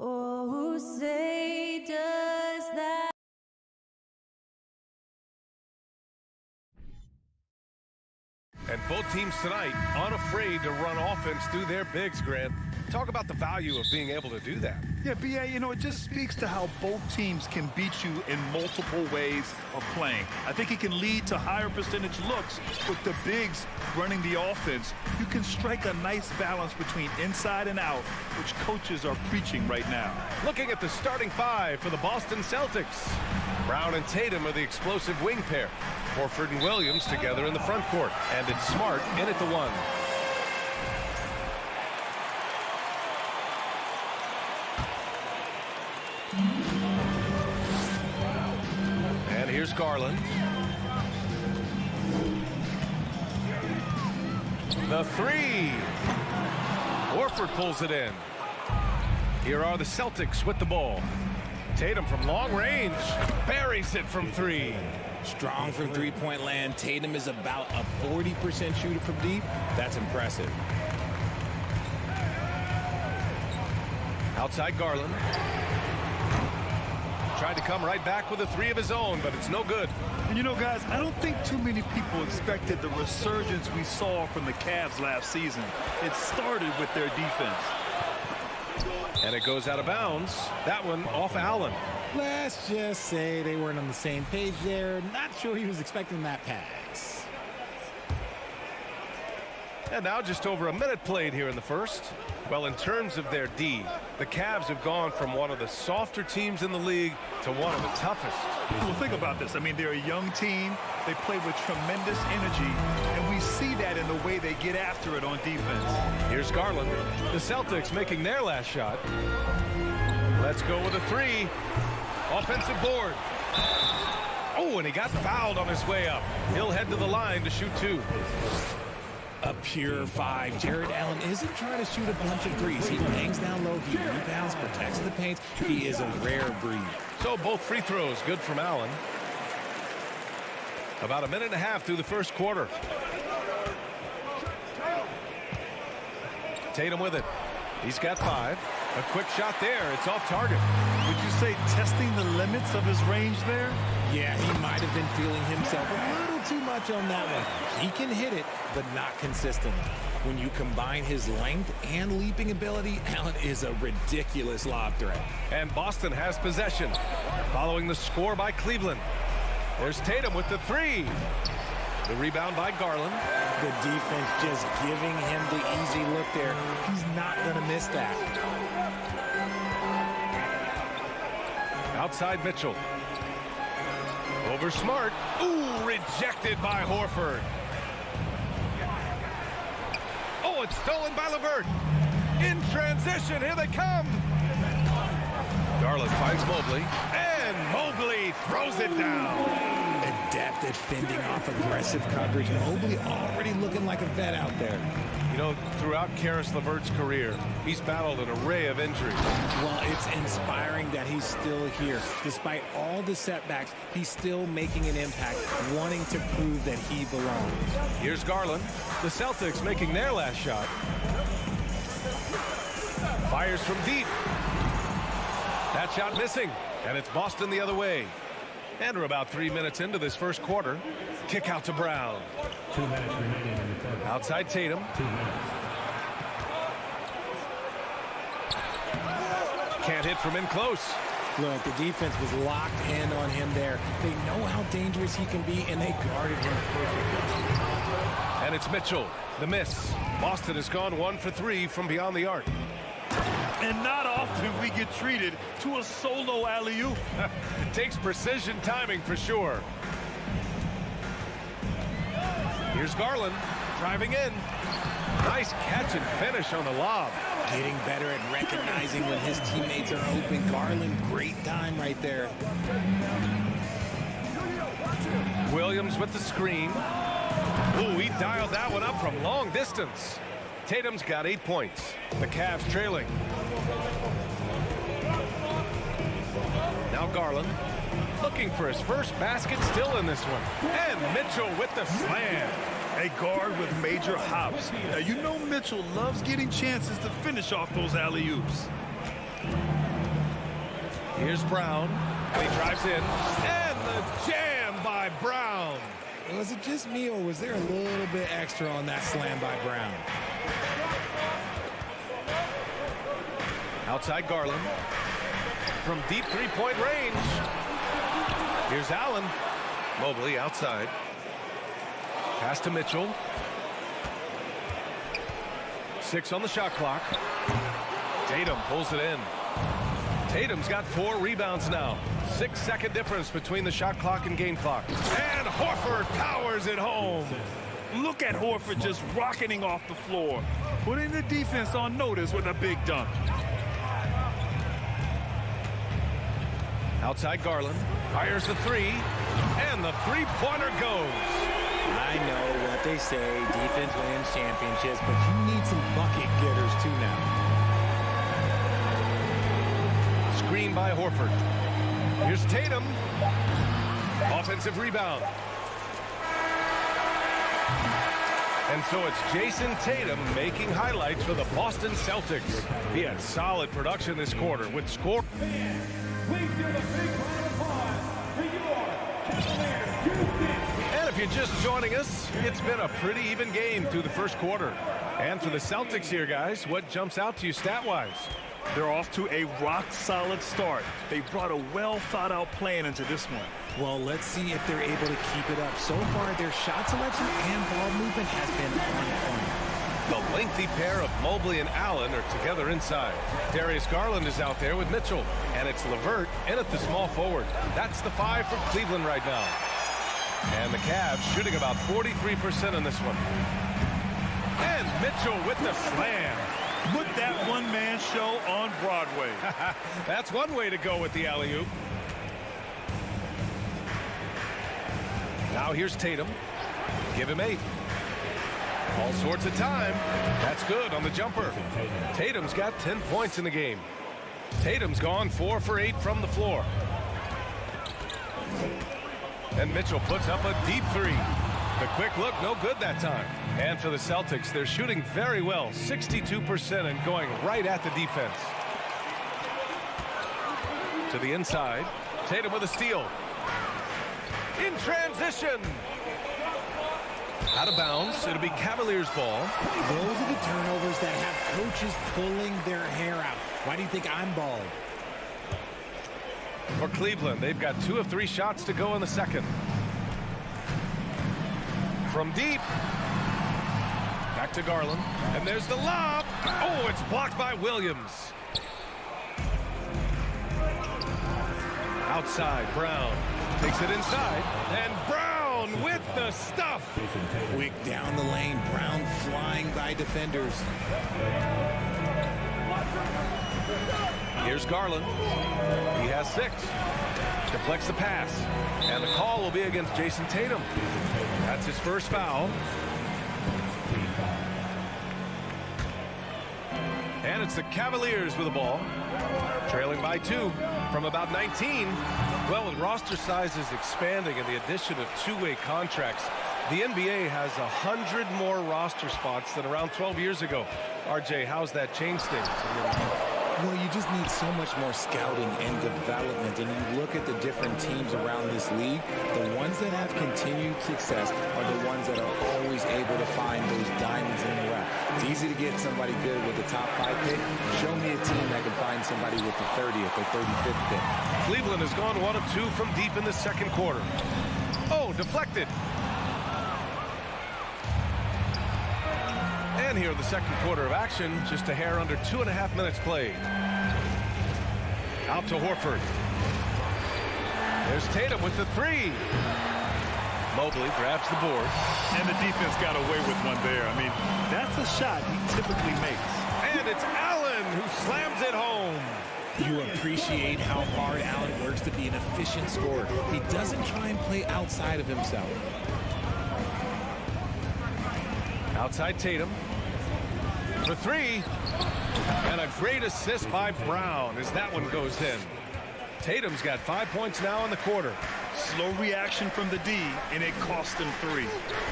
Oh, say does that. And both teams tonight unafraid to run offense through their bigs, Grant. Talk about the value of being able to do that. Yeah, B.A., it just speaks to how both teams can beat you in multiple ways of playing. I think it can lead to higher percentage looks with the bigs running the offense. You can strike a nice balance between inside and out, which coaches are preaching right now. Looking at the starting five for the Boston Celtics. Brown and Tatum are the explosive wing pair. Horford and Williams together in the front court. And it's Smart in at the one. And here's Garland. The three. Horford pulls it in. Here are the Celtics with the ball. Tatum from long range buries it from three. Strong from three-point land. Tatum is about a 40% shooter from deep. That's impressive. Outside Garland. Tried to come right back with a three of his own, but it's no good. And guys, I don't think too many people expected the resurgence we saw from the Cavs last season. It started with their defense. And it goes out of bounds. That one off Allen. Let's just say they weren't on the same page there. Not sure he was expecting that pass. And now just over a minute played here in the first. Well, in terms of their D, the Cavs have gone from one of the softer teams in the league to one of the toughest. Well, think about this. They're a young team. They play with tremendous energy, and we see that in the way they get after it on defense. Here's Garland. The Celtics making their last shot. Let's go with a three. Offensive board. Oh, and he got fouled on his way up. He'll head to the line to shoot two. A pure five. Jared Allen isn't trying to shoot a bunch of threes. He hangs down low, he rebounds, protects the paint. He is a rare breed. So both free throws good from Allen. About a minute and a half through the first quarter. Tatum with it. He's got five. A quick shot there. It's off target. Would you say testing the limits of his range there? Yeah, he might have been feeling himself a little too much on that one. He can hit it, but not consistently. When you combine his length and leaping ability, Allen is a ridiculous lob threat. And Boston has possession. Following the score by Cleveland. There's Tatum with the three. The rebound by Garland. The defense just giving him the easy look there. He's not going to miss that. Outside Mitchell. Over Smart. Ooh, rejected by Horford. Oh, it's stolen by LeVert. In transition, here they come. Garland finds Mobley. And Mobley throws it down. Adept at fending off aggressive coverage. Mobley already looking like a vet out there. Throughout Karis LeVert's career, he's battled an array of injuries. Well, it's inspiring that he's still here. Despite all the setbacks, he's still making an impact, wanting to prove that he belongs. Here's Garland. The Celtics making their last shot. Fires from deep. That shot missing, and it's Boston the other way. And we're about 3 minutes into this first quarter. Kick out to Brown. 2 minutes remaining in the third. Outside Tatum. 2 minutes. Can't hit from in close. Look, the defense was locked in on him there. They know how dangerous he can be, and they guarded him perfectly. And it's Mitchell. The miss. Boston has gone 1 for 3 from beyond the arc. And not often we get treated to a solo alley-oop. Takes precision timing for sure. Here's Garland driving in. Nice catch and finish on the lob. Getting better at recognizing when his teammates are open. Garland, great time right there. Williams with the screen. Ooh, he dialed that one up from long distance. Tatum's got 8 points. The Cavs trailing. Now Garland looking for his first basket, still in this one. And Mitchell with the slam. A guard with major hops. Now, Mitchell loves getting chances to finish off those alley-oops. Here's Brown, and he drives in, and the jam by Brown. Was it just me, or was there a little bit extra on that slam by Brown? Outside Garland. From deep three-point range. Here's Allen. Mobley outside. Pass to Mitchell. 6 on the shot clock. Tatum pulls it in. Tatum's got 4 rebounds now. 6-second difference between the shot clock and game clock. And Horford powers it home. Look at Horford just rocketing off the floor, putting the defense on notice with a big dunk. Outside Garland. Fires the 3. And the three-pointer goes. I know what they say, defense wins championships, but you need some bucket getters too now. Screen by Horford. Here's Tatum. Offensive rebound. And so it's Jason Tatum making highlights for the Boston Celtics. He had solid production this quarter with score. Please give a big round of applause for your Cavaliers. And if you're just joining us, it's been a pretty even game through the first quarter. And for the Celtics here, guys, what jumps out to you stat-wise? They're off to a rock-solid start. They brought a well-thought-out plan into this one. Well, let's see if they're able to keep it up. So far, their shot selection and ball movement has been on point. The lengthy pair of Mobley and Allen are together inside. Darius Garland is out there with Mitchell. And it's LeVert in at the small forward. That's the 5 for Cleveland right now. And the Cavs shooting about 43% in this one. And Mitchell with the slam. Put that one-man show on Broadway. That's one way to go with the alley-oop. Now here's Tatum. Give him 8. All sorts of time. That's good on the jumper. Tatum's got 10 points in the game. Tatum's gone 4 for 8 from the floor. And Mitchell puts up a deep 3. The quick look, no good that time. And for the Celtics, they're shooting very well, 62% and going right at the defense. To the inside, Tatum with a steal. In transition. Out of bounds, it'll be Cavaliers ball. Those are the turnovers that have coaches pulling their hair out. Why do you think I'm bald? For Cleveland, they've got 2 of 3 shots to go in the second. From deep. Back to Garland. And there's the lob. Oh, it's blocked by Williams. Outside, Brown. Takes it inside. And Brown with the stuff. Quick down the lane. Brown flying by defenders. Here's Garland. He has 6. Deflects the pass. And the call will be against Jason Tatum. That's his first foul. And it's the Cavaliers with the ball. Trailing by 2 from about 19. Well, with roster sizes expanding and the addition of 2-way contracts, the NBA has 100 more roster spots than around 12 years ago. RJ, how's that changed things? Well, you just need so much more scouting and development. And you look at the different teams around this league, the ones that have continued success are the ones that are always able to find those diamonds in the rough. It's easy to get somebody good with the top 5 pick. Show me a team that can find somebody with the 30th or 35th pick. Cleveland has gone 1 of 2 from deep in the second quarter. Oh, deflected. And here the second quarter of action, just a hair under 2.5 minutes played. Out to Horford. There's Tatum with the 3. Mobley grabs the board. And the defense got away with one there. I mean, that's a shot he typically makes. And it's Allen who slams it home. You appreciate how hard Allen works to be an efficient scorer. He doesn't try and play outside of himself. Outside Tatum. For 3. And a great assist by Brown as that one goes in. Tatum's got 5 points now in the quarter. Slow reaction from the D, and it cost him 3.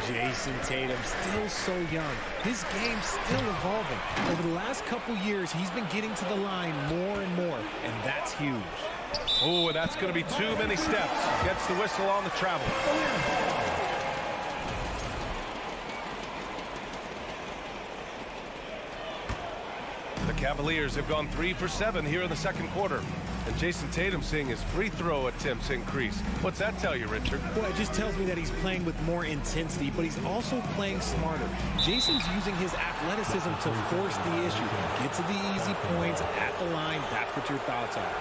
Jason Tatum, still so young. His game's still evolving. Over the last couple years, he's been getting to the line more and more, and that's huge. Oh, that's going to be too many steps. Gets the whistle on the travel. The Cavaliers have gone 3 for 7 here in the second quarter. And Jason Tatum seeing his free throw attempts increase. What's that tell you, Richard? Well, it just tells me that he's playing with more intensity, but he's also playing smarter. Jason's using his athleticism to force the issue. Get to the easy points at the line. That's what your thoughts are.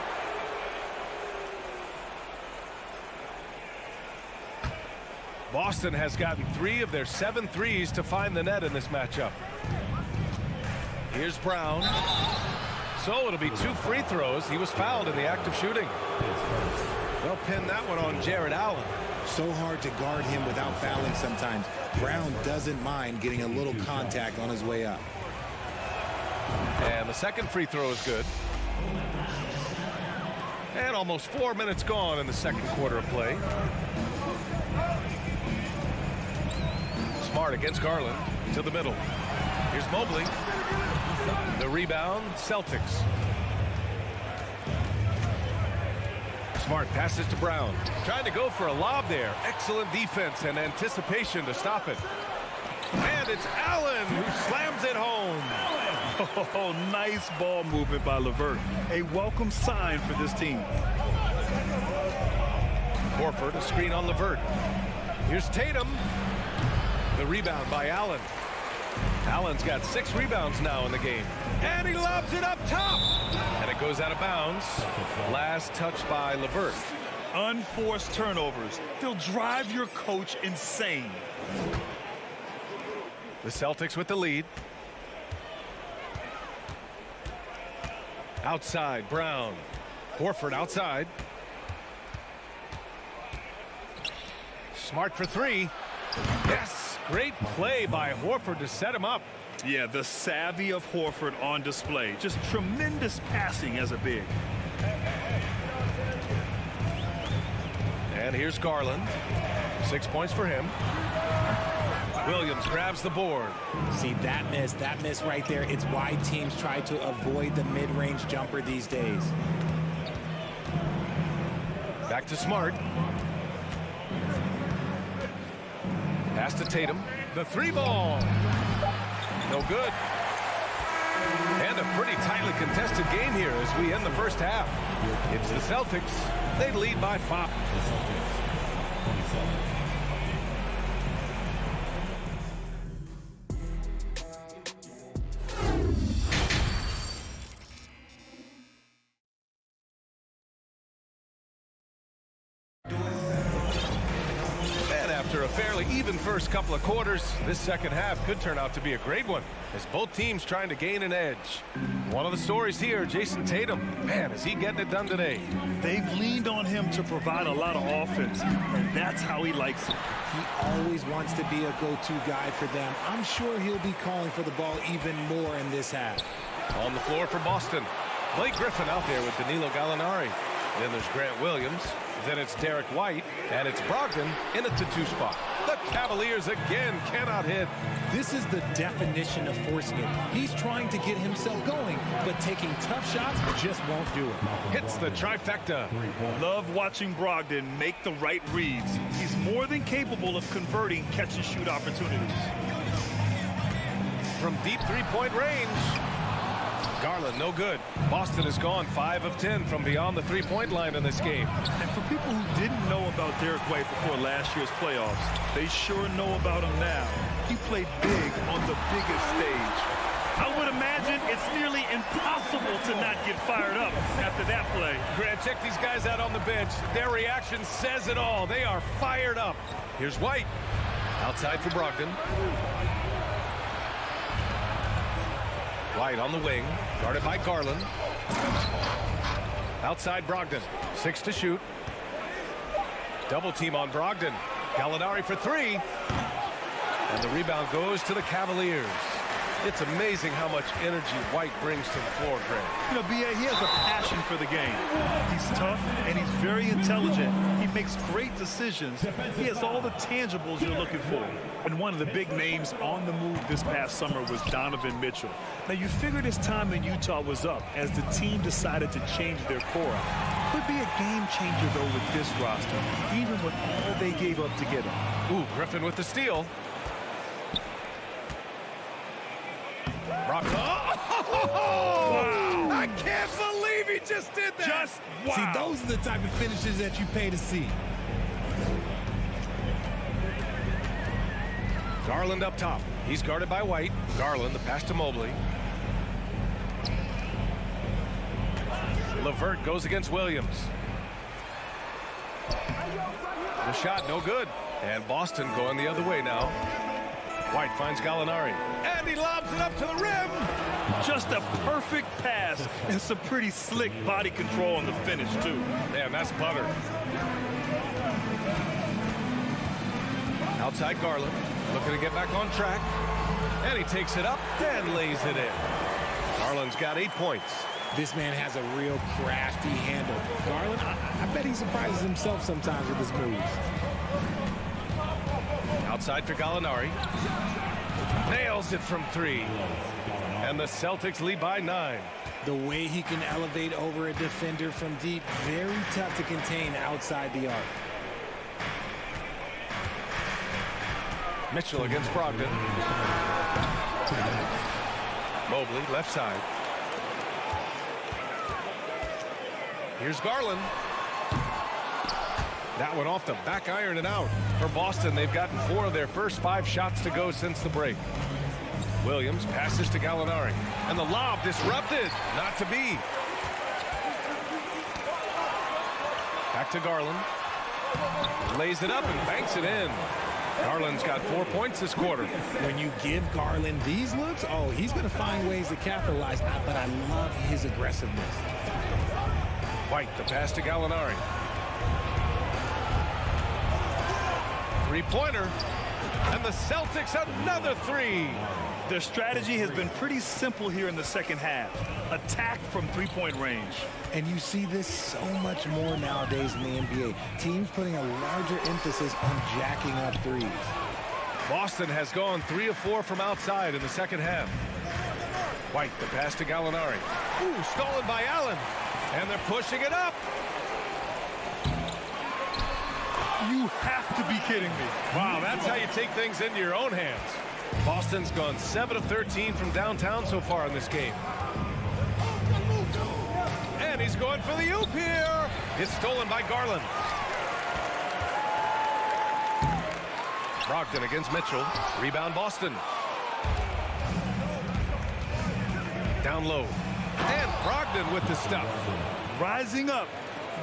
Boston has gotten 3 of their 7 threes to find the net in this matchup. Here's Brown. So it'll be 2 free throws. He was fouled in the act of shooting. They'll pin that one on Jared Allen. So hard to guard him without fouling sometimes. Brown doesn't mind getting a little contact on his way up. And the second free throw is good. And almost 4 minutes gone in the second quarter of play. Smart against Garland to the middle. Here's Mobley. The rebound, Celtics. Smart passes to Brown. Trying to go for a lob there. Excellent defense and anticipation to stop it. And it's Allen who slams it home. Oh, nice ball movement by LeVert. A welcome sign for this team. Horford, a screen on LeVert. Here's Tatum. The rebound by Allen. Allen's got 6 rebounds now in the game. And he lobs it up top. And it goes out of bounds. Last touch by LeVert. Unforced turnovers. They'll drive your coach insane. The Celtics with the lead. Outside, Brown. Horford outside. Smart for 3. Yes! Great play by Horford to set him up. Yeah, the savvy of Horford on display. Just tremendous passing as a big. And here's Garland. 6 points for him. Williams grabs the board. See, that miss right there. It's why teams try to avoid the mid-range jumper these days. Back to Smart. Pass to Tatum. The 3 ball. No good. And a pretty tightly contested game here as we end the first half. It's the Celtics. They lead by 5. After a fairly even first couple of quarters, this second half could turn out to be a great one as both teams trying to gain an edge. One of the stories here, Jason Tatum. Man, is he getting it done today? They've leaned on him to provide a lot of offense, and that's how he likes it. He always wants to be a go-to guy for them. I'm sure he'll be calling for the ball even more in this half. On the floor for Boston. Blake Griffin out there with Danilo Gallinari. Then there's Grant Williams. Then it's Derek White, and it's Brogdon in a 2 spot. The Cavaliers again cannot hit. This is the definition of forcing it. He's trying to get himself going, but taking tough shots just won't do it. Hits the trifecta. Love watching Brogdon make the right reads. He's more than capable of converting catch-and-shoot opportunities. From deep 3-point range. Garland, no good. Boston has gone 5 of 10 from beyond the 3-point line in this game. And for people who didn't know about Derek White before last year's playoffs, they sure know about him now. He played big on the biggest stage. I would imagine it's nearly impossible to not get fired up after that play. Grant, check these guys out on the bench. Their reaction says it all. They are fired up. Here's White. Outside for Brogdon. White on the wing, guarded by Garland. Outside Brogdon, 6 to shoot. Double team on Brogdon. Gallinari for 3. And the rebound goes to the Cavaliers. It's amazing how much energy White brings to the floor, Greg. You know, B.A., he has a passion for the game. He's tough, and he's very intelligent. He makes great decisions. He has all the tangibles you're looking for. And one of the big names on the move this past summer was Donovan Mitchell. Now, you figured his time in Utah was up as the team decided to change their core out. Could be a game changer, though, with this roster, even with all they gave up to get him. Ooh, Griffin with the steal. Rock. Oh! Wow. I can't believe he just did that. Just wow. See, those are the type of finishes that you pay to see. Garland up top. He's guarded by White. Garland, the pass to Mobley. LeVert goes against Williams. The shot, no good. And Boston going the other way now. White finds Gallinari. And he lobs it up to the rim. Just a perfect pass and some pretty slick body control on the finish, too. Man, that's butter. Outside Garland. Looking to get back on track. And he takes it up and lays it in. Garland's got 8 points. This man has a real crafty handle. Garland, I bet he surprises himself sometimes with his moves. Outside for Gallinari. Nails it from 3. And the Celtics lead by 9. The way he can elevate over a defender from deep, very tough to contain outside the arc. Mitchell against Brogdon. Mobley, left side. Here's Garland. That one off the back iron and out. For Boston, they've gotten 4 of their first 5 shots to go since the break. Williams passes to Gallinari. And the lob disrupted. Not to be. Back to Garland. Lays it up and banks it in. Garland's got 4 points this quarter. When you give Garland these looks, oh, he's going to find ways to capitalize. But I love his aggressiveness. White, the pass to Gallinari. Three-pointer. And the Celtics another 3. Their strategy has been pretty simple here in the second half. Attack from three-point range. And you see this so much more nowadays in the NBA. Teams putting a larger emphasis on jacking up threes. Boston has gone 3 of 4 from outside in the second half. White, the pass to Gallinari. Ooh, stolen by Allen. And they're pushing it up. You have to be kidding me. Wow, that's how you take things into your own hands. Boston's gone 7 of 13 from downtown so far in this game. And he's going for the oop here. It's stolen by Garland. Brogdon against Mitchell. Rebound Boston. Down low. And Brogdon with the stuff. Rising up.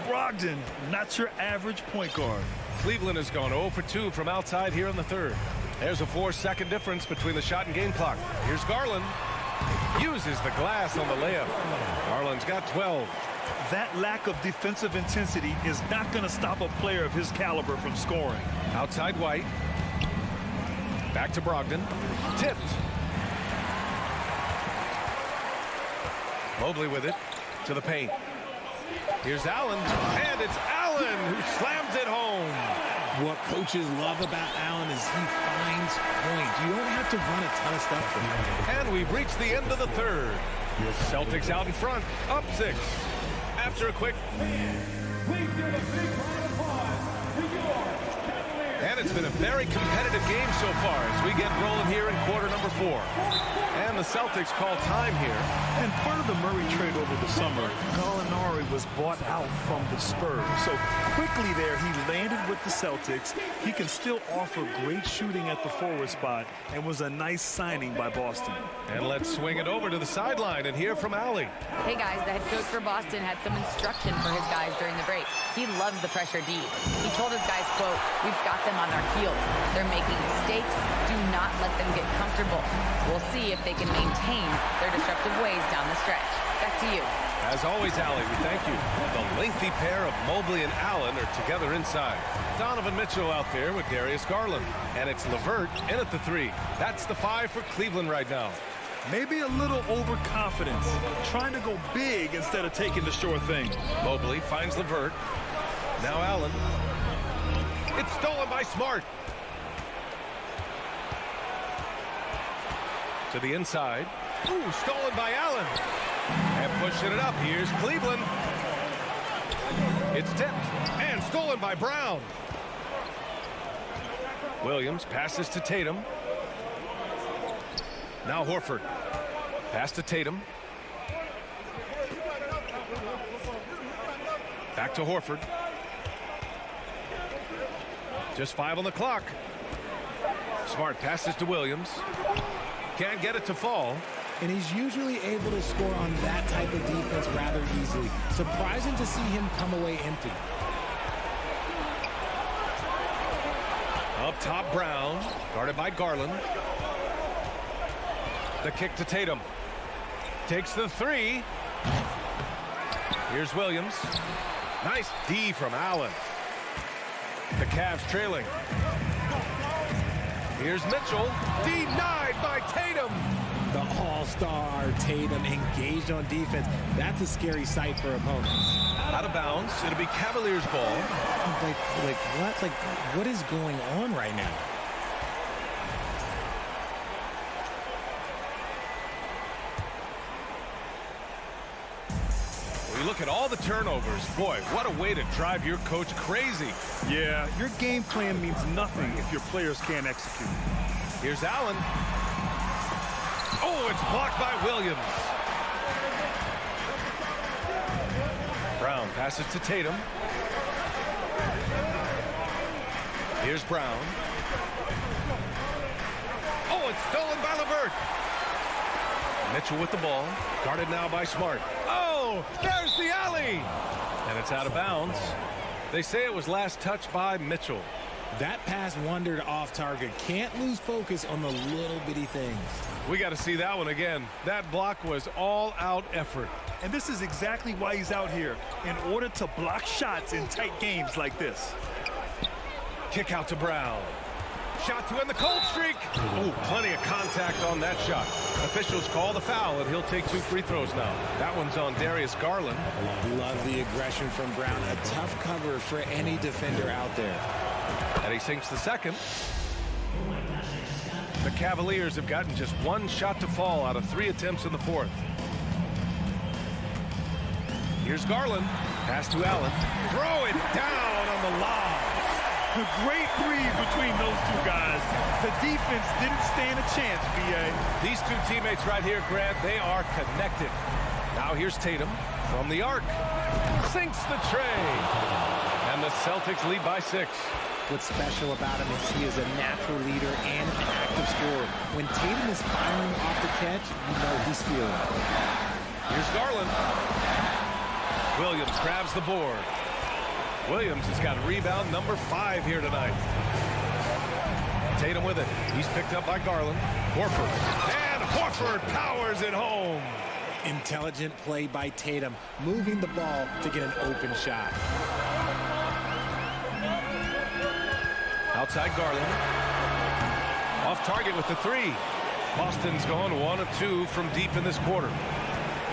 Brogdon, not your average point guard. Cleveland has gone 0 for 2 from outside here in the third. There's a 4-second difference between the shot and game clock. Here's Garland. Uses the glass on the layup. Garland's got 12. That lack of defensive intensity is not going to stop a player of his caliber from scoring. Outside White. Back to Brogdon. Tipped. Mobley with it. To the paint. Here's Allen. And it's Allen who slams it home. What coaches love about Allen is he finds points. You don't have to run a ton of stuff for him. And we've reached the end of the third. Celtics out in front, up 6. After a quick... Please give a big round of applause to your Cavaliers. And it's been a very competitive game so far as we get rolling here in quarter number 4. And the Celtics call time here. And part of the Murray trade over the summer, Gallinari was bought out from the Spurs. So quickly there, he landed with the Celtics. He can still offer great shooting at the forward spot and was a nice signing by Boston. And let's swing it over to the sideline and hear from Allie. Hey guys, the head coach for Boston had some instruction for his guys during the break. He loves the pressure D. He told his guys, quote, "We've got them on their heels. They're making mistakes. Do not let them get comfortable. We'll see if they can maintain their disruptive ways down the stretch." Back to you. As always, Allie, we thank you. The lengthy pair of Mobley and Allen are together inside. Donovan Mitchell out there with Darius Garland. And it's LeVert in at the 3. That's the 5 for Cleveland right now. Maybe a little overconfidence, trying to go big instead of taking the sure thing. Mobley finds LeVert. Now Allen. It's stolen by Smart. To the inside. Ooh, stolen by Allen. And pushing it up. Here's Cleveland. It's tipped and stolen by Brown. Williams passes to Tatum. Now Horford. Pass to Tatum. Back to Horford. Just 5 on the clock. Smart passes to Williams. Can't get it to fall. And he's usually able to score on that type of defense rather easily. Surprising to see him come away empty. Up top, Brown. Guarded by Garland. The kick to Tatum. Takes the three. Here's Williams. Nice D from Allen. The Cavs trailing. Here's Mitchell. Denied by Tatum. The all-star Tatum engaged on defense. That's a scary sight for opponents. Out of bounds. It'll be Cavaliers ball. Like what? Like, what is going on right now? We look at all the turnovers. Boy, what a way to drive your coach crazy. Yeah, your game plan means nothing if your players can't execute. Here's Allen. Oh, it's blocked by Williams. Brown passes to Tatum. Here's Brown. Oh, it's stolen by LeVert. Mitchell with the ball. Guarded now by Smart. Oh, there's the alley. And it's out of bounds. They say it was last touched by Mitchell. That pass wandered off target. Can't lose focus on the little bitty things. We got to see that one again. That block was all-out effort. And this is exactly why he's out here, in order to block shots in tight games like this. Kick out to Brown. Shot to end the cold streak. Ooh, plenty of contact on that shot. Officials call the foul, and he'll take 2 free throws now. That one's on Darius Garland. Love the aggression from Brown. A tough cover for any defender out there. And he sinks the second. The Cavaliers have gotten just 1 shot to fall out of 3 attempts in the fourth. Here's Garland. Pass to Allen. Throw it down on the lob. A great three between those two guys. The defense didn't stand a chance, B.A. These two teammates right here, Grant, they are connected. Now here's Tatum from the arc. Sinks the tray. And the Celtics lead by 6. What's special about him is he is a natural leader and an active scorer. When Tatum is firing off the catch, you know he's feeling it. Here's Garland. Williams grabs the board. Williams has got rebound number 5 here tonight. Tatum with it. He's picked up by Garland. Horford. And Horford powers it home. Intelligent play by Tatum, moving the ball to get an open shot. Outside Garland. Off target with the 3. Boston's gone 1 of 2 from deep in this quarter.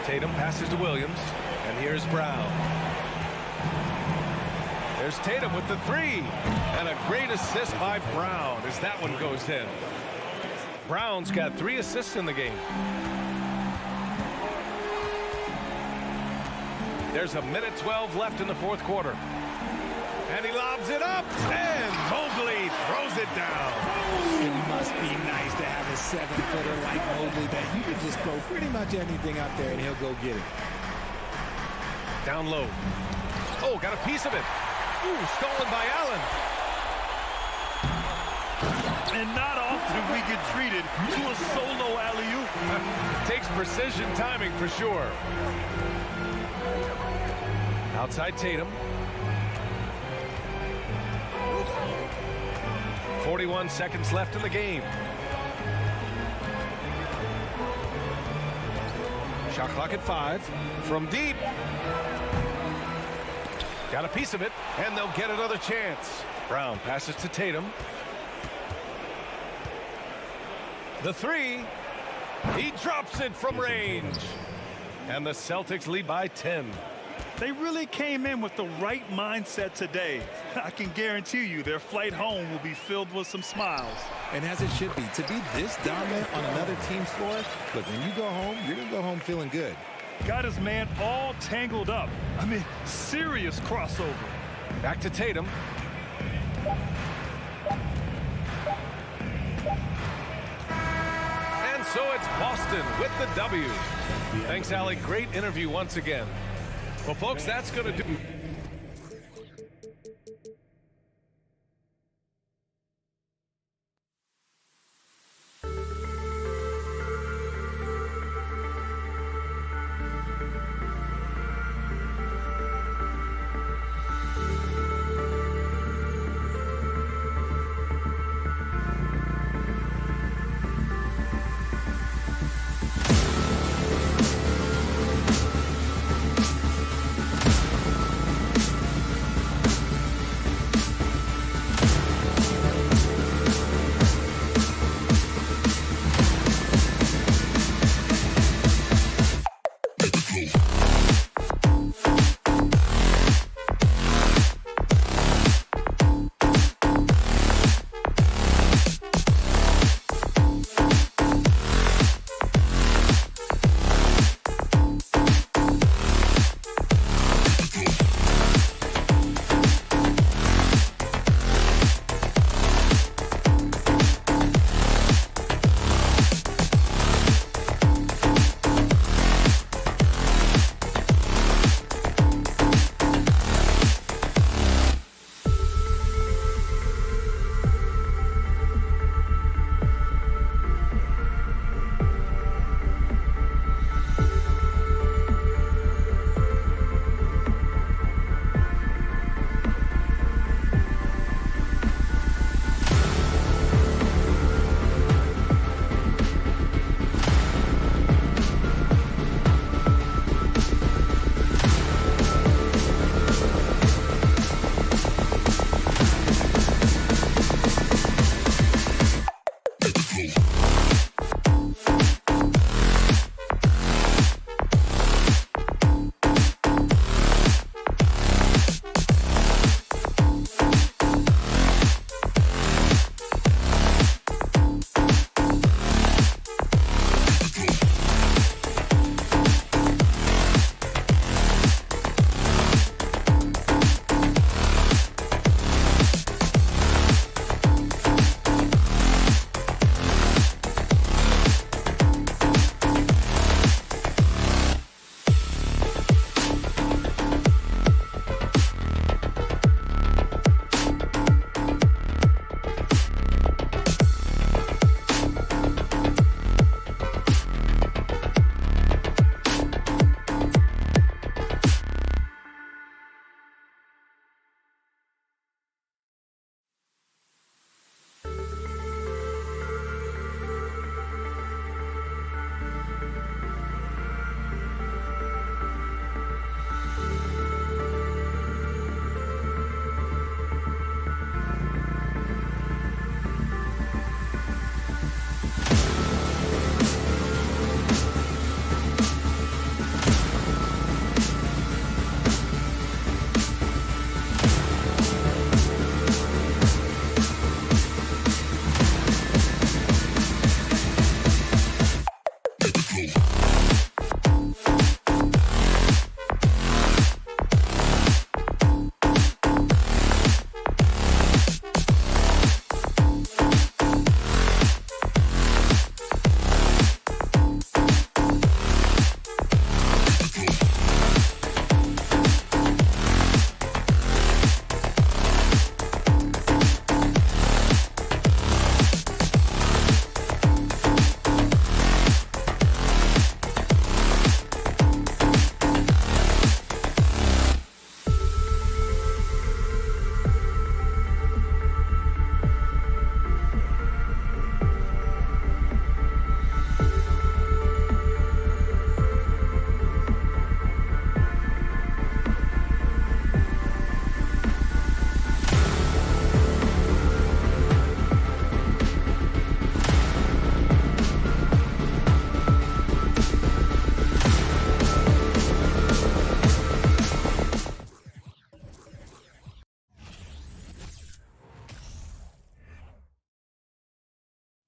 Tatum passes to Williams. And here's Brown. There's Tatum with the 3. And a great assist by Brown as that one goes in. Brown's got 3 assists in the game. There's a minute 12 left in the fourth quarter. And he lobs it up. And Mobley throws it down. It must be nice to have a 7-footer like Mobley that you can just throw pretty much anything up there and he'll go get it. Down low. Oh, got a piece of it. Ooh, stolen by Allen. And not often we get treated to a solo alley-oop. Takes precision timing for sure. Outside Tatum. 41 seconds left in the game. Shot clock at 5. From deep. Got a piece of it, and they'll get another chance. Brown passes to Tatum. The 3. He drops it from range. And the Celtics lead by 10. They really came in with the right mindset today. I can guarantee you their flight home will be filled with some smiles. And as it should be, to be this dominant on another team's floor, look, when you go home, you're going to go home feeling good. Got his man all tangled up. I mean, serious crossover. Back to Tatum. And so it's Boston with the W. Thanks, Allie. Great interview once again. Well, folks, that's going to do...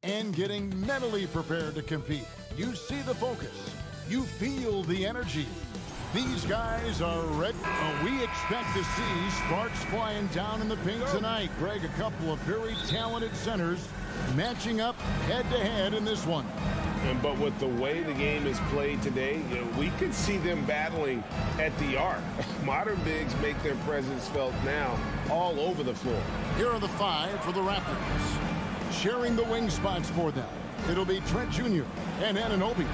and getting mentally prepared to compete. You see the focus. You feel the energy. These guys are ready. We expect to see sparks flying down in the paint tonight. Greg, a couple of very talented centers matching up head-to-head in this one. But with the way the game is played today, we could see them battling at the arc. Modern bigs make their presence felt now all over the floor. Here are the 5 for the Raptors. Sharing the wing spots for them, it'll be Trent Jr. and Anunoby.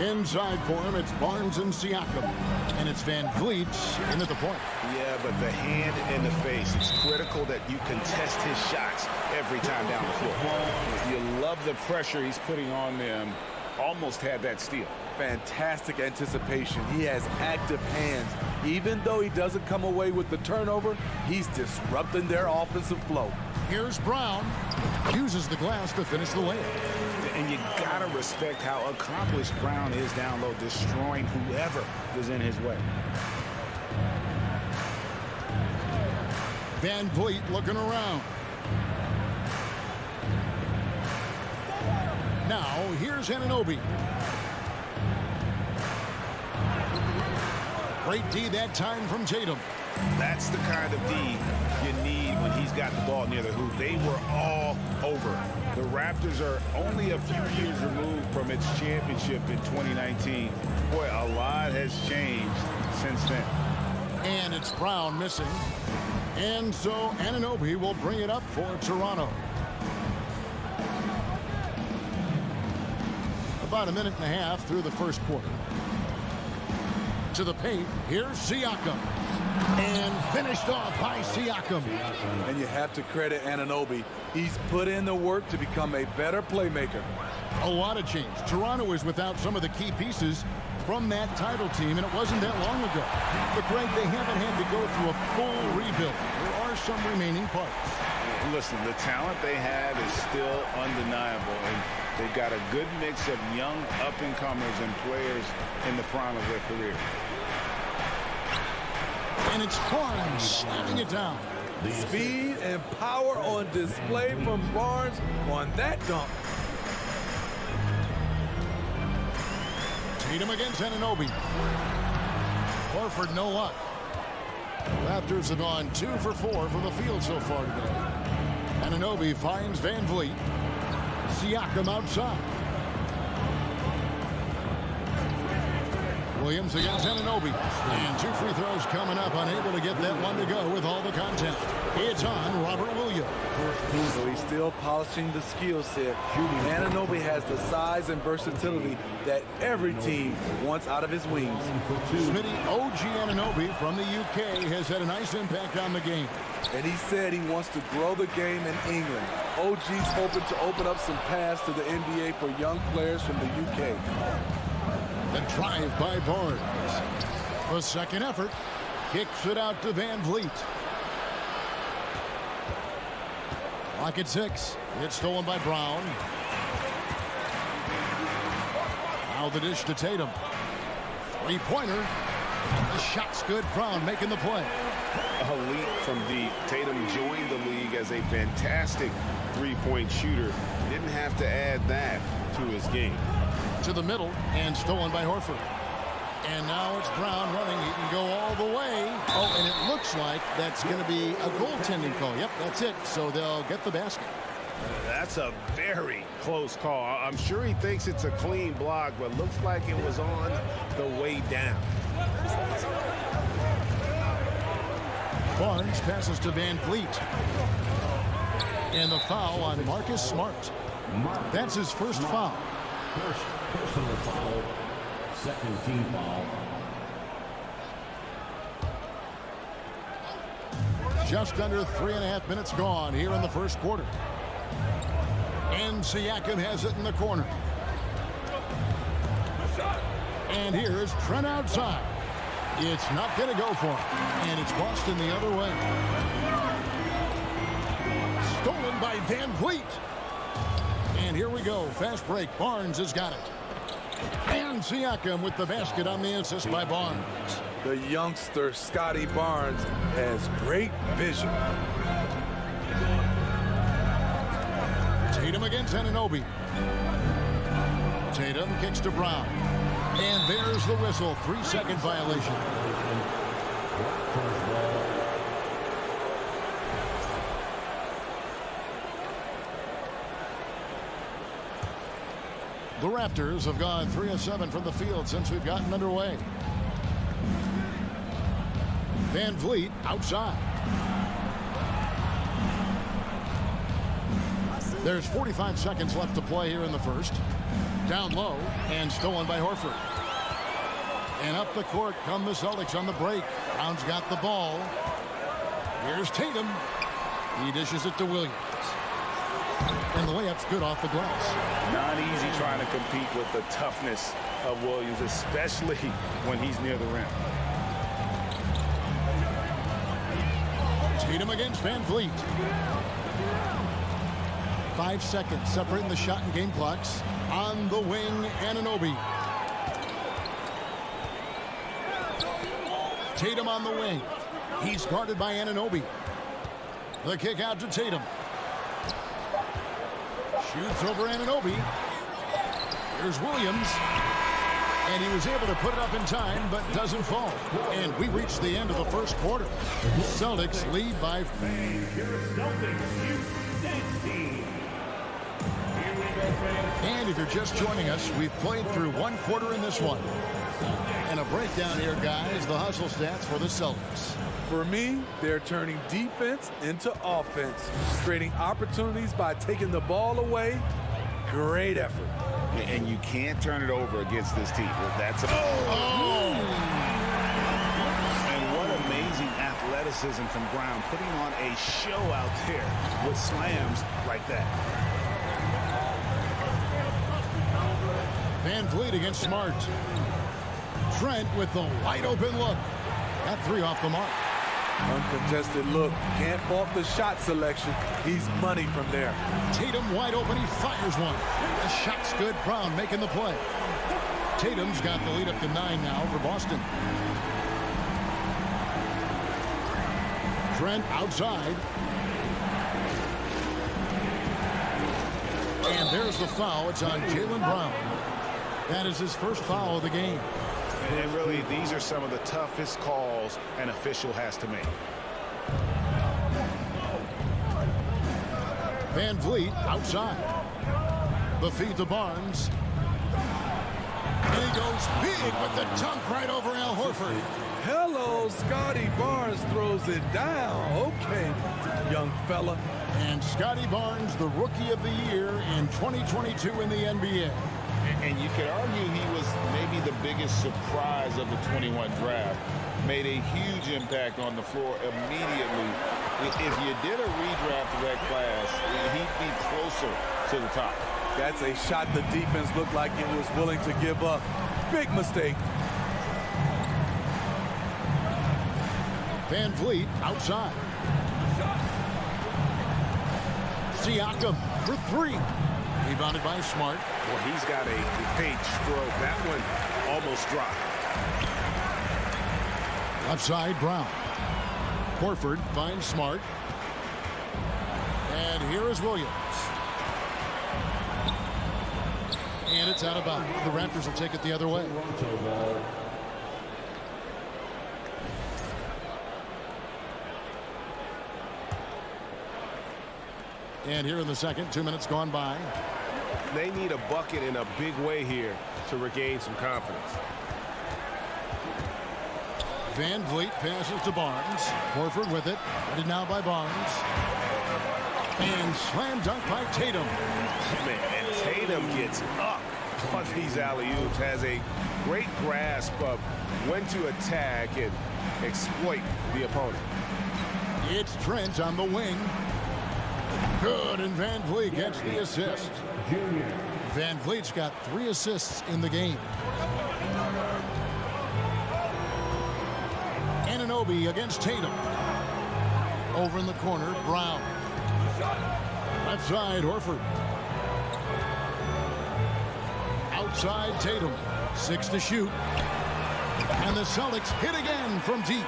Inside for him, it's Barnes and Siakam. And it's Van Vliet in at the point. Yeah, but the hand in the face. It's critical that you contest his shots every time down the floor. You love the pressure he's putting on them. Almost had that steal. Fantastic anticipation. He has active hands. Even though he doesn't come away with the turnover, he's disrupting their offensive flow. Here's Brown. Uses the glass to finish the layup. And you gotta respect how accomplished Brown is down low, destroying whoever is in his way. Van Vliet looking around. Now, here's Anunoby. Great D that time from Tatum. That's the kind of D you need when he's got the ball near the hoop. They were all over. The Raptors are only a few years removed from its championship in 2019. Boy, a lot has changed since then. And it's Brown missing. And so Anunoby will bring it up for Toronto. About a minute and a half through the first quarter. To the paint, here's Siakam. And finished off by Siakam. And you have to credit Anunoby. He's put in the work to become a better playmaker. A lot of change. Toronto is without some of the key pieces from that title team, and it wasn't that long ago. But, Greg, they haven't had to go through a full rebuild. There are some remaining parts. Listen, the talent they have is still undeniable, and they've got a good mix of young up-and-comers and players in the prime of their career. And it's Barnes slamming it down. Speed and power on display from Barnes on that dunk. Tatum against Anunoby. Horford, no luck. Raptors have gone 2 for 4 from the field so far today. Anunoby finds Van Vliet. Siakam outside. Williams against Anunoby. And 2 free throws coming up. Unable to get that one to go with all the contact. It's on Robert Williams. So he's still polishing the skill set. Anunoby has the size and versatility that every team wants out of his wings. Smitty, OG Anunoby from the UK has had a nice impact on the game. And he said he wants to grow the game in England. OG's hoping to open up some paths to the NBA for young players from the UK. The drive by Barnes. The second effort. Kicks it out to Van Vliet. Clock at 6. It's stolen by Brown. Now the dish to Tatum. Three-pointer. The shot's good. Brown making the play. A leap from deep. Tatum joined the league as a fantastic three-point shooter. Didn't have to add that to his game. To the middle and stolen by Horford. And now it's Brown running. He can go all the way. Oh, and it looks like that's going to be a goaltending call. Yep, that's it. So they'll get the basket. That's a very close call. I'm sure he thinks it's a clean block, but looks like it was on the way down. Barnes passes to Van Vliet. And the foul on Marcus Smart. That's his first foul. First personal foul, second team foul. Just under 3.5 minutes gone here in the first quarter. And Siakam has it in the corner. And here's Trent outside. It's not going to go for him. And it's Boston the other way. Stolen by Van Vliet. And here we go. Fast break. Barnes has got it. And Siakam with the basket on the assist by Barnes. The youngster, Scotty Barnes, has great vision. Tatum against Anunoby. Tatum kicks to Brown. And there's the whistle. 3-second violation. The Raptors have gone 3 of 7 from the field since we've gotten underway. Van Vliet outside. There's 45 seconds left to play here in the first. Down low and stolen by Horford. And up the court come the Celtics on the break. Brown's got the ball. Here's Tatum. He dishes it to Williams. And the layup's good off the glass. Not easy trying to compete with the toughness of Williams, especially when he's near the rim. Tatum against Van Vliet. 5 seconds separating the shot and game clocks. On the wing, Anunoby. Tatum on the wing. He's guarded by Anunoby. The kick out to Tatum. Shoots over Anunoby. Here's Williams. And he was able to put it up in time, but doesn't fall. And we reach the end of the first quarter. Celtics lead by... And if you're just joining us, we've played through 1 quarter in this one. And a breakdown here, guys, the hustle stats for the Celtics. For me, they're turning defense into offense, creating opportunities by taking the ball away. Great effort. And you can't turn it over against this team. That's And what amazing athleticism from Brown, putting on a show out there with slams like that. Van Vliet against Smart. Trent with the wide open look. Got 3 off the mark. Uncontested look. Can't fault the shot selection. He's money from there. Tatum wide open. He fires one. The shot's good. Brown making the play. Tatum's got the lead up to 9 now for Boston. Trent outside. And there's the foul. It's on Jaylen Brown. That is his first foul of the game. And really, these are some of the toughest calls an official has to make. Van Vliet outside. The feed to Barnes. And he goes big with the dunk right over Al Horford. Hello, Scotty Barnes throws it down. Okay, young fella. And Scotty Barnes, the Rookie of the Year in 2022 in the NBA. And you could argue he was maybe the biggest surprise of the 21 draft. Made a huge impact on the floor immediately. If you did a redraft of that class, he'd be closer to the top. That's a shot the defense looked like it was willing to give up. Big mistake. Van Vliet outside. Siakam for 3. Rebounded by Smart. Well, he's got a page stroke. That one almost dropped. Left side, Brown. Horford finds Smart. And here is Williams. And it's out of bounds. The Raptors will take it the other way. And here in the second, 2 minutes gone by. They need a bucket in a big way here to regain some confidence. Van Vliet passes to Barnes. Horford with it. Headed now by Barnes. And slam dunk by Tatum. Man, and Tatum gets up on these alley-oops. Has a great grasp of when to attack and exploit the opponent. It's Trent on the wing. Good, and Van Vliet gets the assist. Van Vliet's got 3 assists in the game. Anunoby against Tatum. Over in the corner, Brown. Left side, Horford. Outside, Tatum. 6 to shoot. And the Celtics hit again from deep.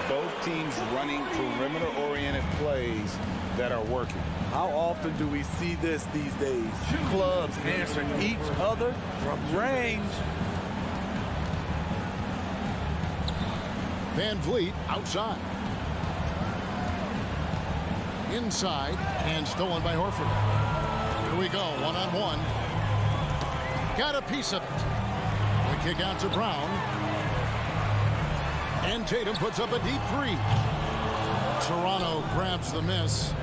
both teams running perimeter-oriented plays that are working. How often do we see this these days? Clubs answering each other from range. Van Vliet outside. Inside and stolen by Horford. Here we go, one-on-one. Got a piece of it. The kick out to Brown. And Tatum puts up a deep three. Toronto grabs the miss.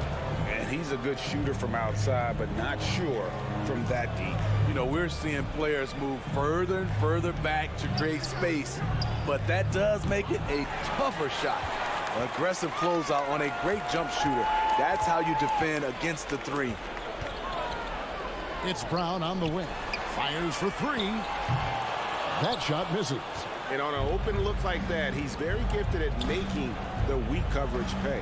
And he's a good shooter from outside, but not sure from that deep. You know, we're seeing players move further and further back to create space, but that does make it a tougher shot. Aggressive closeout on a great jump shooter. That's how you defend against the three. It's Brown on the wing. Fires for three. That shot misses. And on an open look like that, he's very gifted at making the weak coverage pay.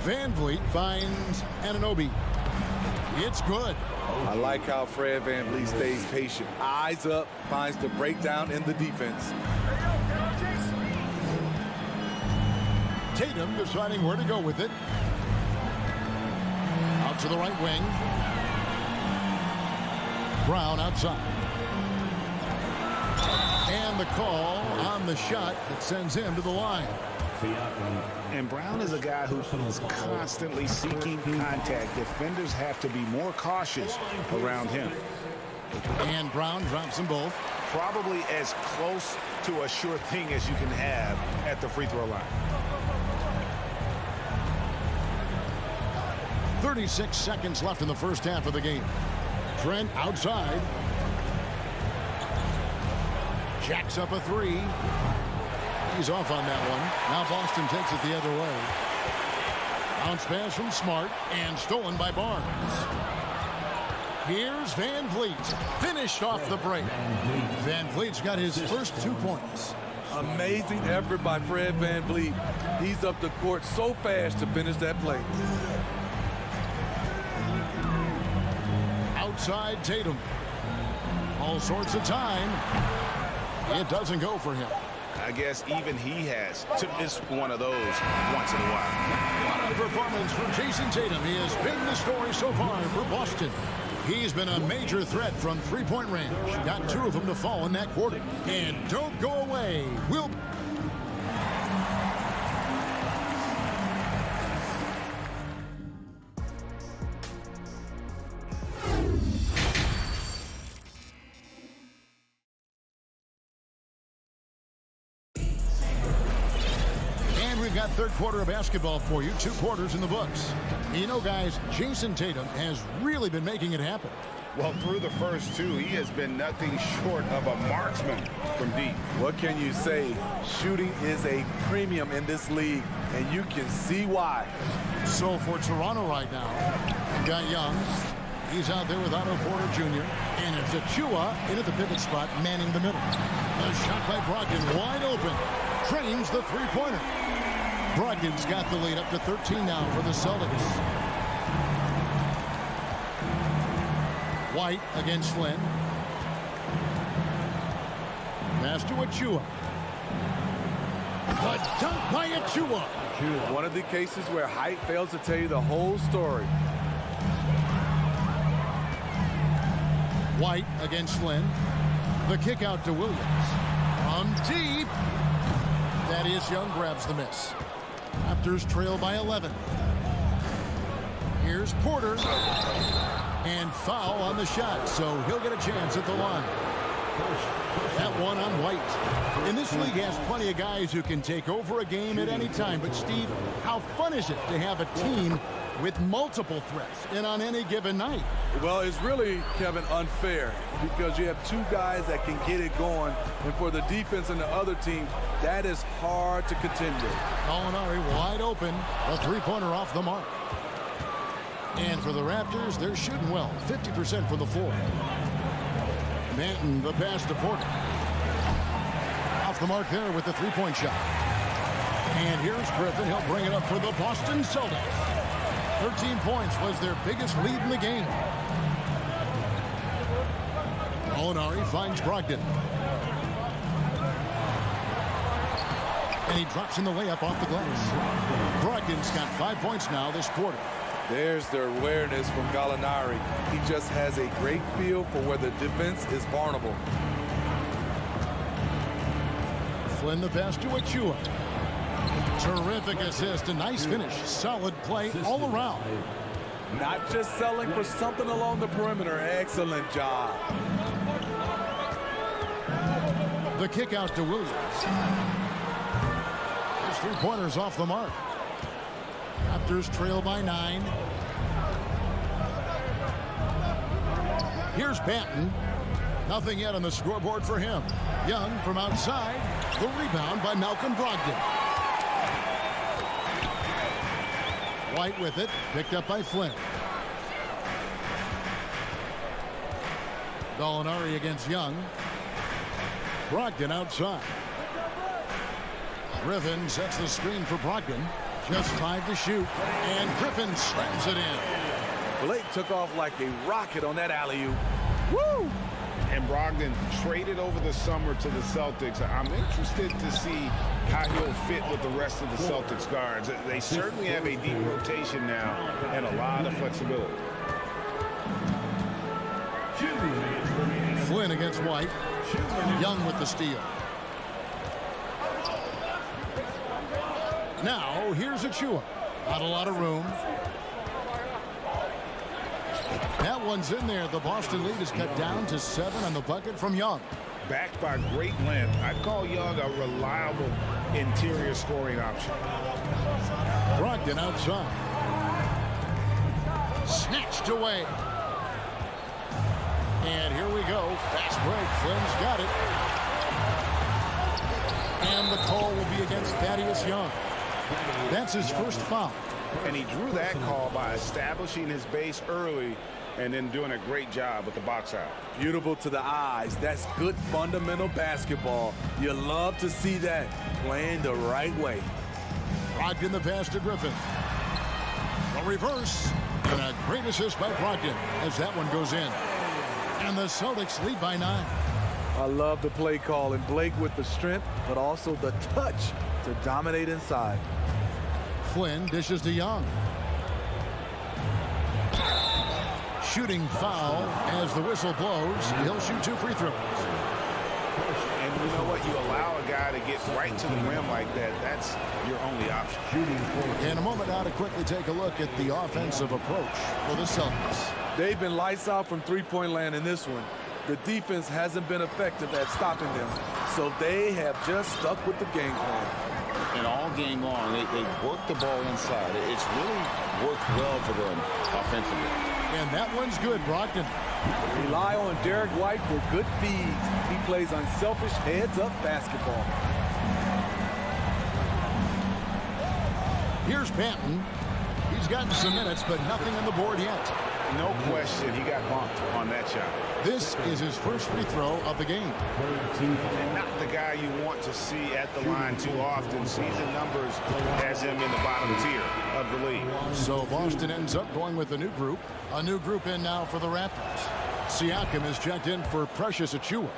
Van Vliet finds Anunoby. It's good. I like how Fred VanVleet stays patient. Eyes up, finds the breakdown in the defense. Tatum deciding where to go with it. Out to the right wing. Brown outside. And the call on the shot that sends him to the line. And Brown is a guy who is constantly seeking contact. Defenders have to be more cautious around him. And Brown drops them both. Probably as close to a sure thing as you can have at the free throw line. 36 seconds left in the first half of the game. Trent outside. Jacks up a three. He's off on that one. Now Boston takes it the other way. Bounce pass from Smart and stolen by Barnes. Here's Van Vliet. Finished off the break. Van Vliet's got his first 2 points. Amazing effort by Fred VanVleet. He's up the court so fast to finish that play. Outside Tatum. All sorts of time. It doesn't go for him. I guess even he has to miss one of those once in a while. What a performance from Jason Tatum. He has been the story so far for Boston. He's been a major threat from three-point range. Got 2 of them to fall in that quarter. And don't go away. We'll... Got third quarter of basketball for you. 2 quarters in the books. You know, guys, Jason Tatum has really been making it happen. Well, through the first 2, he has been nothing short of a marksman from deep. What can you say? Shooting is a premium in this league, and you can see why. So for Toronto right now, we've got Young. He's out there with Otto Porter Jr. And it's Achua in at the pivot spot, manning the middle. A shot by Brogdon, wide open. Trains the three-pointer. Brogdon's got the lead up to 13 now for the Celtics. White against Flynn. Pass to Achua. The dunk by Achua. One of the cases where height fails to tell you the whole story. White against Flynn. The kick out to Williams. From deep. That is Young grabs the miss. Raptors trail by 11. Here's Porter. And foul on the shot, so he'll get a chance at the line. That one on White. And this league has plenty of guys who can take over a game at any time. But, Steve, how fun is it to have a team with multiple threats and on any given night? Well, it's really, Kevin, unfair because you have 2 guys that can get it going, and for the defense and the other team, that is hard to contend with. Molinari wide open, a three-pointer off the mark. And for the Raptors, they're shooting well, 50% from the floor. Manton, the pass to Porter. Off the mark there with the three-point shot. And here's Griffin. He'll bring it up for the Boston Celtics. 13 points was their biggest lead in the game. Molinari finds Brogdon. And he drops in the layup off the glass. Brogdon's got 5 points now this quarter. There's the awareness from Gallinari. He just has a great feel for where the defense is vulnerable. Flynn the pass to Achua. Terrific assist, a nice finish. Solid play all around. Not just selling for something along the perimeter. Excellent job. The kick out to Williams. His 3-pointers off the mark. Raptors trail by 9. Here's Banton. Nothing yet on the scoreboard for him. Young from outside. The rebound by Malcolm Brogdon. White with it. Picked up by Flynn. Gallinari against Young. Brogdon outside. Griffin sets the screen for Brogdon. Just 5 to shoot. And Griffin slams it in. Blake took off like a rocket on that alley-oop. Woo! And Brogdon traded over the summer to the Celtics. I'm interested to see how he'll fit with the rest of the Celtics guards. They certainly have a deep rotation now and a lot of flexibility. Flynn against White. Young with the steal. Now, here's Achua. Not a lot of room. That one's in there. The Boston lead is cut down to 7 on the bucket from Young. Backed by great length, I'd call Young a reliable interior scoring option. Brogdon outside. Snatched away. And here we go. Fast break. Flynn's got it. And the call will be against Thaddeus Young. That's his first foul. And he drew that call by establishing his base early and then doing a great job with the box out. Beautiful to the eyes. That's good fundamental basketball. You love to see that playing the right way. Brogdon the pass to Griffin. A reverse. And a great assist by Brogdon as that one goes in. And the Celtics lead by 9. I love the play call, and Blake with the strength, but also the touch to dominate inside. Flynn dishes to Young. Shooting foul as the whistle blows. He'll shoot 2 free throws. And you know what? You allow a guy to get right to the rim like that. That's your only option. In a moment now to quickly take a look at the offensive approach for the Celtics. They've been lights out from three-point land in this one. The defense hasn't been effective at stopping them, so they have just stuck with the game plan. And all game long, they work the ball inside. It's really worked well for them offensively. And that one's good, Brogdon. Rely on Derek White for good feeds. He plays unselfish heads-up basketball. Here's Banton. He's gotten some minutes, but nothing on the board yet. No question, he got bumped on that shot. This is his first free throw of the game. And not the guy you want to see at the line too often. Season numbers has him in the bottom tier of the league. So Boston ends up going with a new group. A new group in now for the Raptors. Siakam is checked in for Precious Achua.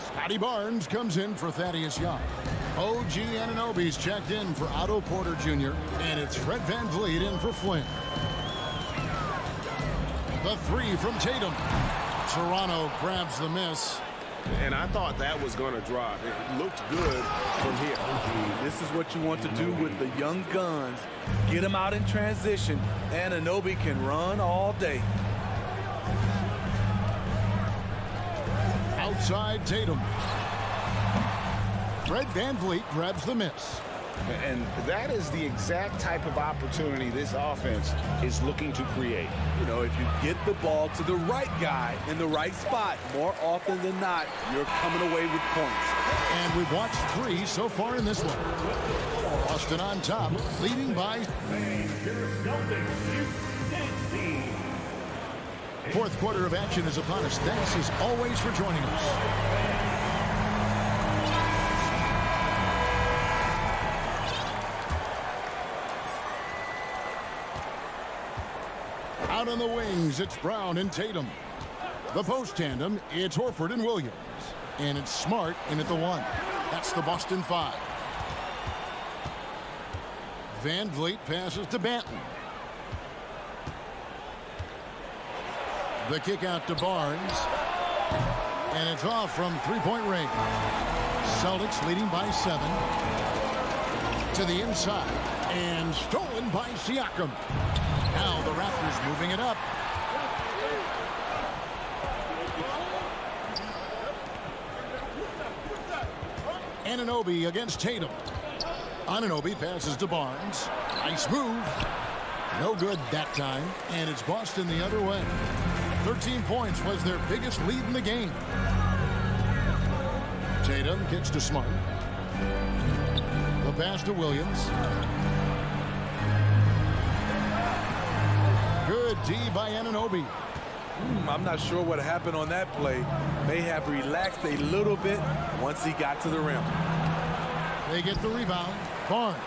Scotty Barnes comes in for Thaddeus Young. OG Anunoby's checked in for Otto Porter Jr. And it's Fred VanVleet in for Flynn. The 3 from Tatum. Toronto grabs the miss. And I thought that was going to drop. It looked good from here. This is what you want to do with the young guns. Get them out in transition. Anunoby can run all day. Outside Tatum. Fred VanVleet grabs the miss. And that is the exact type of opportunity this offense is looking to create. You know, if you get the ball to the right guy in the right spot, more often than not, you're coming away with points. And we've watched 3 so far in this one. Boston on top, leading by. Fourth quarter of action is upon us. Thanks as always for joining us. Out on the wings, it's Brown and Tatum. The post tandem, it's Horford and Williams. And it's Smart in at the 1. That's the Boston 5. Van Vliet passes to Banton. The kick out to Barnes. And it's off from three-point range. Celtics leading by 7. To the inside. And stolen by Siakam. Now the Raptors moving it up. Anunoby against Tatum. Anunoby passes to Barnes. Nice move. No good that time. And it's Boston the other way. 13 points was their biggest lead in the game. Tatum kicks to Smart. The pass to Williams. Good D by Anunoby. I'm not sure what happened on that play. May have relaxed a little bit once he got to the rim. They get the rebound. Barnes.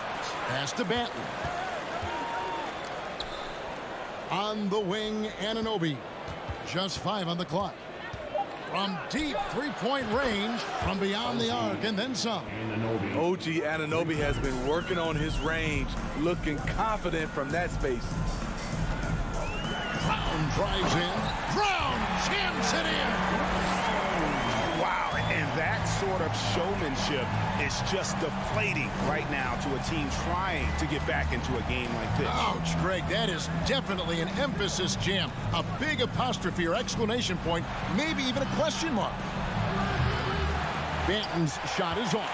Pass to Banton. On the wing, Anunoby. Just 5 on the clock. From deep three-point range, from beyond the arc, and then some. OG Anunoby has been working on his range, looking confident from that space. Brown drives in. Brown jams it in. Wow, and that sort of showmanship is just deflating right now to a team trying to get back into a game like this. Ouch, Greg, that is definitely an emphasis jam. A big apostrophe or exclamation point, maybe even a question mark. Banton's shot is off.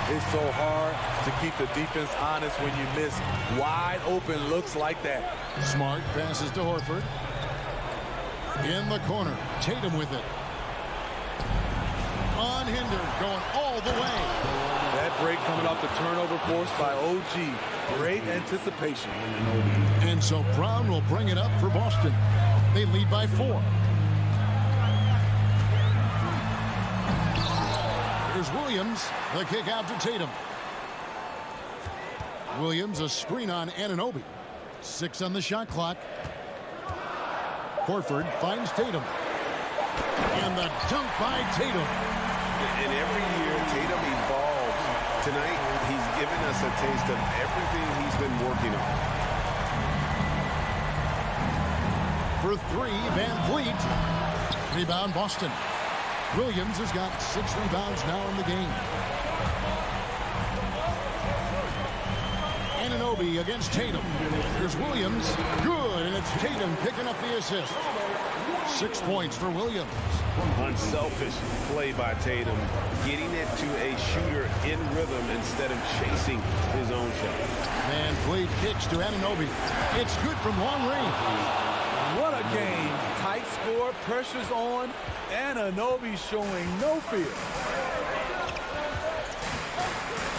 It's so hard to keep the defense honest when you miss wide open looks like that. Smart passes to Horford. In the corner, Tatum with it. Unhindered, going all the way. That break coming off the turnover forced by OG. Great anticipation. And so Brown will bring it up for Boston. They lead by 4. Here's Williams. The kick out to Tatum. Williams, a screen on Anunoby. 6 on the shot clock. Horford finds Tatum. And the dunk by Tatum. And every year, Tatum evolves. Tonight, he's given us a taste of everything he's been working on. For 3, Van Vliet. Rebound, Boston. Williams has got 6 rebounds now in the game. Anunoby against Tatum. Here's Williams. Good, and it's Tatum picking up the assist. 6 points for Williams. Unselfish play by Tatum, getting it to a shooter in rhythm instead of chasing his own shot. Van Vliet kicks to Anunoby. It's good from long range. What a game. Tight score, pressure's on. Anunoby showing no fear.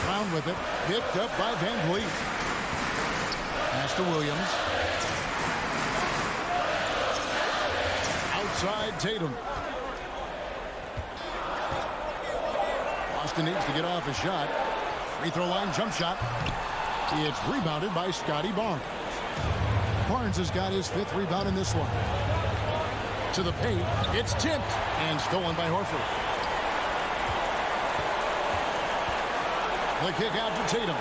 Brown with it. Picked up by Van Vliet. Pass to Williams. Outside Tatum. Boston needs to get off a shot. Free throw line jump shot. It's rebounded by Scotty Barnes. Barnes has got his 5th rebound in this one. To the paint. It's tipped and stolen by Horford. The kick out to Tatum.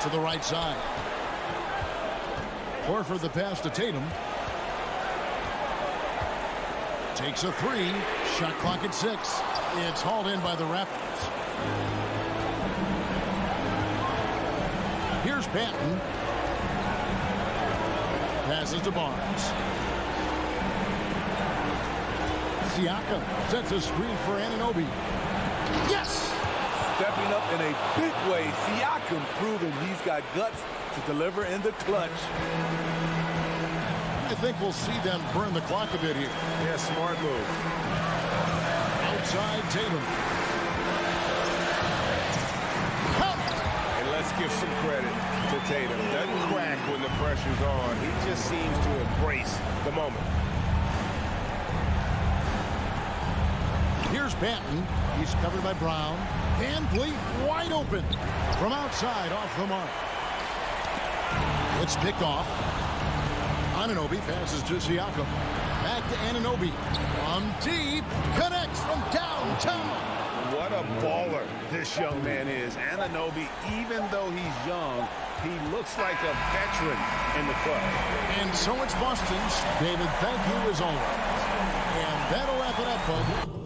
To the right side. Horford the pass to Tatum. Takes a 3. Shot clock at 6. It's hauled in by the Raptors. Here's Banton. Passes to Barnes. Siakam sets a screen for Anunoby. Yes! Stepping up in a big way, Siakam proving he's got guts to deliver in the clutch. I think we'll see them burn the clock a bit here. Yeah, smart move. Outside Tatum. And let's give some credit to Tatum. Doesn't crack when the pressure's on. He just seems to embrace the moment. Here's Banton. He's covered by Brown. Van Vliet wide open. From outside off the mark. It's picked off. Anunoby passes to Siakam. Back to Anunoby. From deep. Connects from downtown. What a baller this young man is. Anunoby, even though he's young, he looks like a veteran in the club. And so it's Boston's. David, thank you as always. And that'll wrap it up, folks.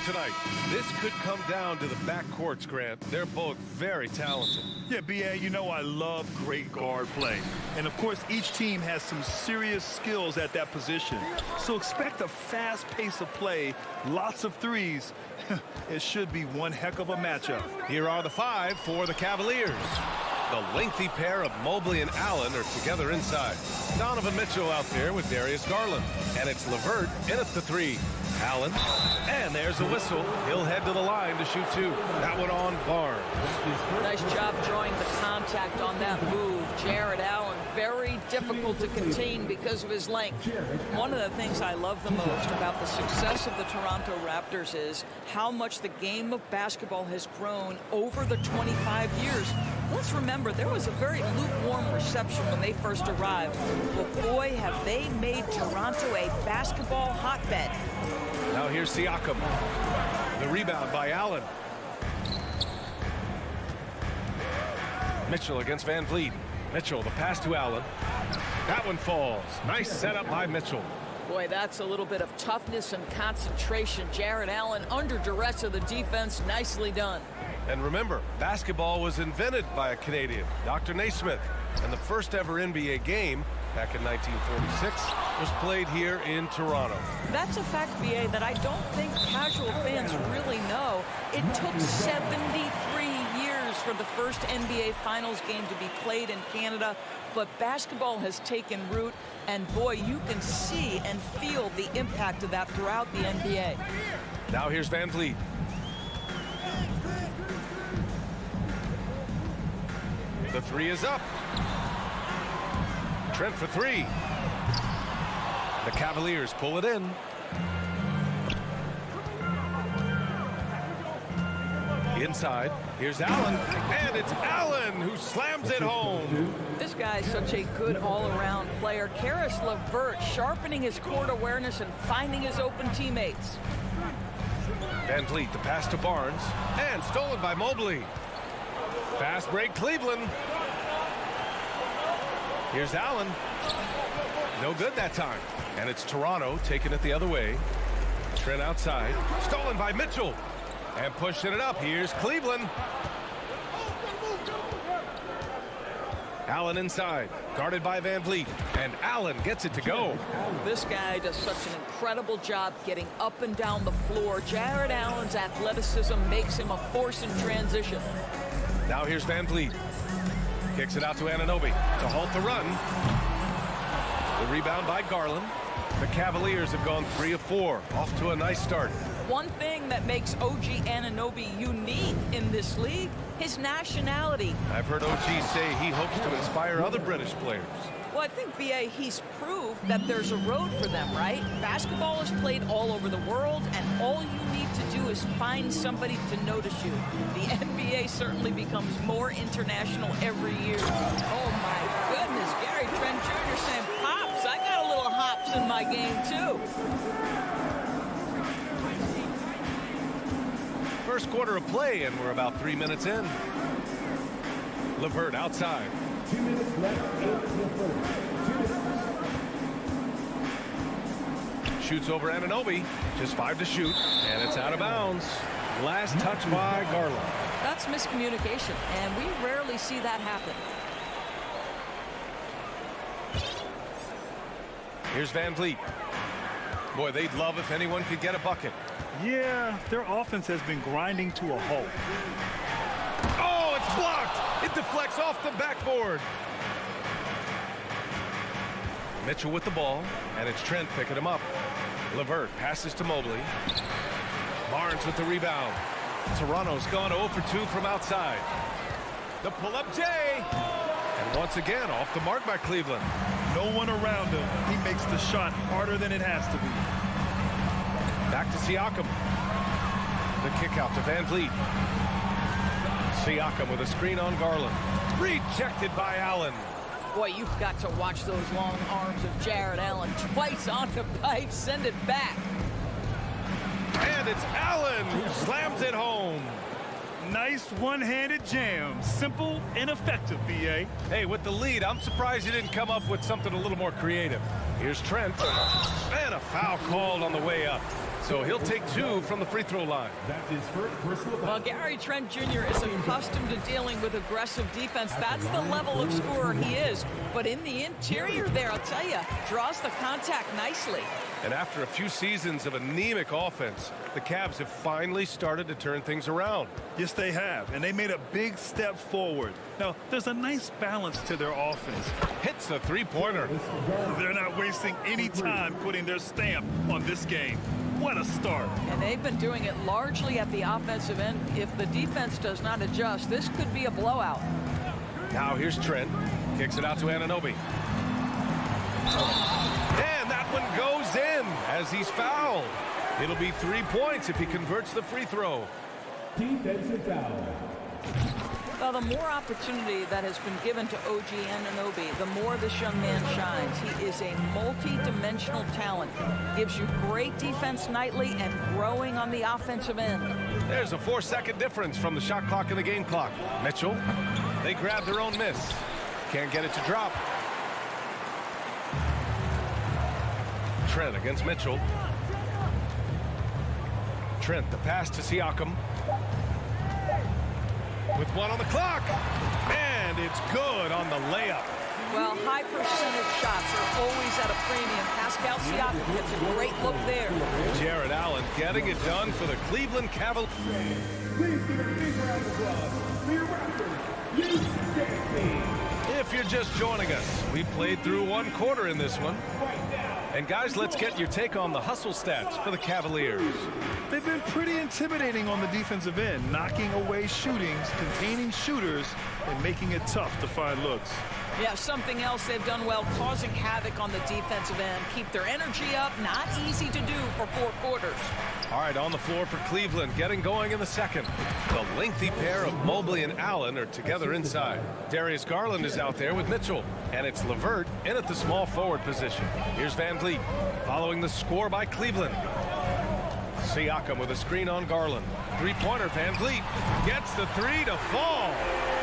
tonight. This could come down to the backcourts, Grant. They're both very talented. Yeah, B.A., you know I love great guard play. And, of course, each team has some serious skills at that position. So expect a fast pace of play, lots of threes. It should be one heck of a matchup. Here are the 5 for the Cavaliers. The lengthy pair of Mobley and Allen are together inside. Donovan Mitchell out there with Darius Garland. And it's LeVert in at the 3. Allen, and there's a whistle. He'll head to the line to shoot 2. That one on Barnes. Nice job drawing the contact on that move. Jared Allen, very difficult to contain because of his length. One of the things I love the most about the success of the Toronto Raptors is how much the game of basketball has grown over the 25 years. Let's remember, there was a very lukewarm reception when they first arrived. But boy, have they made Toronto a basketball hotbed. Now here's Siakam. The rebound by Allen. Mitchell against Van Vliet. Mitchell, the pass to Allen. That one falls. Nice setup by Mitchell. Boy, that's a little bit of toughness and concentration. Jared Allen under duress of the defense. Nicely done. And remember, basketball was invented by a Canadian, Dr. Naismith. And the first ever NBA game back in 1946 was played here in Toronto. That's a fact, BA, that I don't think casual fans really know. It took 73 years for the first NBA Finals game to be played in Canada, but basketball has taken root, and boy, you can see and feel the impact of that throughout the NBA. Now here's Van Vliet. The 3 is up. Trent for 3. The Cavaliers pull it in. Inside, here's Allen, and it's Allen who slams it home. This guy is such a good all-around player. Karis LeVert sharpening his court awareness and finding his open teammates. Van Vliet, the pass to Barnes, and stolen by Mobley. Fast break, Cleveland. Here's Allen. No good that time. And it's Toronto taking it the other way. Trent outside. Stolen by Mitchell. And pushing it up. Here's Cleveland. Allen inside. Guarded by Van Vliet. And Allen gets it to go. This guy does such an incredible job getting up and down the floor. Jared Allen's athleticism makes him a force in transition. Now here's Van Vliet. Kicks it out to Anunoby to halt the run. The rebound by Garland. The Cavaliers have gone 3 of 4. Off to a nice start. One thing that makes OG Anunoby unique in this league, his nationality. I've heard OG say he hopes to inspire other British players. Well, I think, B.A., he's proved that there's a road for them, right? Basketball is played all over the world, and all you need to do is find somebody to notice you. The NBA certainly becomes more international every year. Oh, my goodness. Gary Trent Jr. saying, Pops, I got a little hops in my game, too. First quarter of play, and we're about 3 minutes in. LeVert outside. 2 minutes left, 8 to 4. Shoots over Anunoby. Just 5 to shoot, and it's out of bounds. Last touch by Garland. That's miscommunication, and we rarely see that happen. Here's Van Vliet. Boy, they'd love if anyone could get a bucket. Yeah, their offense has been grinding to a halt. Oh, it's blocked. It deflects off the backboard. Mitchell with the ball, and it's Trent picking him up. LeVert passes to Mobley. Barnes with the rebound. Toronto's gone 0 for 2 from outside. The pull-up J. And once again, off the mark by Cleveland. No one around him. He makes the shot harder than it has to be. Back to Siakam. The kick out to Van Vliet. Siakam with a screen on Garland. Rejected by Allen. Boy, you've got to watch those long arms of Jared Allen. Twice on the pipe, send it back. And it's Allen who slams it home. Nice one-handed jam. Simple and effective, B.A. Hey, with the lead, I'm surprised he didn't come up with something a little more creative. Here's Trent. And a foul called on the way up. So he'll take 2 from the free throw line. That's his first personal foul. Well, Gary Trent Jr. is accustomed to dealing with aggressive defense. That's the level of scorer he is. But in the interior there, I'll tell you, draws the contact nicely. And after a few seasons of anemic offense, the Cavs have finally started to turn things around. Yes, they have, and they made a big step forward. Now, there's a nice balance to their offense. Hits the three-pointer. They're not wasting any time putting their stamp on this game. What a start. And they've been doing it largely at the offensive end. If the defense does not adjust, this could be a blowout. Now here's Trent. Kicks it out to Anunoby. And that one goes in as he's fouled. It'll be 3 points if he converts the free throw. Defensive foul. Well, the more opportunity that has been given to OG Anunoby, the more this young man shines. He is a multi-dimensional talent. Gives you great defense nightly and growing on the offensive end. There's a 4-second difference from the shot clock and the game clock. Mitchell, they grab their own miss. Can't get it to drop. Trent against Mitchell. Trent, the pass to Siakam. With 1 on the clock. And it's good on the layup. Well, high percentage shots are always at a premium. Pascal Siakam gets a great look there. Jared Allen getting it done for the Cleveland Cavaliers. Please give a big round of applause for your Raptors, UCC. If you're just joining us, we played through 1 quarter in this one. And guys, let's get your take on the hustle stats for the Cavaliers. They've been pretty intimidating on the defensive end, knocking away shootings, containing shooters, and making it tough to find looks. Yeah, something else they've done well, causing havoc on the defensive end. Keep their energy up. Not easy to do for 4 quarters. All right, on the floor for Cleveland, getting going in the second. The lengthy pair of Mobley and Allen are together inside. Darius Garland is out there with Mitchell, and it's LeVert in at the small forward position. Here's Van Vliet, following the score by Cleveland. Siakam with a screen on Garland. Three-pointer, Van Vliet gets the 3 to fall.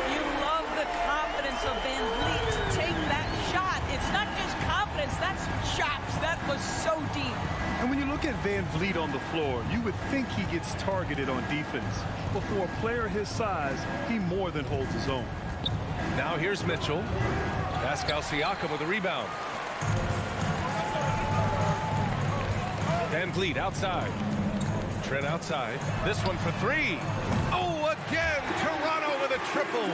You love the confidence of Van Vliet to take that shot. It's not just confidence, that's chops. That was so deep. And when you look at Van Vliet on the floor, you would think he gets targeted on defense. But for a player his size, he more than holds his own. Now here's Mitchell. Pascal Siakam with a rebound. Van Vliet outside. Trent outside. This one for 3. Oh, again, Toronto with a triple.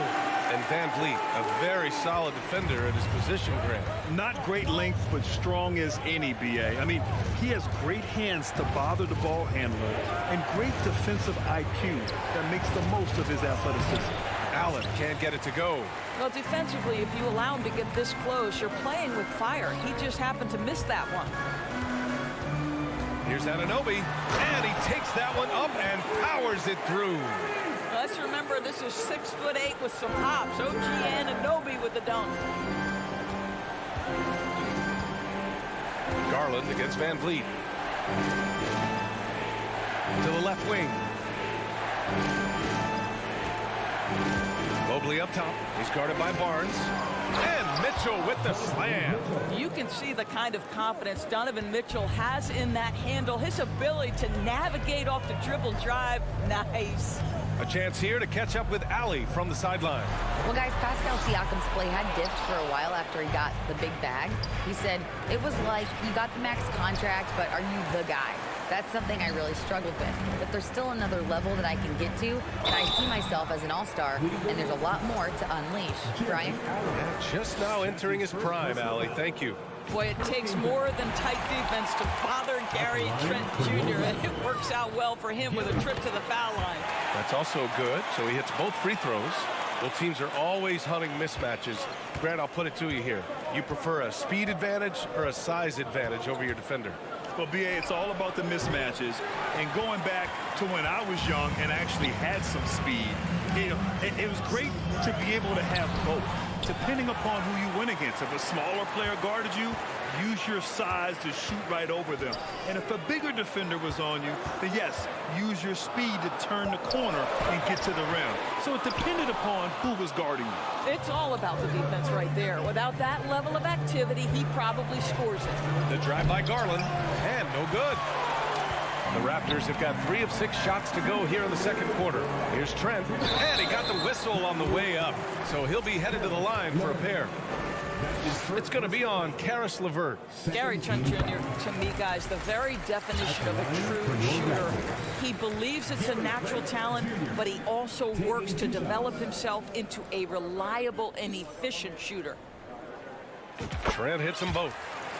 And Van Vliet, a very solid defender at his position, Grant. Not great length, but strong as any, B.A. I mean, he has great hands to bother the ball handler and great defensive IQ that makes the most of his athleticism. Allen can't get it to go. Well, defensively, if you allow him to get this close, you're playing with fire. He just happened to miss that one. Here's Anunoby, and he takes that one up and powers it through. Let's remember, this is 6'8" with some hops. OG Anunoby with the dunk. Garland against Van Vliet. To the left wing. Mobley up top. He's guarded by Barnes. And Mitchell with the slam. You can see the kind of confidence Donovan Mitchell has in that handle. His ability to navigate off the dribble drive. Nice. A chance here to catch up with Allie from the sideline. Well, guys, Pascal Siakam's play had dipped for a while after he got the big bag. He said, it was like, you got the max contract, but are you the guy? That's something I really struggled with. But there's still another level that I can get to, and I see myself as an all-star, and there's a lot more to unleash. Brian? Yeah, just now entering his prime, Allie. Thank you. Boy, it takes more than tight defense to bother Gary Trent Jr., and it works out well for him with a trip to the foul line. That's also good, so he hits both free throws. Well, teams are always hunting mismatches. Grant, I'll put it to you here. You prefer a speed advantage or a size advantage over your defender? Well, B.A., it's all about the mismatches. And going back to when I was young and actually had some speed, it was great to be able to have both, depending upon who you went against. If a smaller player guarded you, use your size to shoot right over them. And if a bigger defender was on you, then yes, use your speed to turn the corner and get to the rim. So it depended upon who was guarding you. It's all about the defense right there. Without that level of activity, he probably scores it. The drive by Garland, and no good. The Raptors have got 3 of 6 shots to go here in the second quarter. Here's Trent, and he got the whistle on the way up, so he'll be headed to the line for a pair. It's going to be on Karis LeVert. Gary Trent Jr., to me, guys, the very definition of a true shooter. He believes it's a natural talent, but he also works to develop himself into a reliable and efficient shooter. Trent hits them both.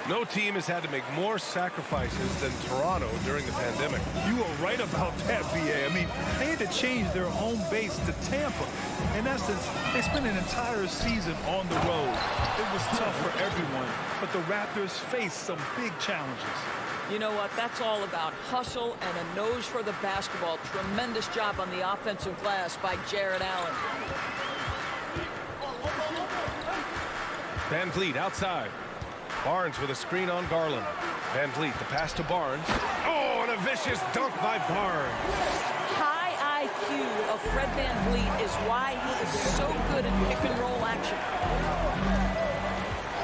No team has had to make more sacrifices than Toronto during the pandemic. You are right about that, BA. I mean, they had to change their home base to Tampa. In essence, they spent an entire season on the road. It was tough for everyone, but the Raptors faced some big challenges. You know what? That's all about hustle and a nose for the basketball. Tremendous job on the offensive glass by Jared Allen. Van Vliet outside. Barnes with a screen on Garland. Van Vliet, the pass to Barnes. Oh, and a vicious dunk by Barnes. High IQ of Fred Van Vliet is why he is so good at pick-and-roll action.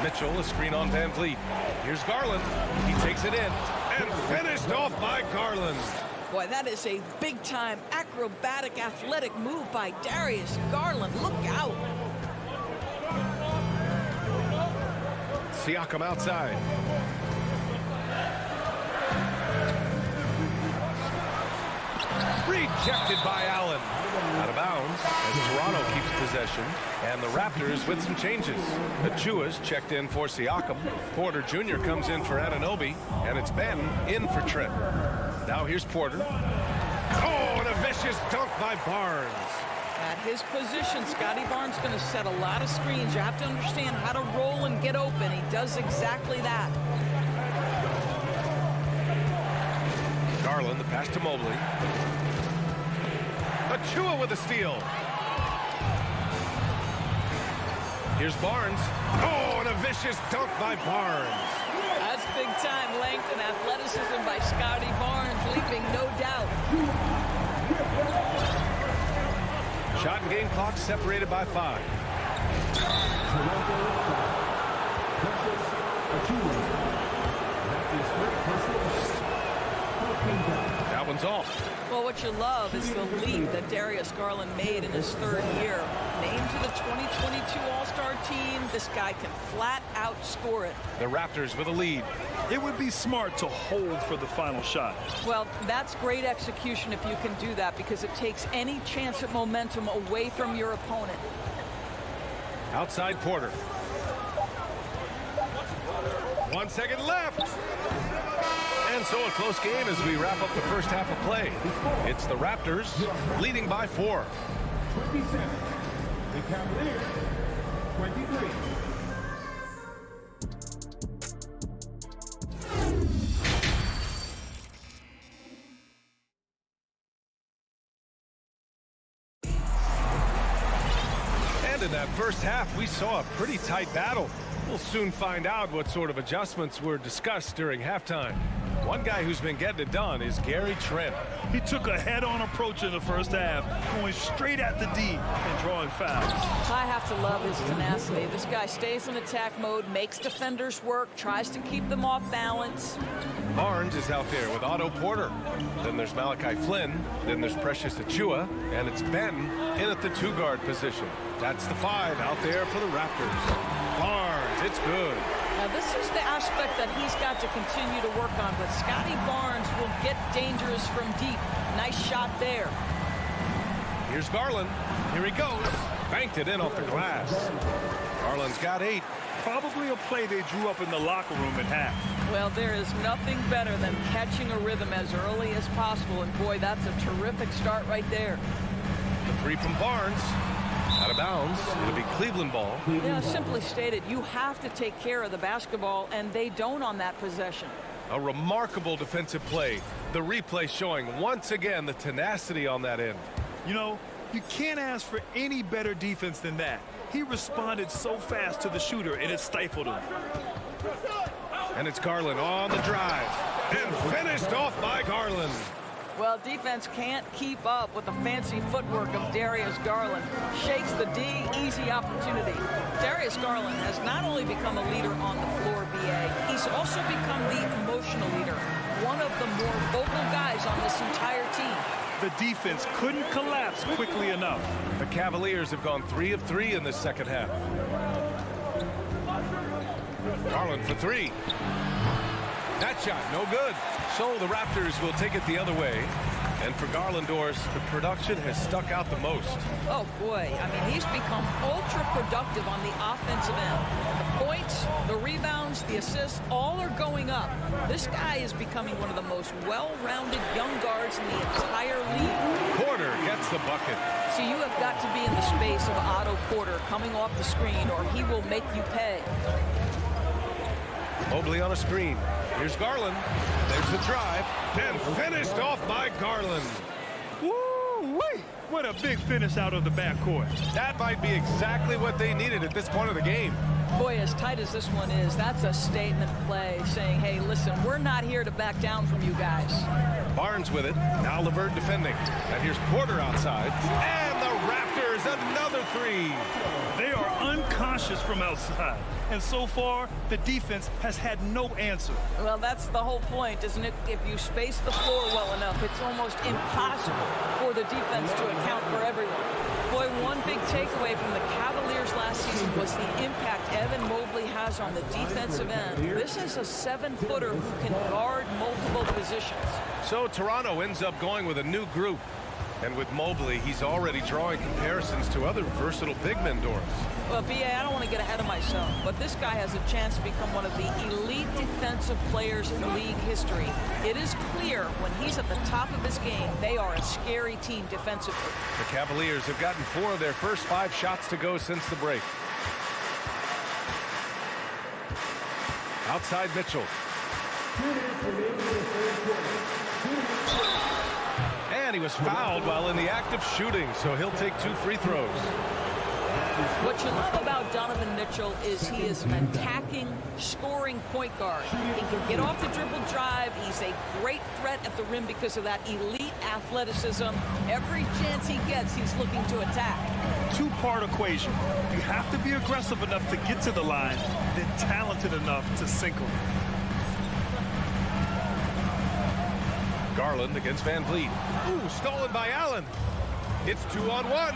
Mitchell, a screen on Van Vliet. Here's Garland. He takes it in and finished off by Garland. Boy, that is a big-time acrobatic athletic move by Darius Garland. Look out. Siakam outside. Rejected by Allen. Out of bounds as Toronto keeps possession. And the Raptors with some changes. Achua's checked in for Siakam. Porter Jr. comes in for Anunoby. And it's Ben in for Trent. Now here's Porter. Oh, and a vicious dunk by Barnes. At his position, Scotty Barnes going to set a lot of screens. You have to understand how to roll and get open. He does exactly that. Garland, the pass to Mobley. Achua with a steal. Here's Barnes. Oh, and a vicious dunk by Barnes. That's big-time length and athleticism by Scotty Barnes, leaving no doubt. Shot and game clock separated by 5. That one's off. Well, what you love is the leap that Darius Garland made in his 3rd year. Named to the 2022 All-Star team, this guy can flat out score it. The Raptors with a lead. It would be smart to hold for the final shot. Well, that's great execution if you can do that, because it takes any chance at momentum away from your opponent. Outside Porter. 1 second left. And so a close game as we wrap up the first half of play. It's the Raptors leading by 4. 27. The Cavaliers, 23. And in that first half, we saw a pretty tight battle. We'll soon find out what sort of adjustments were discussed during halftime. One guy who's been getting it done is Gary Trent. He took a head-on approach in the first half, going straight at the D and drawing fouls. I have to love his tenacity. This guy stays in attack mode, makes defenders work, tries to keep them off balance. Barnes is out there with Otto Porter. Then there's Malachi Flynn. Then there's Precious Achua. And it's Ben in at the 2-guard position. That's the 5 out there for the Raptors. Barnes, it's good. Now, this is the aspect that he's got to continue to work on, but Scotty Barnes will get dangerous from deep. Nice shot there. Here's Garland. Here he goes. Banked it in off the glass. Garland's got 8. Probably a play they drew up in the locker room at half. Well, there is nothing better than catching a rhythm as early as possible, and boy, that's a terrific start right there. The 3 from Barnes. Out of bounds. It'll be Cleveland ball. Yeah, simply stated, you have to take care of the basketball, and they don't on that possession. A remarkable defensive play. The replay showing once again the tenacity on that end. You know, you can't ask for any better defense than that. He responded so fast to the shooter, and it stifled him. And it's Garland on the drive. And finished off by Garland. Well, defense can't keep up with the fancy footwork of Darius Garland. Shakes the D, easy opportunity. Darius Garland has not only become a leader on the floor, BA, he's also become the emotional leader. one of the more vocal guys on this entire team. The defense couldn't collapse quickly enough. The Cavaliers have gone 3 of 3 in this second half. Garland for 3. That shot, no good. So the Raptors will take it the other way. And for Garland, Doris, the production has stuck out the most. Oh, boy. I mean, he's become ultra productive on the offensive end. The points, the rebounds, the assists, all are going up. This guy is becoming one of the most well-rounded young guards in the entire league. Porter gets the bucket. So you have got to be in the space of Otto Porter coming off the screen, or he will make you pay. Mobley on a screen. Here's Garland. There's the drive. Then finished off by Garland. Woo-wee! What a big finish out of the backcourt. That might be exactly what they needed at this point of the game. Boy, as tight as this one is, that's a statement play saying, hey, listen, we're not here to back down from you guys. Barnes with it. Now LeVert defending. And here's Porter outside. And the Raptors, another 3. They are unconscious from outside. And so far, the defense has had no answer. Well, that's the whole point, isn't it? If you space the floor well enough, it's almost impossible for the defense to account for everyone. Boy, one big takeaway from the Cavaliers last season was the impact Evan Mobley has on the defensive end. This is a 7-footer who can guard multiple positions. So Toronto ends up going with a new group. And with Mobley, he's already drawing comparisons to other versatile big men, Doris. Well, B.A., I don't want to get ahead of myself, but this guy has a chance to become one of the elite defensive players in league history. It is clear when he's at the top of his game, they are a scary team defensively. The Cavaliers have gotten 4 of their first 5 shots to go since the break. Outside Mitchell. And he was fouled while in the act of shooting, so he'll take 2 free throws. What you love about Donovan Mitchell is he is an attacking, scoring point guard. He can get off the dribble drive. He's a great threat at the rim because of that elite athleticism. Every chance he gets, he's looking to attack. 2-part equation. You have to be aggressive enough to get to the line, then talented enough to sink them. Garland against Van Vliet. Ooh, stolen by Allen. It's 2-on-1.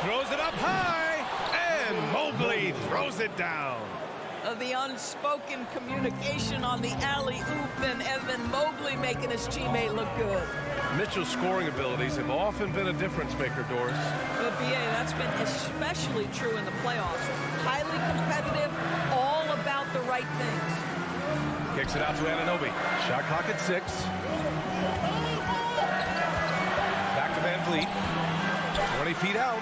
Throws it up high. And Mobley throws it down. The unspoken communication on the alley-oop and Evan Mobley making his teammate look good. Mitchell's scoring abilities have often been a difference maker, Doris. But, B.A., that's been especially true in the playoffs. Highly competitive, all about the right things. Kicks it out to Anunoby. Shot clock at 6. Back to Van Vliet. 20 feet out.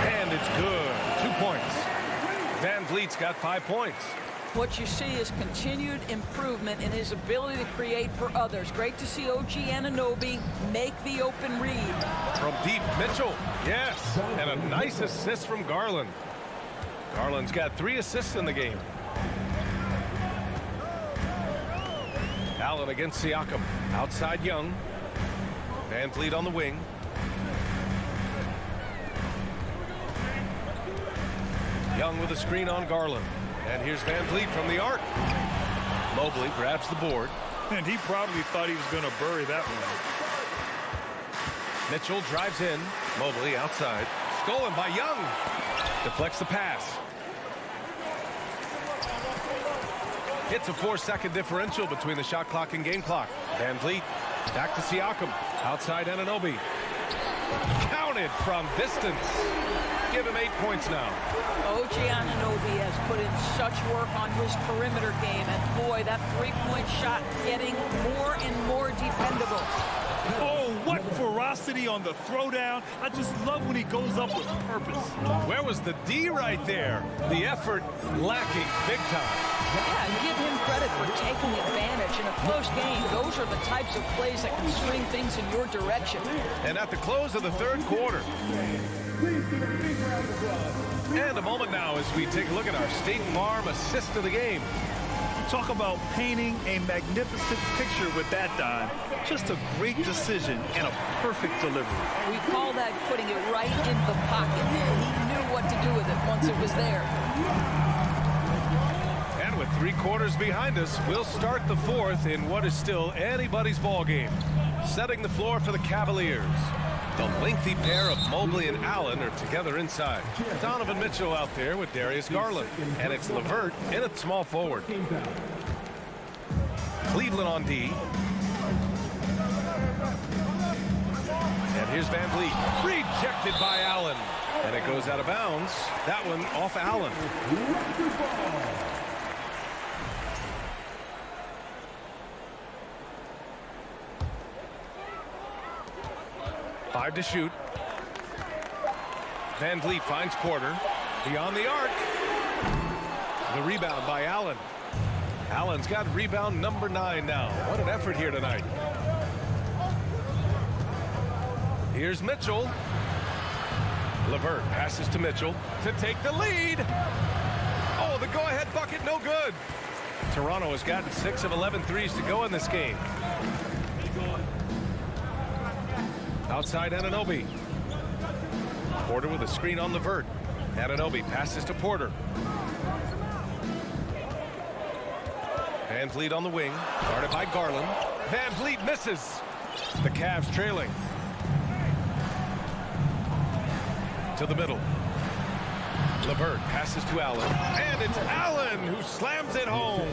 And it's good. 2 points. Van Vliet's got 5 points. What you see is continued improvement in his ability to create for others. Great to see OG Anunoby make the open read. From deep, Mitchell. Yes. And a nice assist from Garland. Garland's got 3 assists in the game. Allen against Siakam. Outside Young. Van Vliet on the wing. Young with a screen on Garland. And here's Van Vliet from the arc. Mobley grabs the board. And he probably thought he was going to bury that one. Mitchell drives in. Mobley outside. Stolen by Young. Deflects the pass. It's a 4-second differential between the shot clock and game clock. Van Vliet back to Siakam. Outside Anunoby. Counted from distance. Give him 8 points now. OG Anunoby has put in such work on his perimeter game, and boy, that 3-point shot getting more and more dependable. Oh, what ferocity on the throwdown. I just love when he goes up with purpose. Where was the D right there? The effort lacking big time. Yeah, and give him credit for taking advantage in a close game. Those are the types of plays that can swing things in your direction. And at the close of the 3rd quarter. And a moment now as we take a look at our State Farm assist of the game. Talk about painting a magnificent picture with that dime. Just a great decision and a perfect delivery. We call that putting it right in the pocket. He knew what to do with it once it was there. And with 3 quarters behind us. We'll start the fourth in what is still anybody's ball game. Setting the floor for the Cavaliers. The lengthy pair of Mobley and Allen are together inside. Donovan Mitchell out there with Darius Garland. And it's LeVert in at small forward. Cleveland on D. And here's Van Vliet. Rejected by Allen. And it goes out of bounds. That one off Allen. 5 to shoot. Van Vliet finds Porter. Beyond the arc. The rebound by Allen. Allen's got rebound number 9 now. What an effort here tonight. Here's Mitchell. LeVert passes to Mitchell to take the lead. Oh, the go-ahead bucket, no good. Toronto has gotten 6 of 11 threes to go in this game. Outside Anunoby. Porter with a screen on LeVert. Anunoby passes to Porter. Van Vliet on the wing, guarded by Garland. Van Vliet misses. The Cavs trailing. To the middle. LeVert passes to Allen. And it's Allen who slams it home.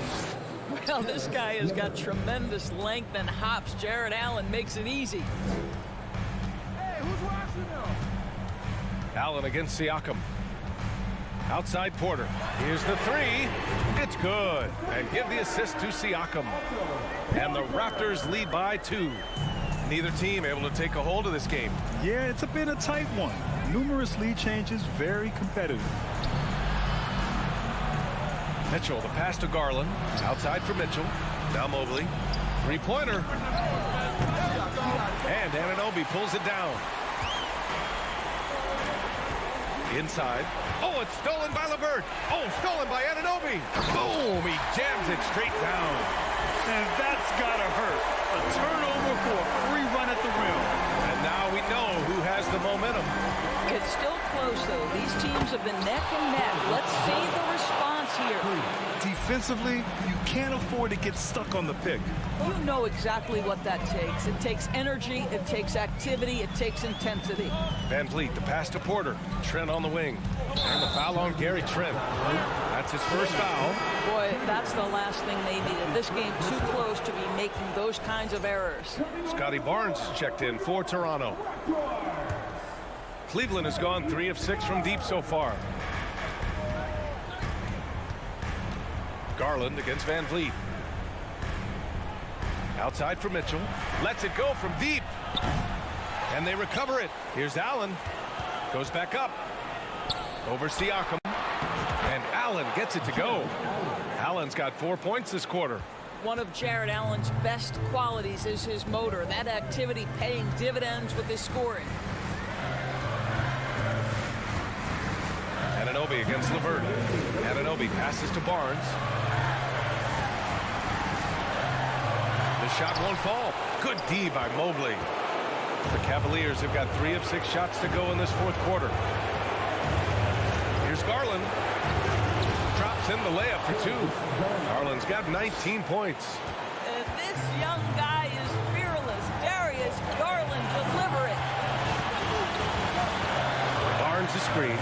Well, this guy has got tremendous length and hops. Jared Allen makes it easy. Hey, who's watching now? Allen against Siakam. Outside Porter. Here's the 3. It's good. And give the assist to Siakam. And the Raptors lead by 2. Neither team able to take a hold of this game. Yeah, it's been a tight one. Numerous lead changes, very competitive. Mitchell, the pass to Garland. Outside for Mitchell. Now Mobley. 3-pointer. And Anunoby pulls it down. Inside. Oh, it's stolen by LeVert. Oh, stolen by Anunoby. Boom, he jams it straight down. And that's gotta hurt. A turnover for a free run at the rim. And now we know who has the momentum. It's still close, though. These teams have been neck and neck. Let's see the response here. Defensively, you can't afford to get stuck on the pick. You know exactly what that takes. It takes energy, it takes activity, it takes intensity. Van Vliet, the pass to Porter. Trent on the wing. And the foul on Gary Trent. That's his first foul. Boy, that's the last thing they needed. This game too close to be making those kinds of errors. Scotty Barnes checked in for Toronto. Cleveland has gone 3 of 6 from deep so far. Garland against Van Vliet. Outside for Mitchell. Lets it go from deep. And they recover it. Here's Allen. Goes back up. Over Siakam. And Allen gets it to go. Allen's got 4 points this quarter. One of Jared Allen's best qualities is his motor. That activity paying dividends with his scoring. Anunoby against LeVert. Anunoby passes to Barnes. The shot won't fall. Good D by Mobley. The Cavaliers have got 3 of 6 shots to go in this fourth quarter. Here's Garland. Drops in the layup for 2. Garland's got 19 points. This young guy is fearless. Darius Garland, deliver it. Barnes the screen.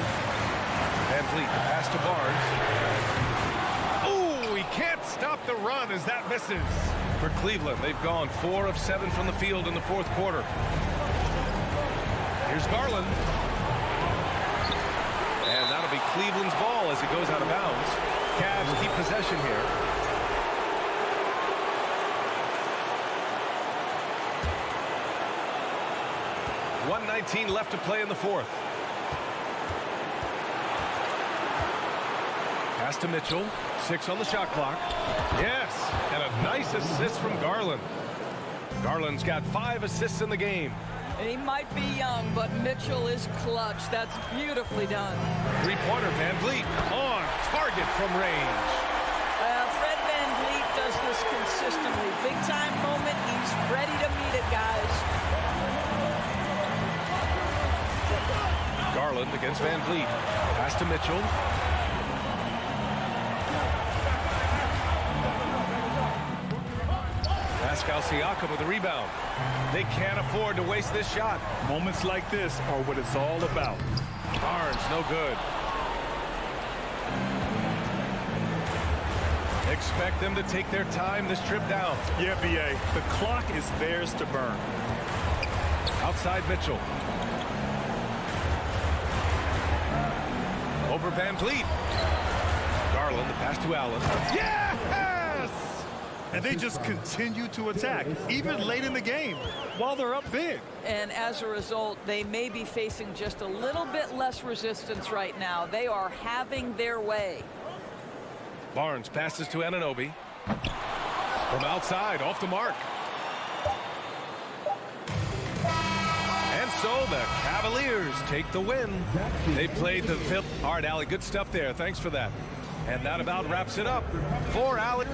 Van Vliet, the pass to Barnes. Oh, he can't stop the run as that misses. For Cleveland, they've gone 4 of 7 from the field in the fourth quarter. Here's Garland. And that'll be Cleveland's ball as it goes out of bounds. Cavs keep possession here. .119 left to play in the fourth. Pass to Mitchell. 6 on the shot clock. Yes, and a nice assist from Garland. Garland's got 5 assists in the game. He might be young, but Mitchell is clutch. That's beautifully done. 3-pointer Van Vliet on target from range. Fred Van Vliet does this consistently. Big time moment. He's ready to meet it, guys. Garland against Van Vliet. Pass to Mitchell. Pascal Siakam with the rebound. They can't afford to waste this shot. Moments like this are what it's all about. Barnes, no good. Expect them to take their time this trip down. Yeah, B.A., the clock is theirs to burn. Outside Mitchell. Over Van Vliet. Garland, the pass to Allen. Yes! And they just continue to attack, even late in the game, while they're up big. And as a result, they may be facing just a little bit less resistance right now. They are having their way. Barnes passes to Anunoby. From outside, off the mark. And so the Cavaliers take the win. They played the fifth. All right, Allie, good stuff there. Thanks for that. And that about wraps it up for Allie.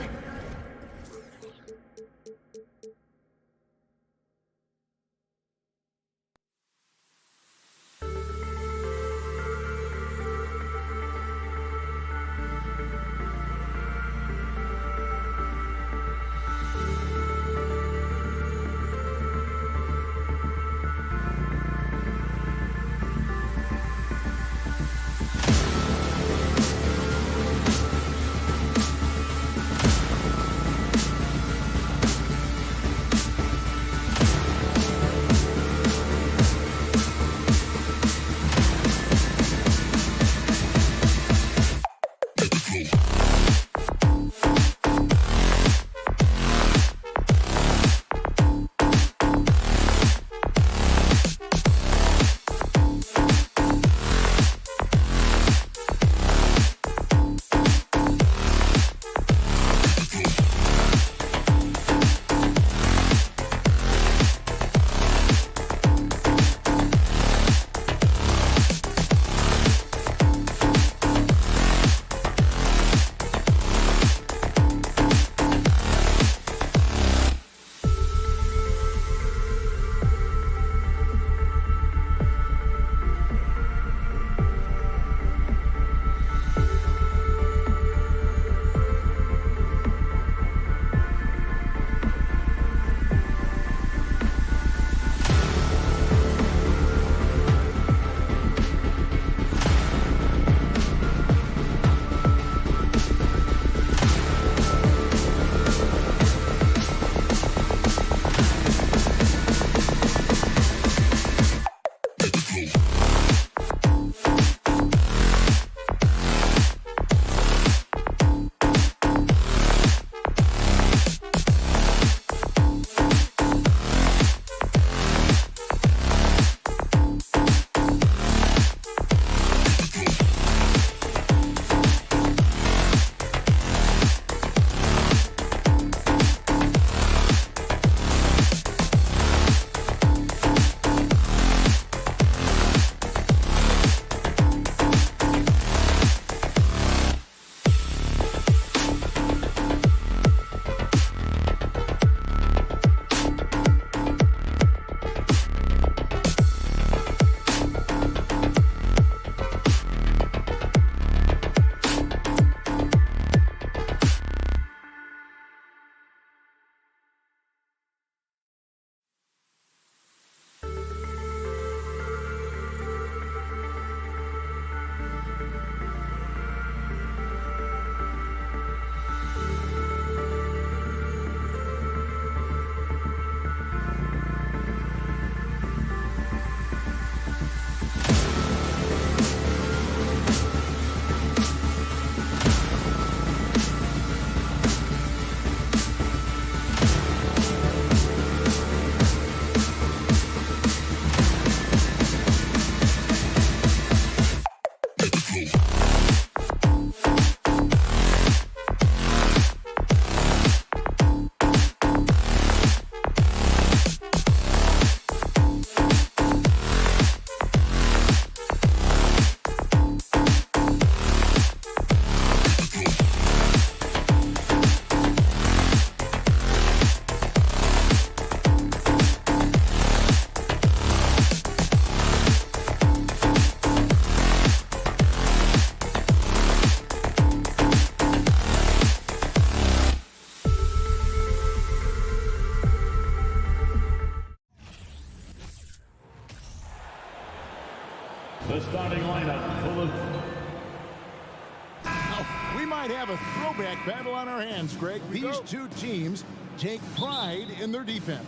We might have a throwback battle on our hands, Greg. These two teams take pride in their defense.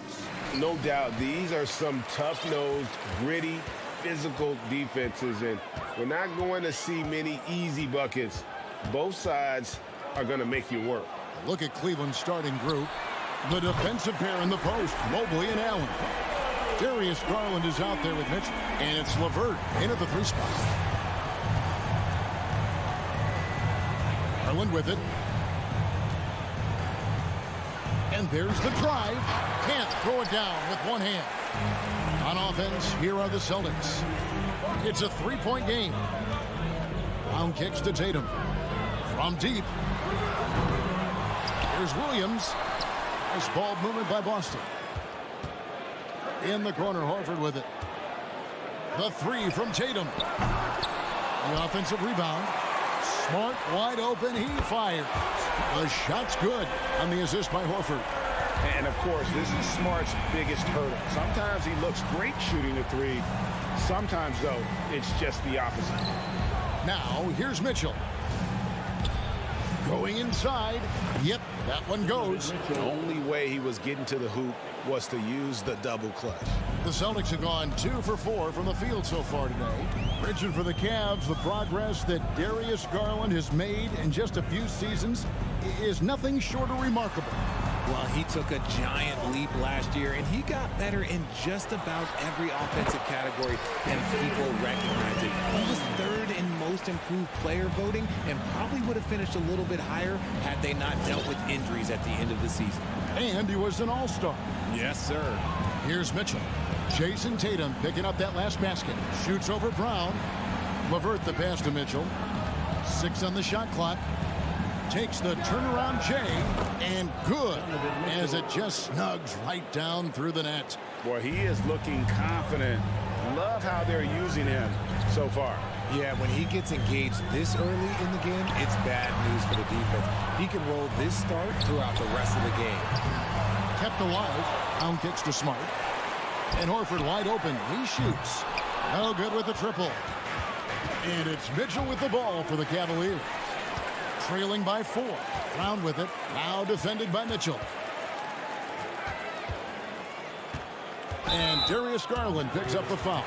No doubt, these are some tough-nosed, gritty, physical defenses, and we're not going to see many easy buckets. Both sides are going to make you work. Look at Cleveland's starting group. The defensive pair in the post, Mobley and Allen. Darius Garland is out there with Mitchell, and it's LeVert into the 3 spot. Garland with it. And there's the drive. Can't throw it down with one hand. On offense, here are the Celtics. It's a 3-point game. Brown kicks to Tatum. From deep. Here's Williams. Nice ball movement by Boston. In the corner, Horford with it. The 3 from Tatum. The offensive rebound. Smart, wide open, he fires. The shot's good on the assist by Horford. And, of course, this is Smart's biggest hurdle. Sometimes he looks great shooting the 3. Sometimes, though, it's just the opposite. Now, here's Mitchell. Going inside. Yep, that one goes. The only way he was getting to the hoop was to use the double clutch. The Celtics have gone 2 for 4 from the field so far today. Richard, for the Cavs, the progress that Darius Garland has made in just a few seasons is nothing short of remarkable. Well, he took a giant leap last year, and he got better in just about every offensive category, and people recognize it. He was 3rd in most improved player voting and probably would have finished a little bit higher had they not dealt with injuries at the end of the season. And he was an all-star. Yes, sir. Here's Mitchell. Jason Tatum picking up that last basket. Shoots over Brown. LeVert the pass to Mitchell. 6 on the shot clock. Takes the turnaround J, and good, as it just snugs right down through the net. Boy, he is looking confident. Love how they're using him so far. Yeah, when he gets engaged this early in the game, it's bad news for the defense. He can roll this start throughout the rest of the game. Kept alive. Brown kicks to Smart. And Horford wide open. He shoots. No good with the triple. And it's Mitchell with the ball for the Cavaliers. Trailing by 4. Brown with it. Now defended by Mitchell. And Darius Garland picks up the foul.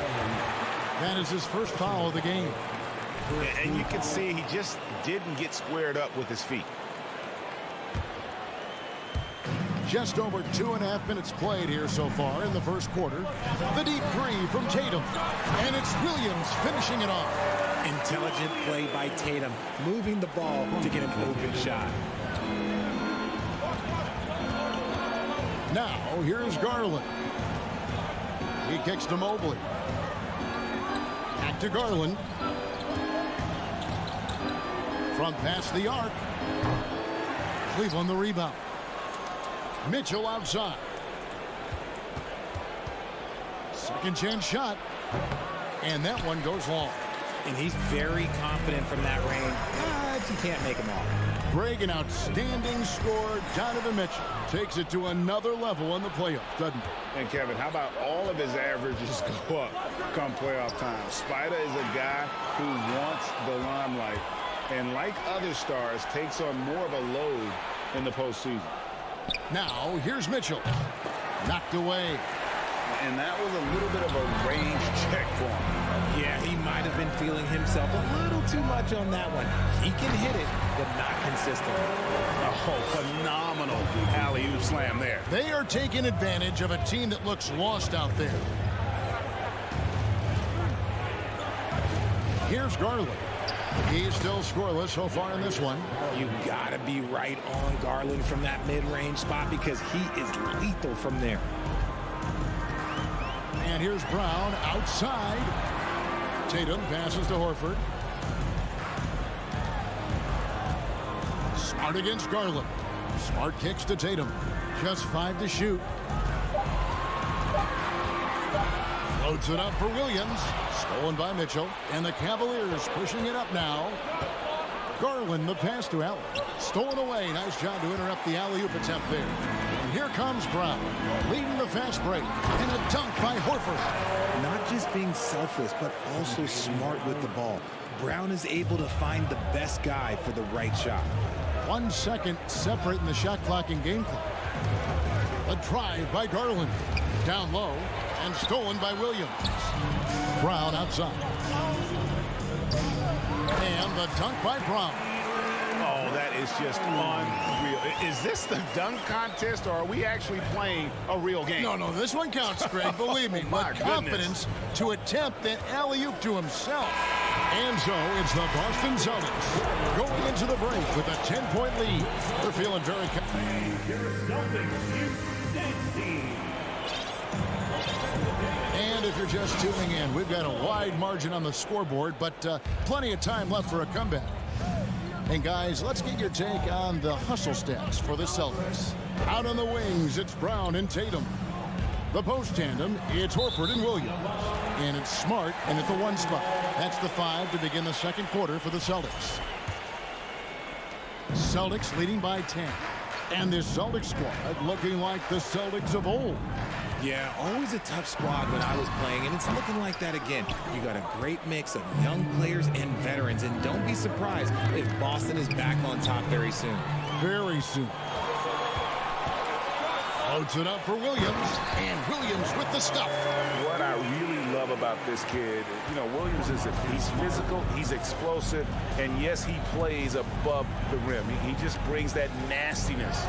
That is his first foul of the game. And you can see he just didn't get squared up with his feet. Just over 2.5 minutes played here so far in the first quarter. The deep 3 from Tatum. And it's Williams finishing it off. Intelligent play by Tatum, moving the ball to get an open shot. Now, here's Garland. He kicks to Mobley. Back to Garland. From past the arc. Cleveland the rebound. Mitchell outside. Second chance shot. And that one goes long. And he's very confident from that range, but you can't make him all. Greg, an outstanding scorer. Donovan Mitchell takes it to another level in the playoffs, doesn't he? And Kevin, how about all of his averages go up come playoff time? Spider is a guy who wants the limelight, and like other stars, takes on more of a load in the postseason. Now, here's Mitchell. Knocked away. And that was a little bit of a range check for him. Yeah, he might have been feeling himself a little too much on that one. He can hit it, but not consistently. Oh, phenomenal alley-oop slam there. They are taking advantage of a team that looks lost out there. Here's Garland. He's still scoreless so far in this one. You gotta be right on Garland from that mid-range spot because he is lethal from there. And here's Brown outside. Tatum passes to Horford. Smart against Garland. Smart kicks to Tatum. Just 5 to shoot. Floats it up for Williams. Stolen by Mitchell. And the Cavaliers pushing it up now. Garland the pass to Allen. Stolen away. Nice job to interrupt the alley-oop attempt there. And here comes Brown, leading the fast break, and a dunk by Horford. Not just being selfless, but also smart with the ball. Brown is able to find the best guy for the right shot. 1 second separating the shot clock and game clock. A drive by Garland. Down low and stolen by Williams. Brown outside. And the dunk by Brown. Oh, that is just unreal. Is this the dunk contest, or are we actually playing a real game? No, this one counts, Greg. Believe me. My With confidence to attempt that alley-oop to himself. And so it's the Boston Celtics going into the break with a 10-point lead. They're feeling very And if you're just tuning in, we've got a wide margin on the scoreboard, but plenty of time left for a comeback. And guys, let's get your take on the hustle stats for the Celtics. Out on the wings, it's Brown and Tatum. The post tandem, it's Horford and Williams. And it's Smart and at the 1 spot. That's the 5 to begin the second quarter for the Celtics. Celtics leading by 10. And this Celtics squad looking like the Celtics of old. Yeah, always a tough squad when I was playing, and it's looking like that again. You got a great mix of young players and veterans, and don't be surprised if Boston is back on top very soon. Very soon. Floats it up for Williams, and Williams with the stuff. What I really love about this kid, Williams he's physical, he's explosive, and yes, he plays above the rim. He just brings that nastiness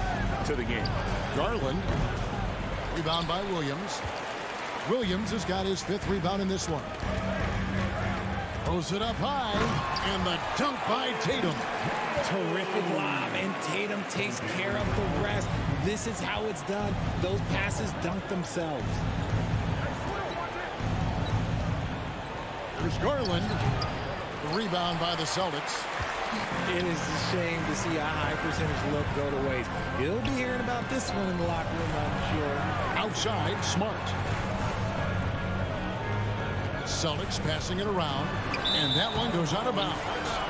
to the game. Garland. Rebound by Williams. Williams has got his 5th rebound in this one. Throws it up high, and the dunk by Tatum. Terrific lob, and Tatum takes care of the rest. This is how it's done. Those passes dunk themselves. There's Garland. The rebound by the Celtics. It is a shame to see a high percentage look go to waste. He'll be hearing about this one in the locker room, I'm sure. Outside, Smart. Celtics passing it around, and that one goes out of bounds.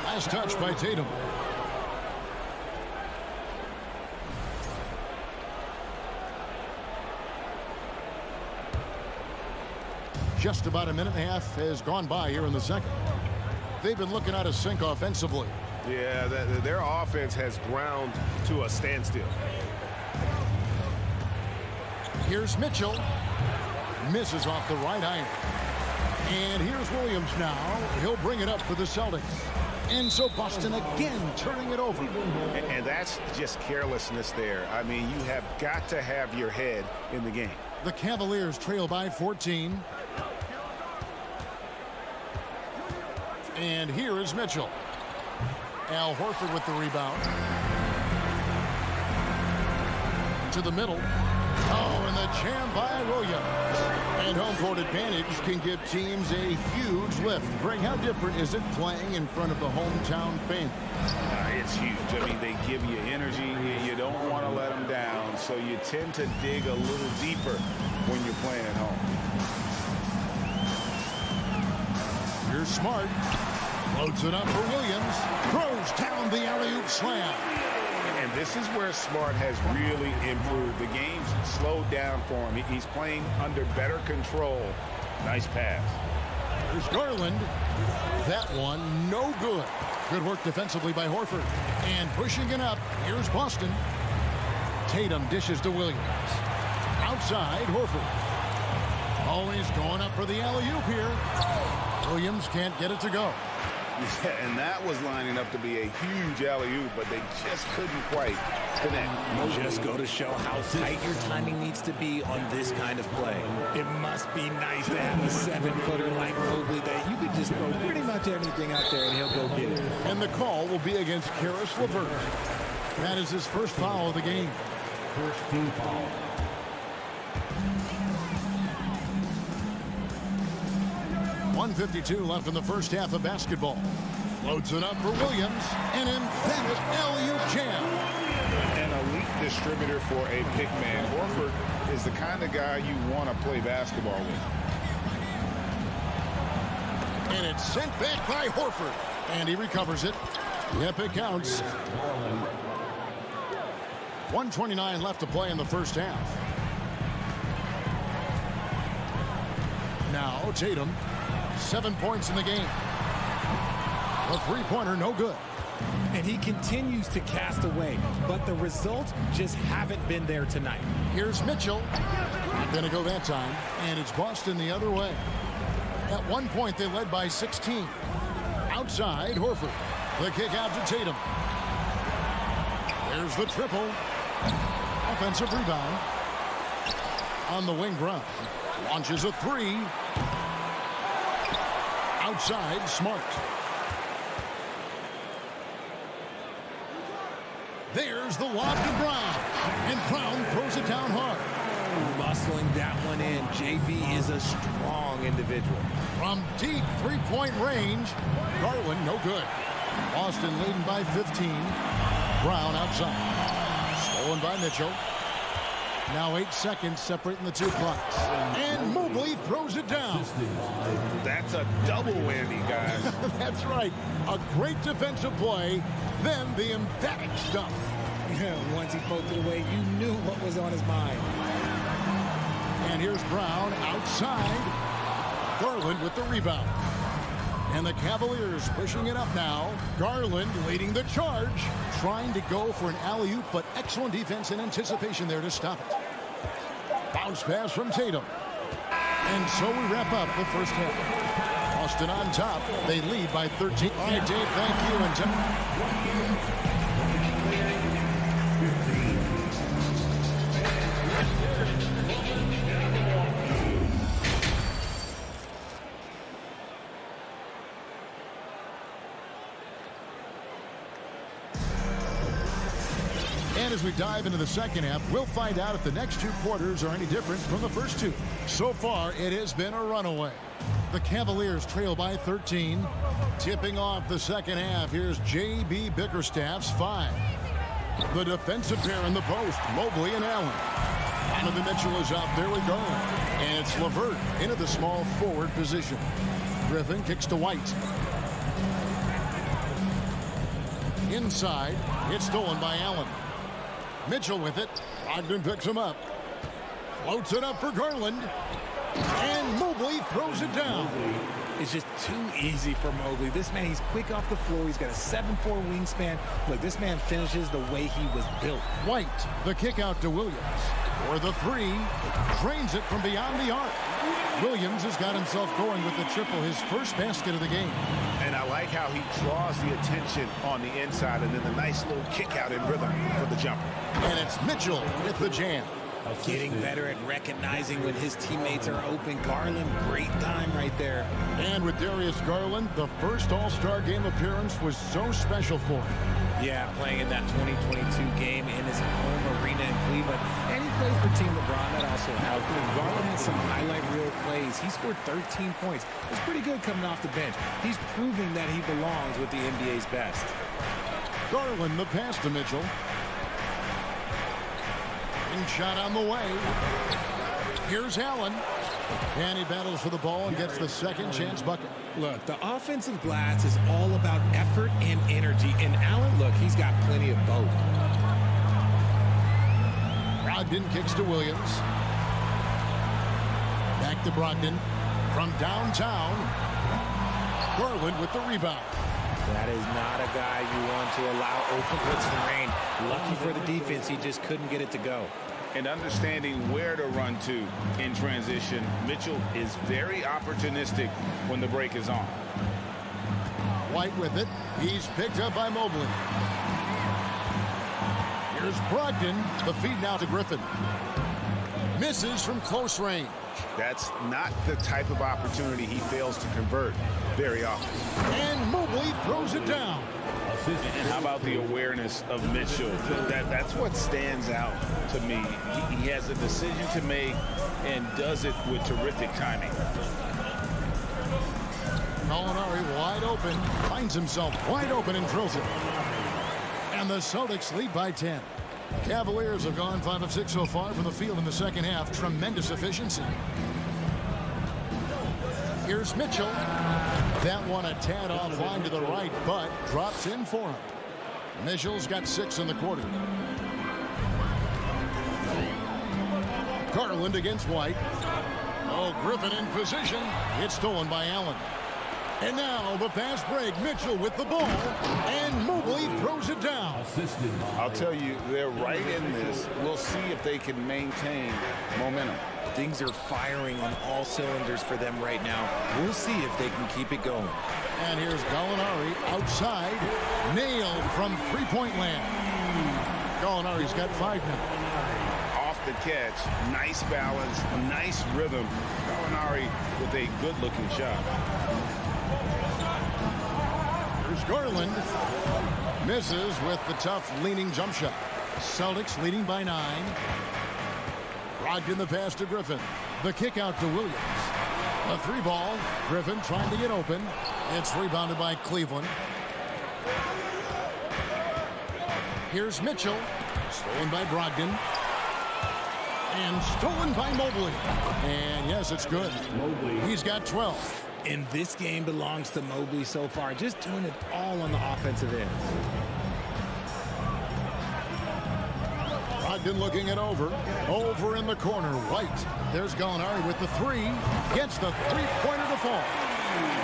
Last touch by Tatum. Just about a minute and a half has gone by here in the second. They've been looking out of sync offensively. Yeah, their offense has ground to a standstill. Here's Mitchell. Misses off the right iron. And here's Williams now. He'll bring it up for the Celtics. And so Boston again turning it over. And that's just carelessness there. I mean, you have got to have your head in the game. The Cavaliers trail by 14. And here is Mitchell. Al Horford with the rebound. To the middle. Oh, and the jam by Williams. And home court advantage can give teams a huge lift. Greg, how different is it playing in front of the hometown fans? It's huge. I mean, they give you energy. You don't want to let them down, so you tend to dig a little deeper when you're playing at home. Here's Smart. Loads it up for Williams. Throws down the alley-oop slam. And this is where Smart has really improved. The game's slowed down for him. He's playing under better control. Nice pass. There's Garland. That one, no good. Good work defensively by Horford. And pushing it up, here's Boston. Tatum dishes to Williams. Outside, Horford. Always going up for the alley-oop here. Williams can't get it to go. Yeah, and that was lining up to be a huge alley-oop, but they just couldn't quite connect. Just go to show how tight your timing needs to be on this kind of play. It must be nice to have a 7-footer like Mobley that you could just throw pretty much anything out there and he'll go get it. And the call will be against Karis LeVert. That is his first foul of the game. First team foul. .152 left in the first half of basketball. Loads it up for Williams. An emphatic alley-oop jam. An elite distributor for a pick man. Horford is the kind of guy you want to play basketball with. And it's sent back by Horford. And he recovers it. Yep, it counts. 1:29 left to play in the first half. Now Tatum, 7 points in the game. A three-pointer, no good. And he continues to cast away, but the results just haven't been there tonight. Here's Mitchell. Not going to go that time, and it's Boston the other way. At one point, they led by 16. Outside, Horford. The kick out to Tatum. There's the triple. Offensive rebound. On the wing, Brown. Launches a three. Outside, Smart. There's the lob to Brown. And Brown throws it down hard. Muscling that one in. JB is a strong individual. From deep three-point range, Garland, no good. Boston leading by 15. Brown outside. Stolen by Mitchell. Now 8 seconds separating the two clocks. And Mobley throws it down. That's a double whammy, guys. That's right. A great defensive play, then the emphatic stuff. Once he poked it away, you knew what was on his mind. And here's Brown outside. Garland with the rebound. And the Cavaliers pushing it up now. Garland leading the charge. Trying to go for an alley-oop, but excellent defense and anticipation there to stop it. Bounce pass from Tatum. And so we wrap up the first half. Boston on top. They lead by 13. All right, Dave, thank you. And And as we dive into the second half, we'll find out if the next two quarters are any different from the first two. So far, it has been a runaway. The Cavaliers trail by 13. Tipping off the second half, here's J.B. Bickerstaff's 5. The defensive pair in the post, Mobley and Allen. Donovan Mitchell is out there with Garland. And it's LeVert into the small forward position. Griffin kicks to White. Inside, it's stolen by Allen. Mitchell with it. Ogden picks him up. Floats it up for Garland. And Mobley throws it down. It's just too easy for Mobley. This man, he's quick off the floor. He's got a 7'4" wingspan. Look, this man finishes the way he was built. White, the kick out to Williams. For the three, drains it from beyond the arc. Williams has got himself going with the triple, his first basket of the game. And I like how he draws the attention on the inside and then the nice little kick out in rhythm for the jumper. And it's Mitchell with the jam. Getting better at recognizing when his teammates are open. Garland, great time right there. And with Darius Garland, the first All-Star game appearance was so special for him. Yeah, playing in that 2022 game in his home arena in Cleveland. And he plays for Team LeBron. That also helped. Garland had some highlight reel plays. He scored 13 points. It's pretty good coming off the bench. He's proving that he belongs with the NBA's best. Garland, the pass to Mitchell. And shot on the way. Here's Allen. And he battles for the ball and gets the second chance bucket. Look, the offensive glass is all about effort and energy. And Allen, look, he's got plenty of both. Brogdon kicks to Williams. Back to Brogdon. From downtown. Garland with the rebound. That is not a guy you want to allow open looks for rain. Lucky for the defense, he just couldn't get it to go. And understanding where to run to in transition, Mitchell is very opportunistic when the break is on. White with it. He's picked up by Mobley. Here's Brogdon. The feed now to Griffin. Misses from close range. That's not the type of opportunity he fails to convert very often. And Mobley throws it down. And how about the awareness of Mitchell? That's what stands out to me. He has a decision to make and does it with terrific timing. Molinari wide open. Finds himself wide open and drills it. And the Celtics lead by 10. Cavaliers have gone 5 of 6 so far from the field in the second half. Tremendous efficiency. Here's Mitchell. That one a tad offline to the right, but drops in for him. Mitchell's got 6 in the quarter. Garland against White. Oh, Griffin in position. It's stolen by Allen. And now the fast break. Mitchell with the ball. And Mobley throws it down. I'll tell you, they're right in this. We'll see if they can maintain momentum. Things are firing on all cylinders for them right now. We'll see if they can keep it going. And here's Gallinari outside. Nailed from three-point land. Gallinari's got 5 now. Off the catch, nice balance, nice rhythm. Gallinari with a good-looking shot. Here's Garland. Misses with the tough leaning jump shot. Celtics leading by 9. Brogdon the pass to Griffin. The kick out to Williams. A 3-ball. Griffin trying to get open. It's rebounded by Cleveland. Here's Mitchell. Stolen by Brogdon. And stolen by Mobley. And yes, it's good. He's got 12. And this game belongs to Mobley so far. Just doing it all on the offensive end. Brogdon looking it over. Over in the corner. White. There's Gallinari with the 3. Gets the three-pointer to fall.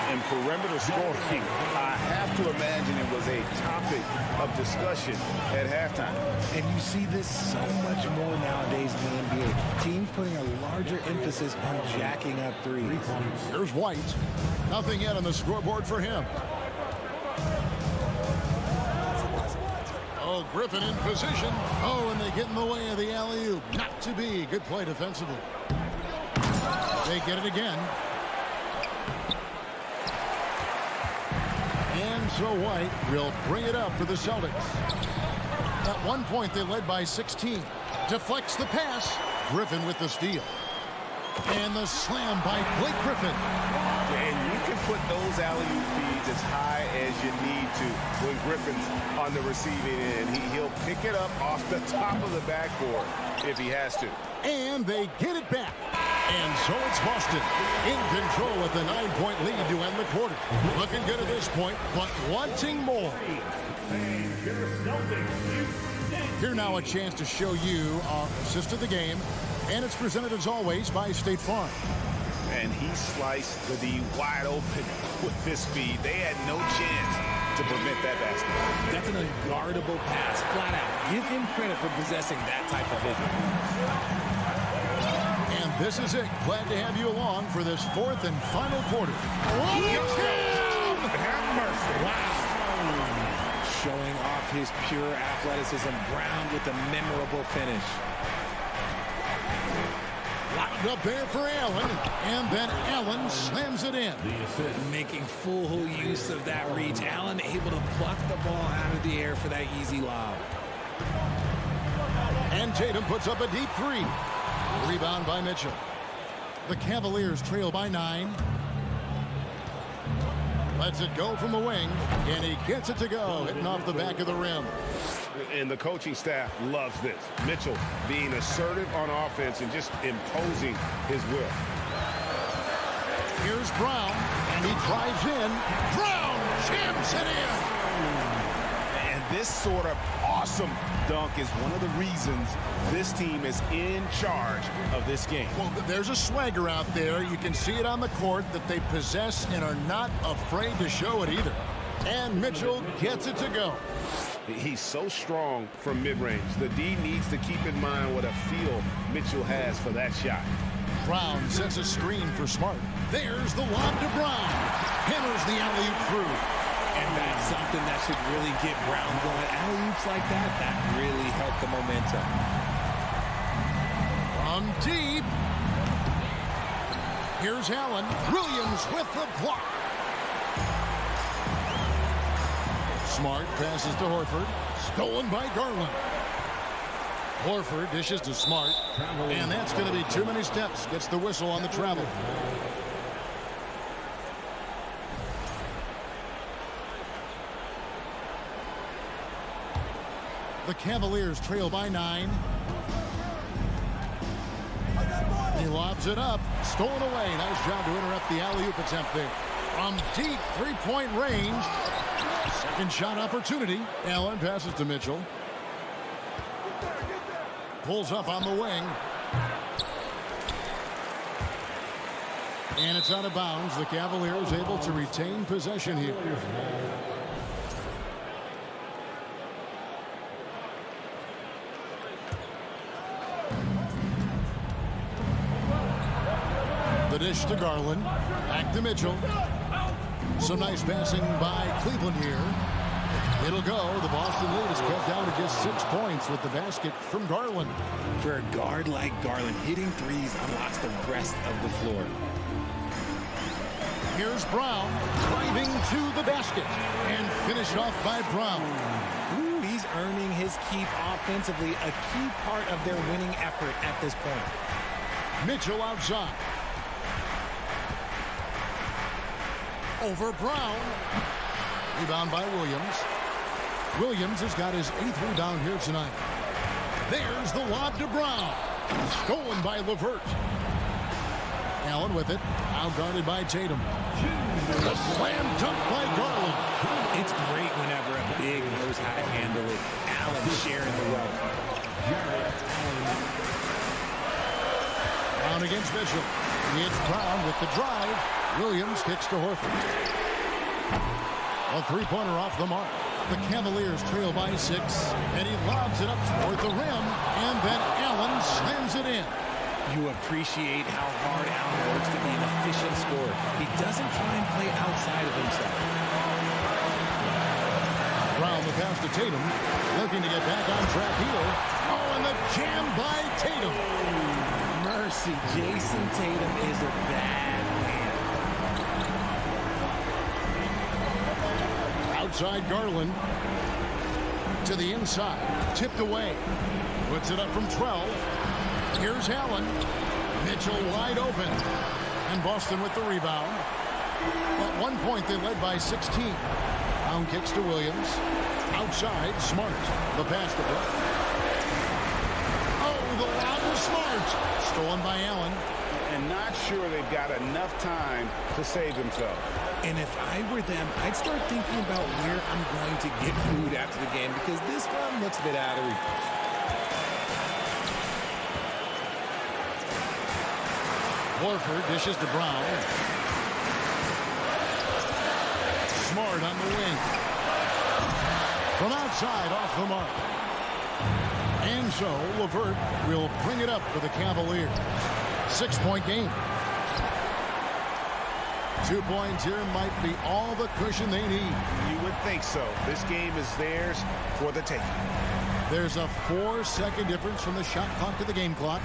And perimeter scoring, I have to imagine it was a topic of discussion at halftime. And you see this so much more nowadays in the NBA. Teams putting a larger emphasis on jacking up threes. Here's White. Nothing yet on the scoreboard for him. Oh, Griffin in position. Oh, and they get in the way of the alley-oop. Not to be. Good play defensively. They get it again. And so White will bring it up for the Celtics. At one point, they led by 16. Deflects the pass. Griffin with the steal. And the slam by Blake Griffin. And you can put those alley-oop feeds as high as you need to when Griffin's on the receiving end. He'll pick it up off the top of the backboard if he has to. And they get it back. And so it's Boston in control with a 9-point lead to end the quarter. Looking good at this point, but wanting more. Here now a chance to show you our assist of the game. And it's presented as always by State Farm. And he sliced the D wide open with this feed. They had no chance to prevent that basket. That's an unguardable pass, flat out. Give him credit for possessing that type of vision. And this is it. Glad to have you along for this 4th and final quarter. Have mercy. Wow. Showing off his pure athleticism. Brown with a memorable finish. Locked up there for Allen. And then Allen slams it in. Making full use of that reach. Allen able to pluck the ball out of the air for that easy lob. And Tatum puts up a deep 3. Rebound by Mitchell. The Cavaliers trail by 9. Lets it go from the wing, and he gets it to go, hitting off the back of the rim. And the coaching staff loves this. Mitchell being assertive on offense and just imposing his will. Here's Brown, and he drives in. Brown jams it in. And this sort of awesome dunk is one of the reasons this team is in charge of this game. Well, there's a swagger out there. You can see it on the court that they possess and are not afraid to show it either. And Mitchell gets it to go. He's so strong from mid-range. The D needs to keep in mind what a feel Mitchell has for that shot. Brown sets a screen for Smart. There's the lob to Brown. Hammers the alley-oop through. And that's something that should really get Brown going. Alley-oops like that really help the momentum. From deep. Here's Allen. Williams with the block. Smart passes to Horford. Stolen by Garland. Horford dishes to Smart. And that's going to be too many steps. Gets the whistle on the travel. The Cavaliers trail by 9. He lobs it up. Stolen away. Nice job to interrupt the alley-oop attempt there. From deep three-point range. Second shot opportunity. Allen passes to Mitchell. Pulls up on the wing. And it's out of bounds. The Cavaliers able to retain possession here. The dish to Garland. Back to Mitchell. Some nice passing by Cleveland here. It'll go. The Boston lead is cut down to just 6 points with the basket from Garland. For a guard like Garland, hitting threes unlocks the rest of the floor. Here's Brown driving to the basket and finished off by Brown. Ooh, he's earning his keep offensively, a key part of their winning effort at this point. Mitchell outside. Over Brown. Rebound by Williams. Williams has got his 8th rebound here tonight. There's the lob to Brown. Stolen by LeVert. Allen with it. Outguarded by Tatum. The slam dunk by Garland. It's great whenever a big knows how to handle it. Allen sharing the wealth. Brown against Mitchell. It's Brown with the drive. Williams kicks to Horford. A three-pointer off the mark. The Cavaliers trail by 6, and he lobs it up toward the rim, and then Allen slams it in. You appreciate how hard Allen works to be an efficient scorer. He doesn't try and play outside of himself. Brown the pass to Tatum, looking to get back on track here. Oh, and the jam by Tatum. Mercy, Jason Tatum is a bad man. Outside Garland to the inside, tipped away, puts it up from 12. Here's Allen. Mitchell wide open, and Boston with the rebound. At one point they led by 16. Brown kicks to Williams. Outside, Smart. The pass to Brown. Oh, the lob to Smart. Stolen by Allen. And not sure they've got enough time to save themselves. And if I were them, I'd start thinking about where I'm going to get food after the game because this one looks a bit out of reach. Horford dishes to Brown. Smart on the wing. From outside, off the mark. And so, LeVert will bring it up for the Cavaliers. 6-point game. 2 points here might be all the cushion they need. You would think so. This game is theirs for the taking. There's a 4-second difference from the shot clock to the game clock.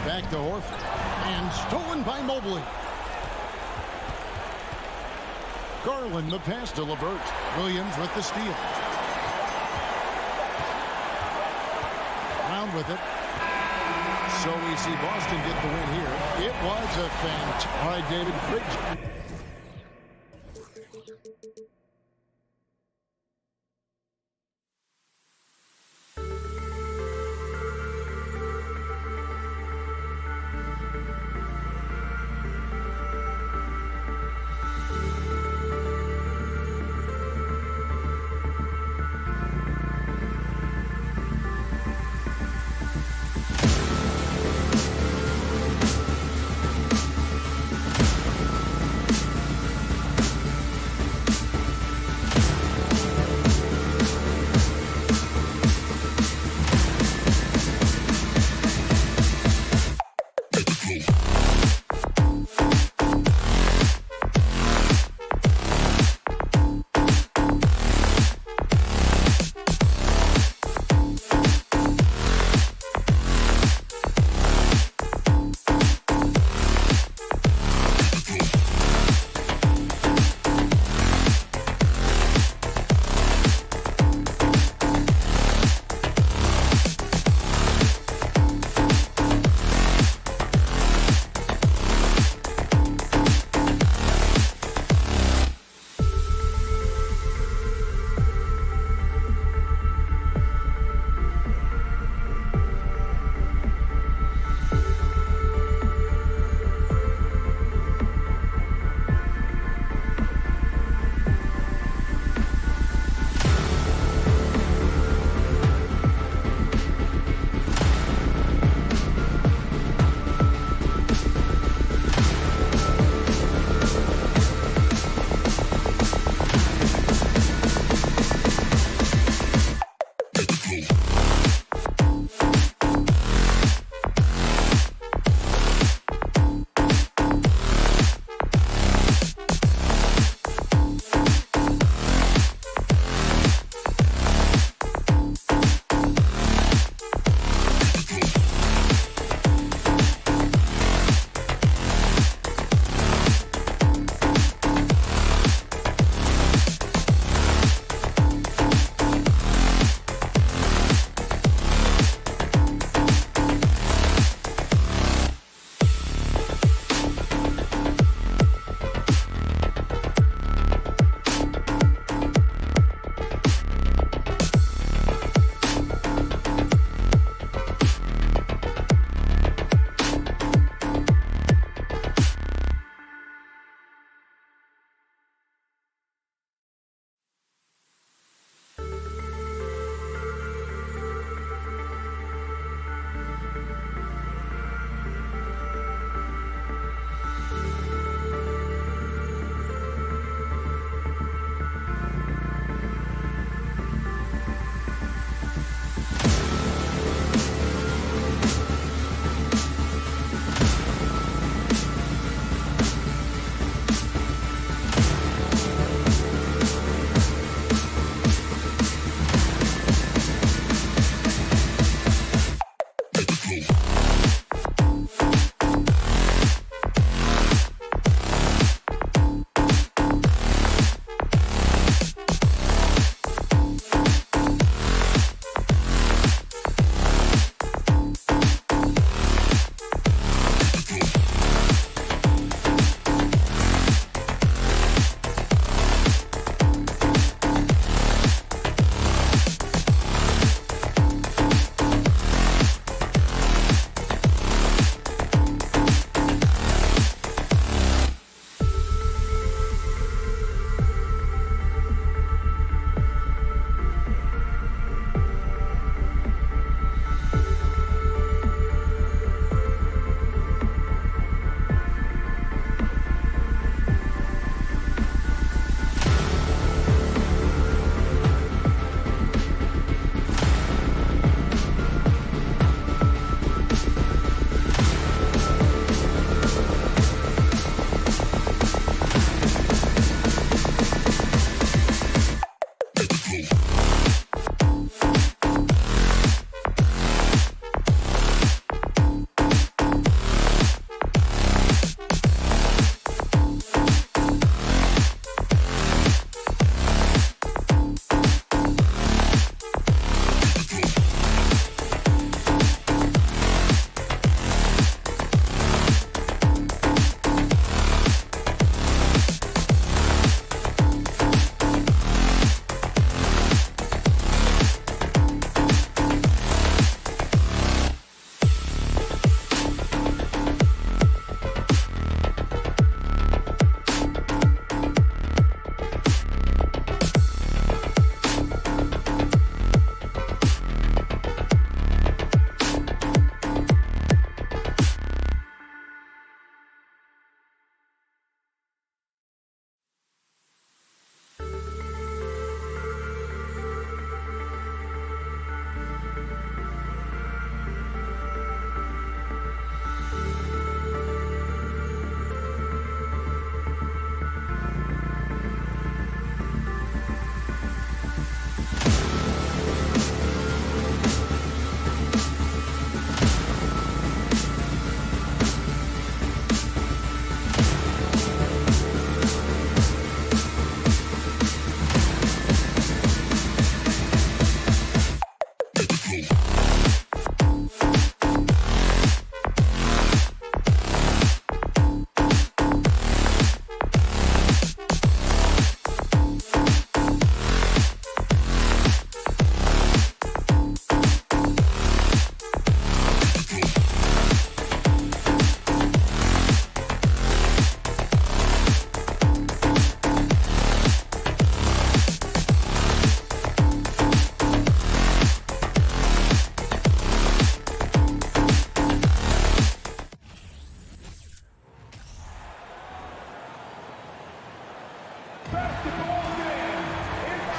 Back to Horford. And stolen by Mobley. Garland the pass to LeVert. Williams with the steal. Brown with it. So we see Boston get the win here. It was a fantastic. All right, David. Great.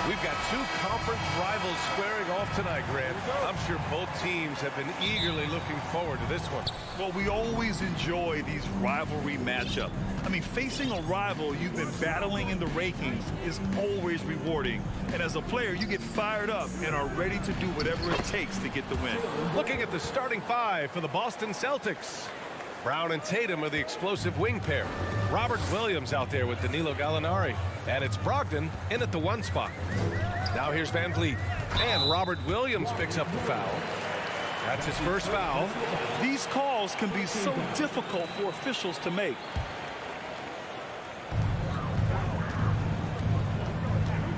We've got two conference rivals squaring off tonight, Grant. I'm sure both teams have been eagerly looking forward to this one. Well, we always enjoy these rivalry matchups. I mean, facing a rival you've been battling in the rankings is always rewarding. And as a player, you get fired up and are ready to do whatever it takes to get the win. Looking at the starting five for the Boston Celtics. Brown and Tatum are the explosive wing pair. Robert Williams out there with Danilo Gallinari. And it's Brogdon in at the one spot. Now here's Van Vliet. And Robert Williams picks up the foul. That's his first foul. These calls can be so difficult for officials to make.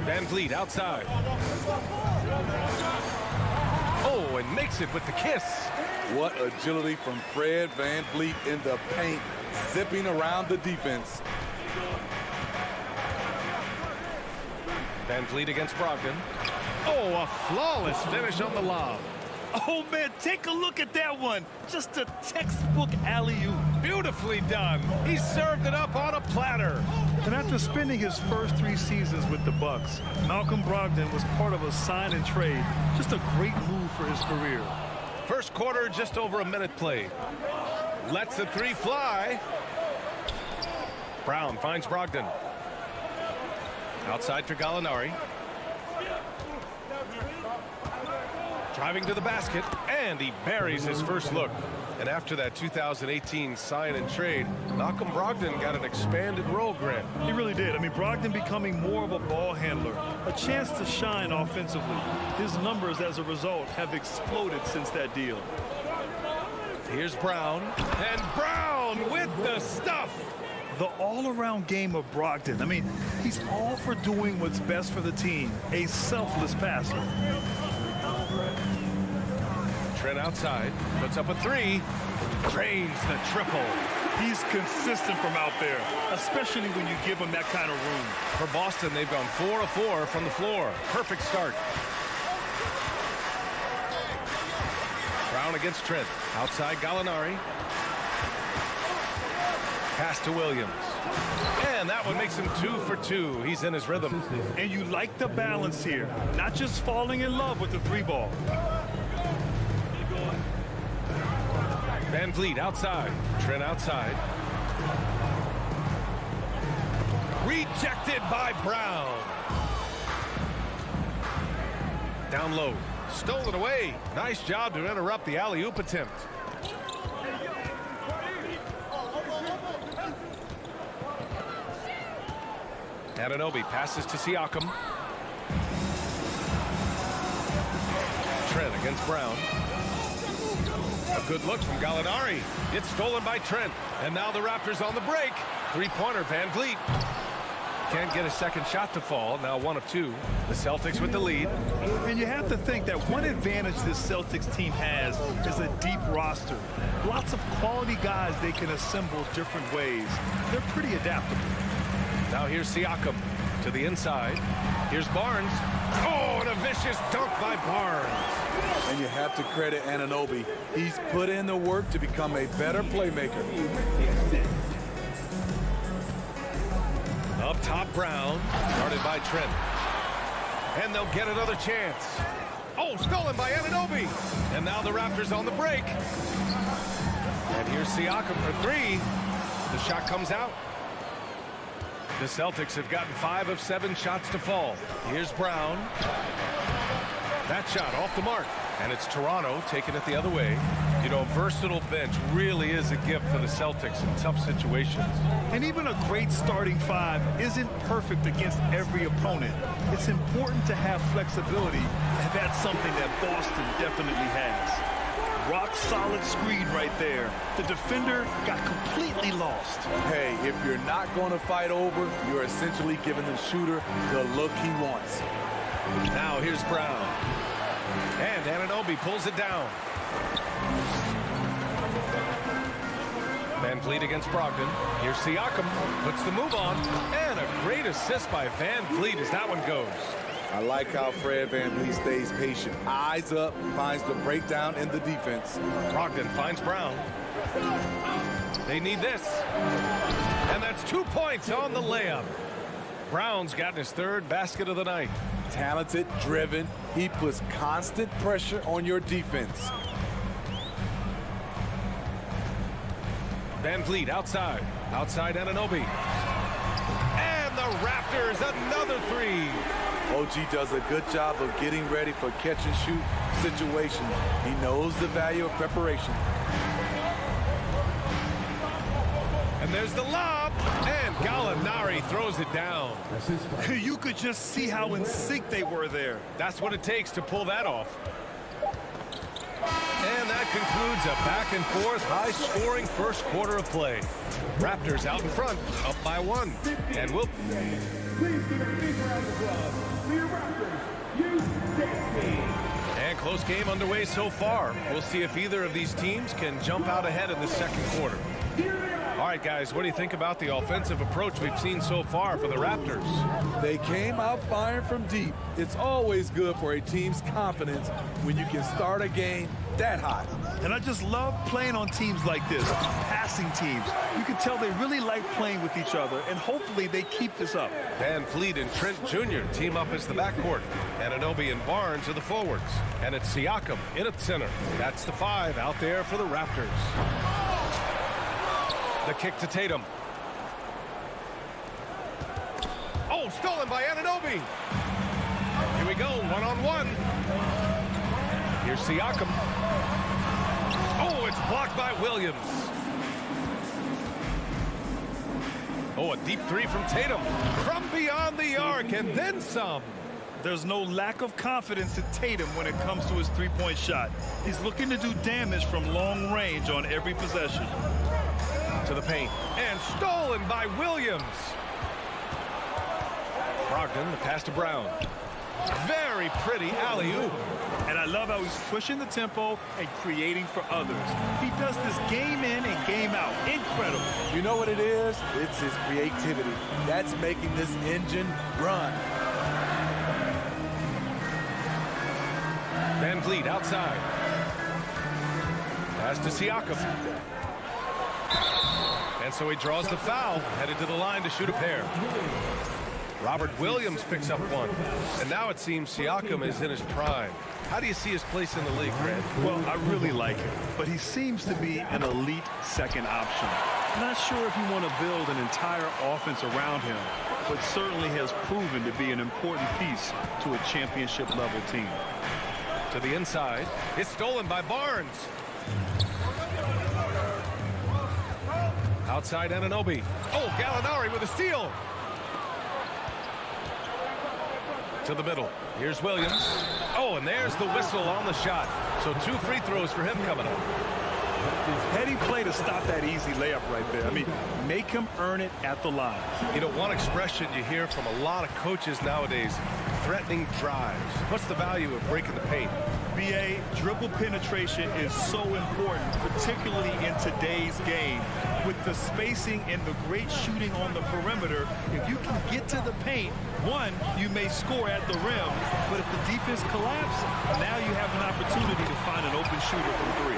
Van Vliet outside. Oh, and makes it with the kiss. What agility from Fred Van Vliet in the paint, zipping around the defense. Van Vliet against Brogdon. Oh, a flawless finish on the lob. Oh, man, take a look at that one. Just a textbook alley-oop. Beautifully done. He served it up on a platter. And after spending his first 3 seasons with the Bucks, Malcolm Brogdon was part of a sign and trade. Just a great move for his career. First quarter, just over a minute played. Lets the three fly. Brown finds Brogdon. Outside for Gallinari. Driving to the basket, and he buries his first look. And after that 2018 sign and trade, Malcolm Brogdon got an expanded role, Grant. He really did. I mean, Brogdon becoming more of a ball handler, a chance to shine offensively. His numbers as a result have exploded since that deal. Here's Brown, and Brown with the stuff. The all-around game of Brogdon. I mean, he's all for doing what's best for the team, a selfless passer. Trent outside, puts up a three, drains the triple. He's consistent from out there, especially when you give him that kind of room. For Boston, they've gone 4 of 4 from the floor. Perfect start. Brown against Trent. Outside Gallinari. Pass to Williams. And that one makes him 2 for 2. He's in his rhythm. And you like the balance here, not just falling in love with the 3-ball. Van Vliet outside. Trent outside. Rejected by Brown. Down low. Stolen away. Nice job to interrupt the alley-oop attempt. Anunoby passes to Siakam. Trent against Brown. A good look from Gallinari. It's stolen by Trent. And now the Raptors on the break. Three-pointer, Van Vliet. Can't get a second shot to fall. Now 1 of 2. The Celtics with the lead. And you have to think that one advantage this Celtics team has is a deep roster. Lots of quality guys they can assemble different ways. They're pretty adaptable. Now here's Siakam to the inside. Here's Barnes. Oh, and a vicious dunk by Barnes. And you have to credit Anunoby. He's put in the work to become a better playmaker. Up top, Brown. Guarded by Trent. And they'll get another chance. Oh, stolen by Anunoby. And now the Raptors on the break. And here's Siakam for 3. The shot comes out. The Celtics have gotten 5 of 7 shots to fall. Here's Brown. That shot off the mark. And it's Toronto taking it the other way. You know, a versatile bench really is a gift for the Celtics in tough situations. And even a great starting 5 isn't perfect against every opponent. It's important to have flexibility, and that's something that Boston definitely has. Rock solid screen right there. The defender got completely lost. Hey, if you're not going to fight over, you're essentially giving the shooter the look he wants. Now here's Brown. And Anunoby pulls it down. Van Vliet against Brogdon. Here's Siakam. Puts the move on. And a great assist by Van Vliet as that one goes. I like how Fred VanVleet stays patient. Eyes up, finds the breakdown in the defense. Brogdon finds Brown. They need this. And that's 2 points on the layup. Brown's gotten his 3rd basket of the night. Talented, driven. He puts constant pressure on your defense. Van Vliet outside. Outside Anunoby. And the Raptors another 3. OG does a good job of getting ready for catch-and-shoot situations. He knows the value of preparation. And there's the lob. And Gallinari throws it down. You could just see how in sync they were there. That's what it takes to pull that off. And that concludes a back-and-forth, high-scoring first quarter of play. Raptors out in front, up by 1. And we'll... Please give a big round of applause for your Raptors. You stay. And close game underway so far. We'll see if either of these teams can jump out ahead in the second quarter. All right, guys, what do you think about the offensive approach we've seen so far for the Raptors? They came out firing from deep. It's always good for a team's confidence when you can start a game that hot. And I just love playing on teams like this, passing teams. You can tell they really like playing with each other, and hopefully they keep this up. Van Vliet and Trent Jr. team up as the backcourt. Anunoby and Barnes are the forwards. And it's Siakam in at center. That's the 5 out there for the Raptors. The kick to Tatum. Oh, stolen by Anunoby. Here we go, one-on-one. Here's Siakam. Oh, it's blocked by Williams. Oh, a deep 3 from Tatum. From beyond the arc, and then some. There's no lack of confidence in Tatum when it comes to his three-point shot. He's looking to do damage from long range on every possession. To the paint, and stolen by Williams. Brogdon, the pass to Brown. Very pretty alley-oop. And I love how he's pushing the tempo and creating for others. He does this game in and game out. Incredible. You know what it is? It's his creativity. That's making this engine run. Van Vliet outside. Pass to Siakam. And so he draws the foul, headed to the line to shoot a pair. Robert Williams picks up 1. And now it seems Siakam is in his prime. How do you see his place in the league, Grant? Well, I really like him, but he seems to be an elite second option. Not sure if you want to build an entire offense around him, but certainly has proven to be an important piece to a championship-level team. To the inside. It's stolen by Barnes. Outside Anunoby. Oh, Gallinari with a steal. To the middle. Here's Williams. Oh, and there's the whistle on the shot. So 2 free throws for him coming up. Heady play to stop that easy layup right there. I mean, make him earn it at the line. You know, one expression you hear from a lot of coaches nowadays, threatening drives. What's the value of breaking the paint? BA, dribble penetration is so important, particularly in today's game. With the spacing and the great shooting on the perimeter, if you can get to the paint, one, you may score at the rim, but if the defense collapses, now you have an opportunity to find an open shooter from 3.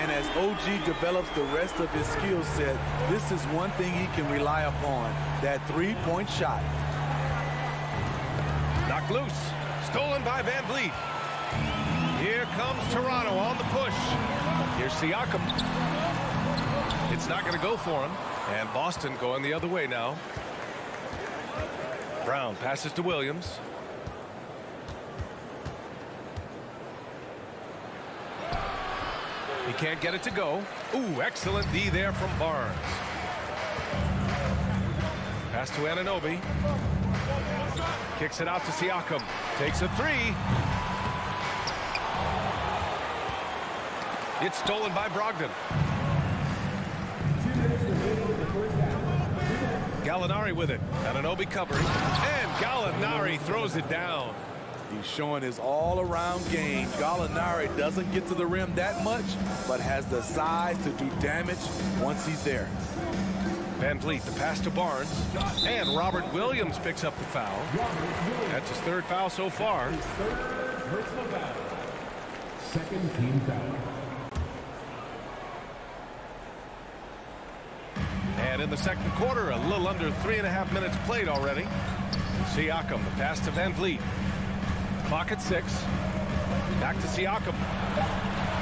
And as OG develops the rest of his skill set, this is one thing he can rely upon, that three-point shot. Knocked loose. Stolen by Van Vliet. Here comes Toronto on the push. Here's Siakam. It's not going to go for him. And Boston going the other way now. Brown passes to Williams. He can't get it to go. Ooh, excellent D there from Barnes. Pass to Anunoby. Kicks it out to Siakam. Takes a 3. It's stolen by Brogdon. Gallinari with it. Anunoby covering. And Gallinari throws it down. He's showing his all-around game. Gallinari doesn't get to the rim that much, but has the size to do damage once he's there. Van Vliet, the pass to Barnes. And Robert Williams picks up the foul. That's his 3rd foul so far. Personal foul. 2nd team foul. And in the 2nd quarter, a little under 3.5 minutes played already. Siakam, the pass to Van Vliet. Clock at 6. Back to Siakam.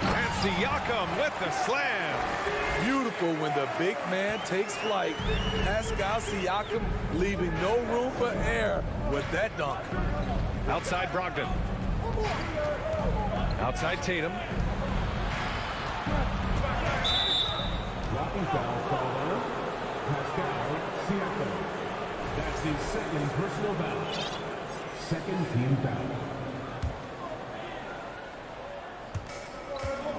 And Siakam with the slam. Beautiful when the big man takes flight. Pascal Siakam leaving no room for error with that dunk. Outside Brogdon. Outside Tatum. Blocking foul called on Pascal Siakam. That's his 2nd personal foul. 2nd team foul.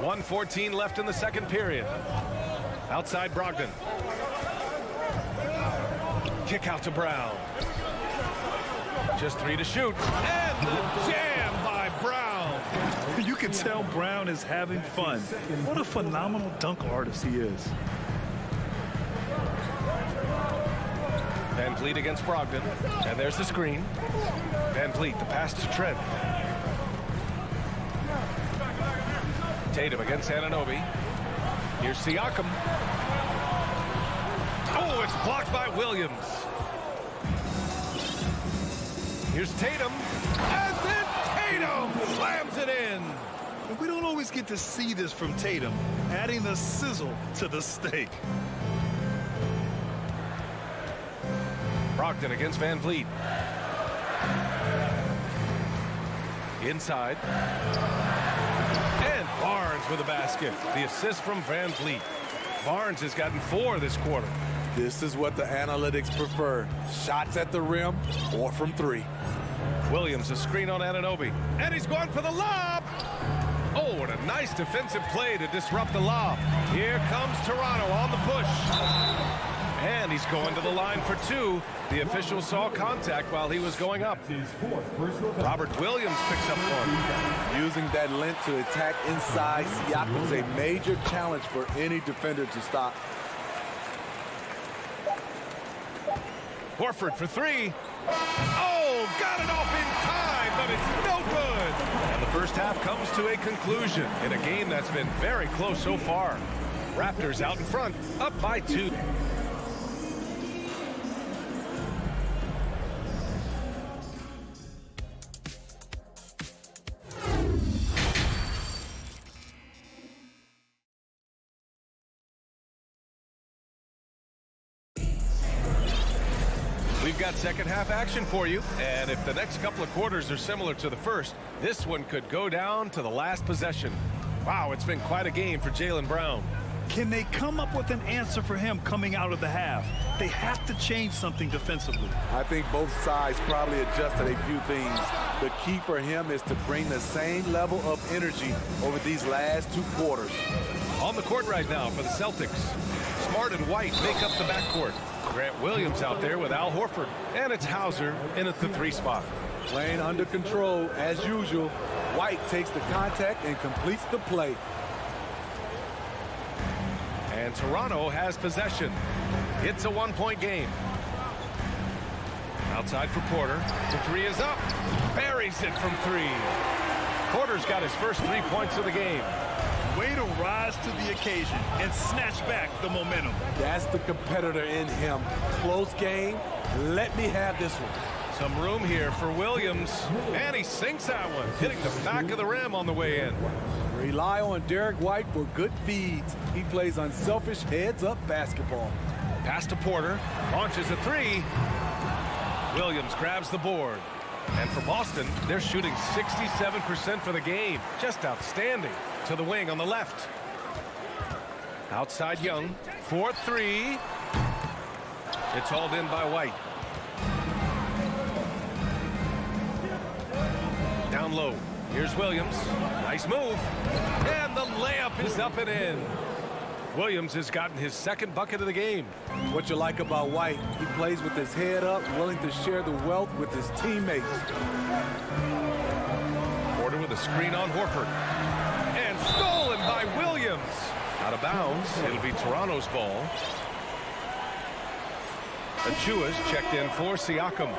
1:14 left in the 2nd period. Outside Brogdon. Kick out to Brown. Just 3 to shoot. And the jam by Brown. You can tell Brown is having fun. What a phenomenal dunk artist he is. Van Vliet against Brogdon. And there's the screen. Van Vliet, the pass to Trent. Tatum against Anunoby. Here's Siakam. Oh, it's blocked by Williams. Here's Tatum. And then Tatum slams it in. We don't always get to see this from Tatum, adding the sizzle to the steak. Brogdon against Van Vliet. Inside. And Barnes with a basket. The assist from Van Vliet. Barnes has gotten 4 this quarter. This is what the analytics prefer. Shots at the rim or from 3. Williams, a screen on Anunoby. And he's going for the lob. Oh, what a nice defensive play to disrupt the lob. Here comes Toronto on the push. And he's going to the line for 2. The official saw contact while he was going up. Robert Williams picks up 1. Using that length to attack inside Siakam's a major challenge for any defender to stop. Horford for 3. Oh, got it off in time, but it's no good. And the first half comes to a conclusion in a game that's been very close so far. Raptors out in front, up by 2. We've got got second half action for you. And if the next couple of quarters are similar to the first, this one could go down to the last possession. Wow, it's been quite a game for Jaylen Brown. Can they come up with an answer for him coming out of the half? They have to change something defensively. I think both sides probably adjusted a few things. The key for him is to bring the same level of energy over these last 2 quarters. On the court right now for the Celtics, Smart and White make up the backcourt. Grant Williams out there with Al Horford. And it's Hauser in at the 3 spot. Playing under control as usual. White takes the contact and completes the play. And Toronto has possession. It's a 1-point game. Outside for Porter. The 3 is up. Buries it from 3. Porter's got his first 3 points of the game. Way to rise to the occasion and snatch back the momentum. That's the competitor in him. Close game. Let me have this one. Some room here for Williams. And he sinks that one, hitting the back of the rim on the way in. Rely on Derek White for good feeds. He plays unselfish heads-up basketball. Pass to Porter. Launches a 3. Williams grabs the board. And for Boston, they're shooting 67% for the game. Just outstanding. To the wing on the left. Outside Young. 4-3. It's hauled in by White. Down low. Here's Williams. Nice move. And the layup is up and in. Williams has gotten his second bucket of the game. What you like about White, he plays with his head up, willing to share the wealth with his teammates. Porter with a screen on Horford. And stolen by Williams. Out of bounds. It'll be Toronto's ball. Achua's checked in for Siakam.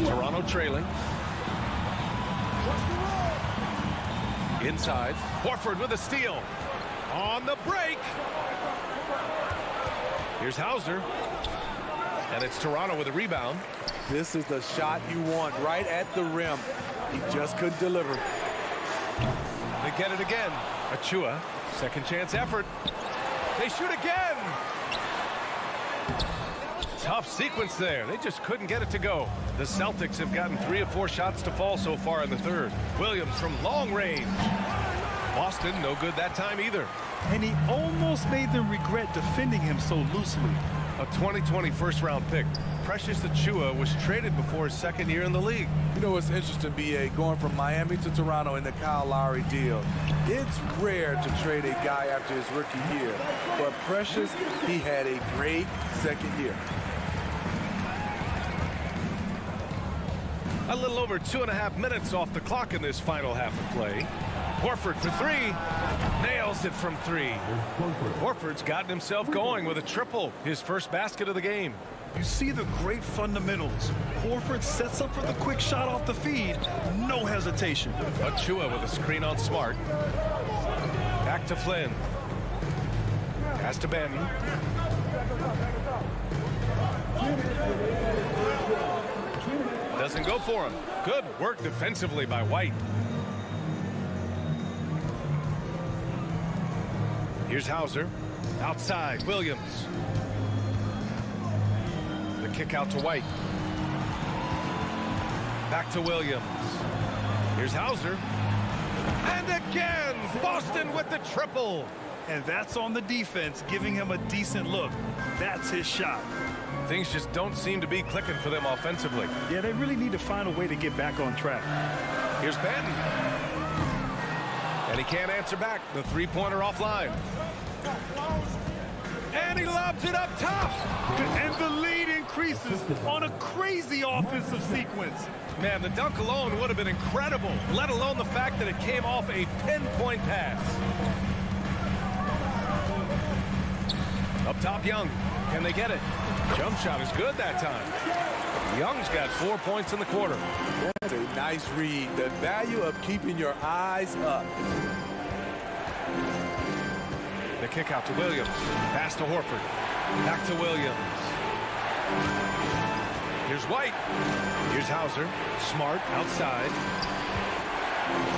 Toronto trailing. Inside. Horford with a steal. On the break. Here's Hauser. And it's Toronto with a rebound. This is the shot you want right at the rim. He just couldn't deliver. They get it again. Achua. Second chance effort. They shoot again. Tough sequence there. They just couldn't get it to go. The Celtics have gotten 3 of 4 shots to fall so far in the third. Williams from long range. Boston, no good that time either. And he almost made them regret defending him so loosely. A 2020 first-round pick. Precious Achiuwa was traded before his second year in the league. You know, it's interesting, B.A., going from Miami to Toronto in the Kyle Lowry deal. It's rare to trade a guy after his rookie year. But Precious, he had a great second year. A little over 2.5 minutes off the clock in this final half of play. Horford for 3. Nails it from 3. Horford's gotten himself going with a triple. His first basket of the game. You see the great fundamentals. Horford sets up for the quick shot off the feed. No hesitation. Achua with a screen on Smart. Back to Flynn. Pass to Benton. Doesn't go for him. Good work defensively by White. Here's Hauser. Outside, Williams. The kick out to White. Back to Williams. Here's Hauser. And again, Boston with the triple. And that's on the defense, giving him a decent look. That's his shot. Things just don't seem to be clicking for them offensively. Yeah, they really need to find a way to get back on track. Here's Benton. And he can't answer back. The three-pointer offline. And he lobs it up top. And the lead increases on a crazy offensive sequence. Man, the dunk alone would have been incredible, let alone the fact that it came off a pinpoint pass. Up top, Young. Can they get it? Jump shot is good that time. Young's got 4 points in the quarter. That's a nice read. The value of keeping your eyes up. The kick out to Williams. Pass to Horford. Back to Williams. Here's White. Here's Hauser. Smart outside.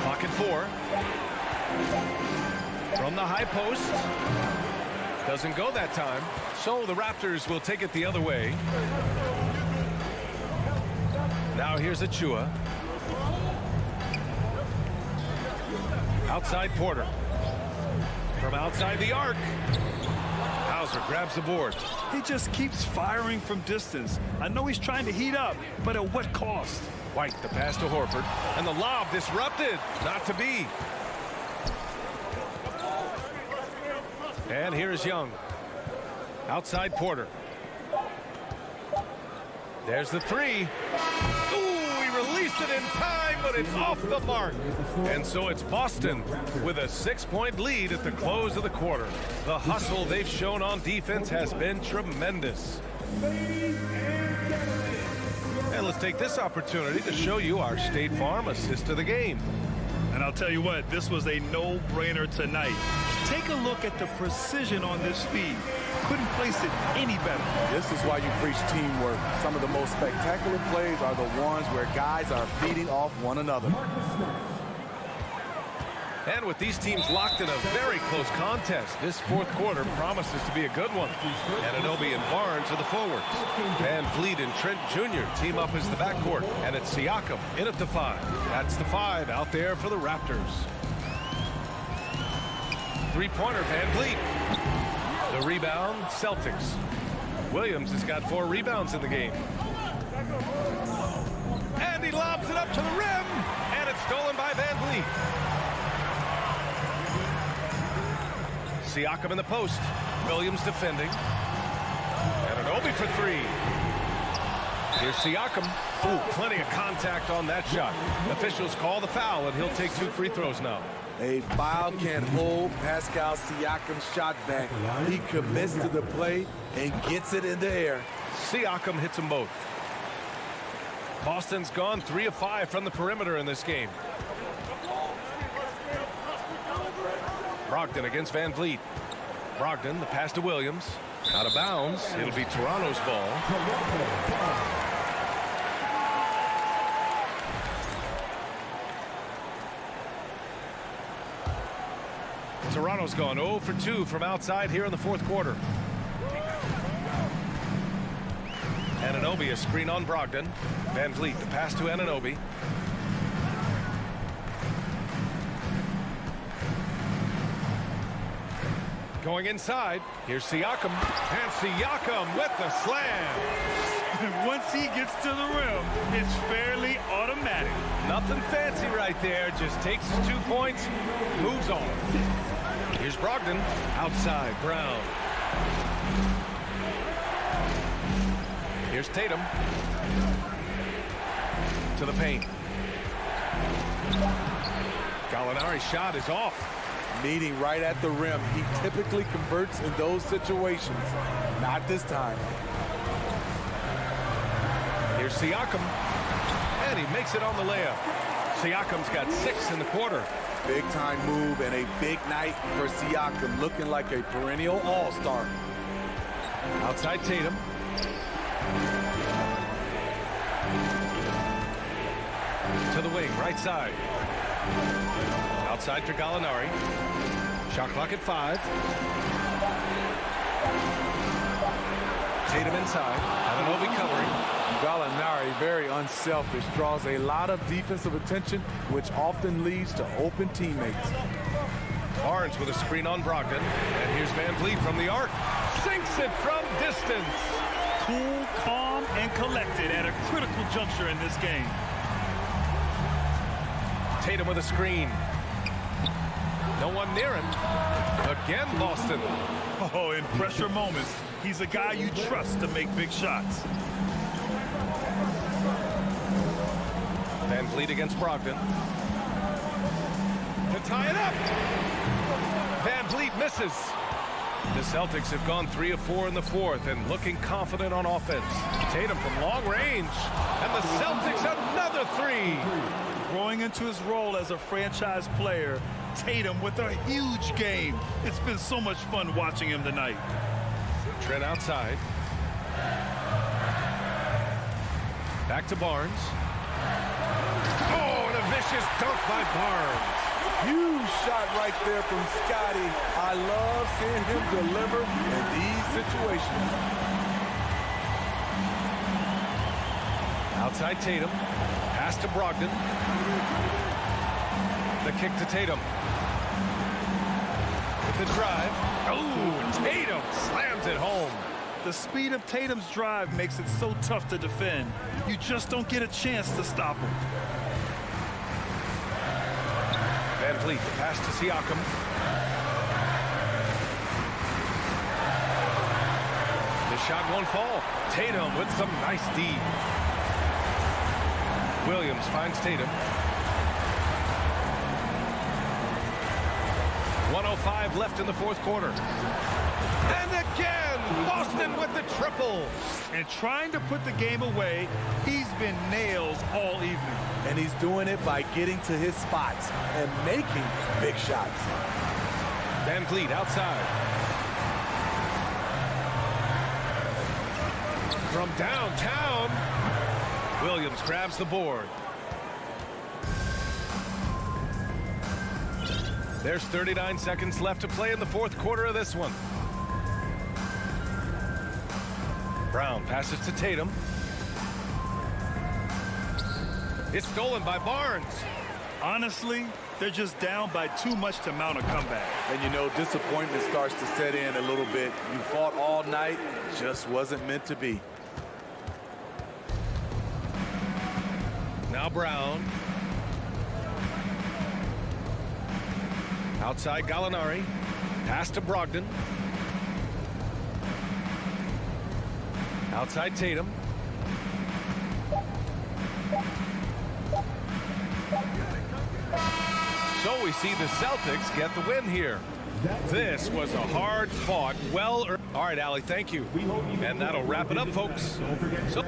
Pocket 4. From the high post. Doesn't go that time. So the Raptors will take it the other way. Now here's Achua. Outside Porter. From outside the arc. Hauser grabs the board. He just keeps firing from distance. I know he's trying to heat up, but at what cost? White, the pass to Horford. And the lob disrupted. Not to be. And here's Young. Outside Porter. There's the three. Ooh, he released it in time, but it's off the mark. And so it's Boston with a 6-point lead at the close of the quarter. The hustle they've shown on defense has been tremendous. And let's take this opportunity to show you our State Farm assist of the game. And I'll tell you what, this was a no-brainer tonight. Take a look at the precision on this feed. Couldn't place it any better. This is why you preach teamwork. Some of the most spectacular plays are the ones where guys are feeding off one another. And with these teams locked in a very close contest, this fourth quarter promises to be a good one. Anunoby and Barnes are the forwards. Van Vliet and Trent Jr. team up as the backcourt. And it's Siakam in at the 5. That's the 5 out there for the Raptors. Three-pointer, Van Vliet. The rebound, Celtics. Williams has got 4 rebounds in the game. And he lobs it up to the rim. And it's stolen by Van Vliet. Siakam in the post. Williams defending. Anunoby for 3. Here's Siakam. Ooh, plenty of contact on that shot. Officials call the foul, and he'll take 2 free throws now. A foul can hold Pascal Siakam's shot back. He commits to the play and gets it in the air. Siakam hits them both. Boston's gone 3 of 5 from the perimeter in this game. Brogdon against Van Vliet. Brogdon, the pass to Williams. Out of bounds. It'll be Toronto's ball. Toronto's gone 0 for 2 from outside here in the fourth quarter. Anunoby, a screen on Brogdon. Van Vliet, the pass to Anunoby. Going inside. Here's Siakam. And Siakam with the slam. And once he gets to the rim, it's fairly automatic. Nothing fancy right there. Just takes his 2 points, moves on. Here's Brogdon. Outside, Brown. Here's Tatum. To the paint. Gallinari's shot is off. Meeting right at the rim. He typically converts in those situations. Not this time. Here's Siakam. And he makes it on the layup. Siakam's got 6 in the quarter. Big time move and a big night for Siakam, looking like a perennial all-star. Outside Tatum. To the wing, right side. Outside for Gallinari. Shot clock at 5. Tatum inside. Anunoby covering. Gallinari, very unselfish, draws a lot of defensive attention, which often leads to open teammates. Barnes with a screen on Brogdon. And here's Van Vliet from the arc. Sinks it from distance. Cool, calm, and collected at a critical juncture in this game. Tatum with a screen. No one near him. Again, Boston. Oh, in pressure moments, he's a guy you trust to make big shots. Van Vliet against Brogdon. To tie it up. Van Vliet misses. The Celtics have gone 3 of 4 in the fourth and looking confident on offense. Tatum from long range. And the Celtics another 3. Growing into his role as a franchise player, Tatum with a huge game. It's been so much fun watching him tonight. Trent outside. Back to Barnes. Oh, and a vicious dunk by Barnes. Huge shot right there from Scotty. I love seeing him deliver in these situations. Outside Tatum. Pass to Brogdon. The kick to Tatum. With the drive. Oh, Tatum slams it home. The speed of Tatum's drive makes it so tough to defend. You just don't get a chance to stop him. Van Vliet, pass to Siakam. The shot won't fall. Tatum with some nice D. Williams finds Tatum. 1:05 left in the fourth quarter. And again, Boston with the triple. And trying to put the game away, he's been nails all evening. And he's doing it by getting to his spots and making big shots. Van Vliet outside. From downtown, Williams grabs the board. There's 39 seconds left to play in the fourth quarter of this one. Brown passes to Tatum. It's stolen by Barnes. Honestly, they're just down by too much to mount a comeback. And you know, disappointment starts to set in a little bit. You fought all night, just wasn't meant to be. Now Brown. Outside Gallinari. Pass to Brogdon. Outside Tatum. So we see the Celtics get the win here. This was a hard-fought, well-earned. All right, Allie, thank you. And that'll wrap it up, folks. So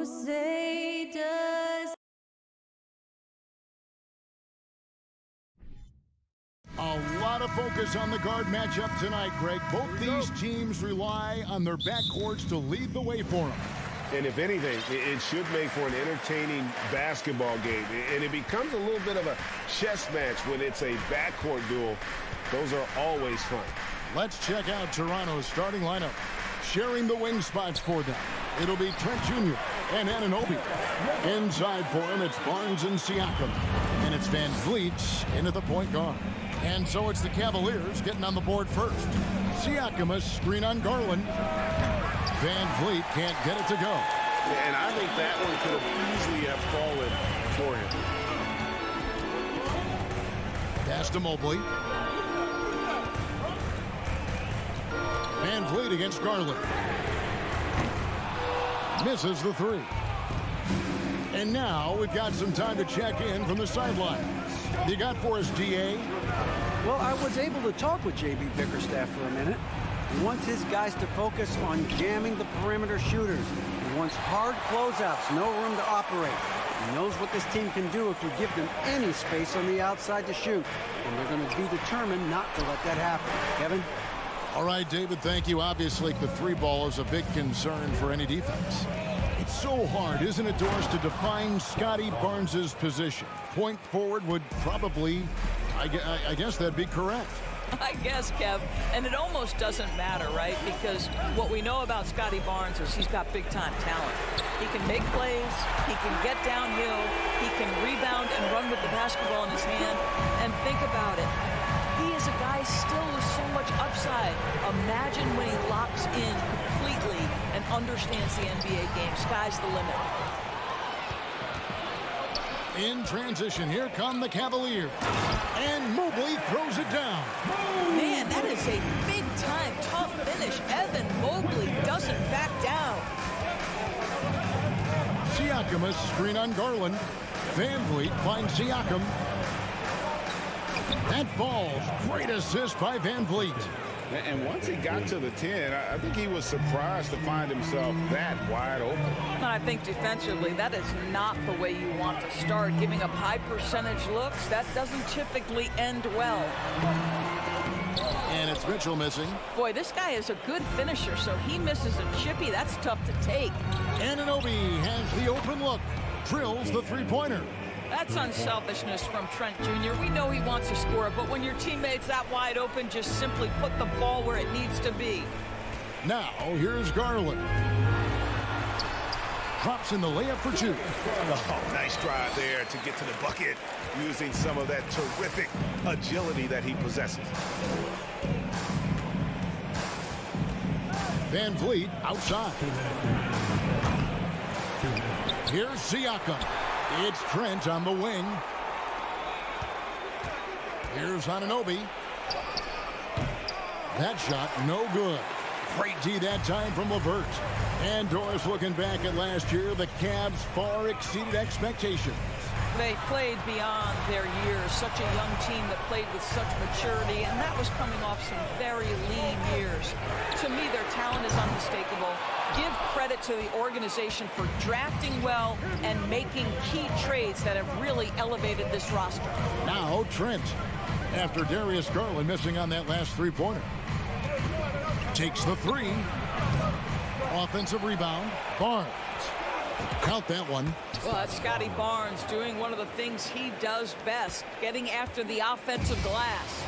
say does. A lot of focus on the guard matchup tonight, Greg. Both these teams rely on their backcourts to lead the way for them. And if anything, it should make for an entertaining basketball game. And it becomes a little bit of a chess match when it's a backcourt duel. Those are always fun. Let's check out Toronto's starting lineup. Sharing the wing spots for them, it'll be Trent Jr. and Anunoby. Inside for him, it's Barnes and Siakam. And it's Van Vliet into the point guard. And so it's the Cavaliers getting on the board first. Siakam a screen on Garland. Van Vliet can't get it to go. And I think that one could have easily have fallen for him. Pass to Mobley. Van Vliet against Garland. Misses the three. And now we've got some time to check in from the sidelines. You got for us, DA? Well, I was able to talk with J.B. Bickerstaff for a minute. He wants his guys to focus on jamming the perimeter shooters. He wants hard closeouts, no room to operate. He knows what this team can do if you give them any space on the outside to shoot. And they're going to be determined not to let that happen. Kevin? All right, David, thank you. Obviously, the three ball is a big concern for any defense. It's so hard, isn't it, Doris, to define Scotty Barnes' position? Point forward would probably, I guess that'd be correct. I guess, Kev, and it almost doesn't matter, right? Because what we know about Scotty Barnes is he's got big-time talent. He can make plays, he can get downhill, he can rebound and run with the basketball in his hand. And think about it. He is a guy still with so much upside. Imagine when he locks in completely and understands the NBA game. Sky's the limit. In transition, here come the Cavaliers. And Mobley throws it down. Man, that is a big-time tough finish. Evan Mobley doesn't back down. Siakam a screen on Garland. Van Vliet finds Siakam. That falls. Great assist by Van Vliet. And once he got to the 10, I think he was surprised to find himself that wide open. And I think defensively, that is not the way you want to start. Giving up high percentage looks, that doesn't typically end well. And it's Mitchell missing. Boy, this guy is a good finisher, so he misses a chippy. That's tough to take. Anunoby has the open look. Drills the three-pointer. That's unselfishness from Trent Jr. We know he wants to score, but when your teammate's that wide open, just simply put the ball where it needs to be. Now, here's Garland. Drops in the layup for two. Oh, nice drive there to get to the bucket, using some of that terrific agility that he possesses. Van Vliet outside. Here's Siakam. It's Trent on the wing. Here's Anunoby. That shot, no good. Great D that time from LeVert. And Doris, looking back at last year, the Cavs far exceeded expectations. They played beyond their years. Such a young team that played with such maturity, and that was coming off some very lean years. To me, their talent is unmistakable. Give credit to the organization for drafting well and making key trades that have really elevated this roster. Now Trent, after Darius Garland missing on that last three-pointer. Takes the three. Offensive rebound. Barnes. Count that one. Well, that's Scotty Barnes doing one of the things he does best, getting after the offensive glass.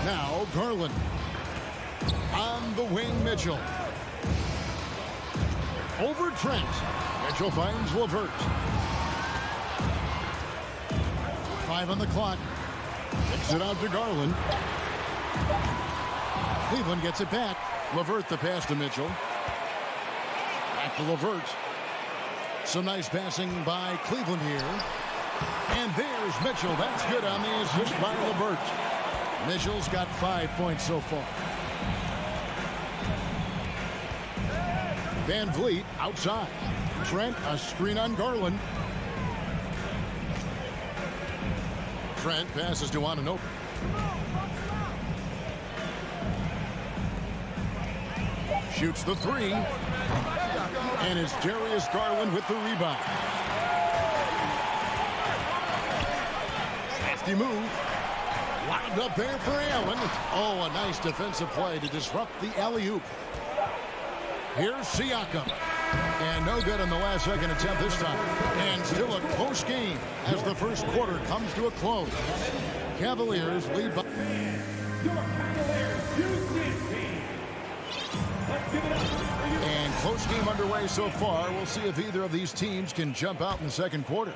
Now Garland. On the wing, Mitchell. Over Trent. Mitchell finds LeVert. 5 on the clock. Kicks it out to Garland. Cleveland gets it back. LeVert the pass to Mitchell. Back to LeVert. Some nice passing by Cleveland here. And there's Mitchell. That's good on the assist by LeVert. Mitchell's got 5 points so far. Van Vliet outside. Trent, a screen on Garland. Trent passes to Anunoby. Shoots the three. And it's Darius Garland with the rebound. Nasty move. Wound up there for Allen. Oh, a nice defensive play to disrupt the alley-oop. Here's Siakam. And no good in the last second attempt this time. And still a close game as the first quarter comes to a close. Cavaliers lead by... And close game underway so far. We'll see if either of these teams can jump out in the second quarter.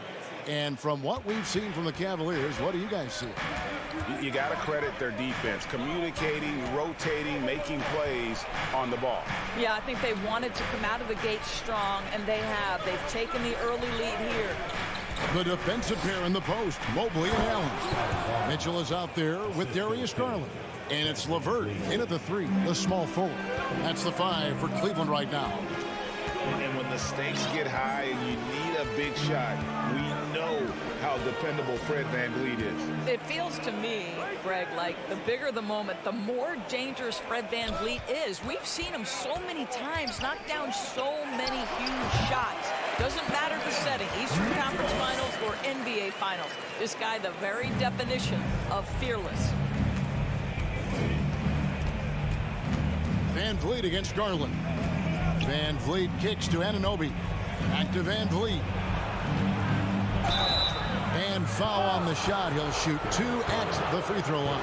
And from what we've seen from the Cavaliers, what do you guys see? You got to credit their defense, communicating, rotating, making plays on the ball. Yeah, I think they wanted to come out of the gate strong, and they have. They've taken the early lead here. The defensive pair in the post, Mobley and Allen. Mitchell is out there with Darius Garland. And it's LeVert in at the three, the small forward. That's the 5 for Cleveland right now. And when the stakes get high and you need a big shot, we know how dependable Fred VanVleet is. It feels to me, Greg, like the bigger the moment, the more dangerous Fred VanVleet is. We've seen him so many times knock down so many huge shots. Doesn't matter the setting, Eastern Conference Finals or NBA Finals. This guy, the very definition of fearless. VanVleet against Garland. VanVleet kicks to Anunoby. Back to VanVleet. And foul on the shot. He'll shoot 2 at the free throw line.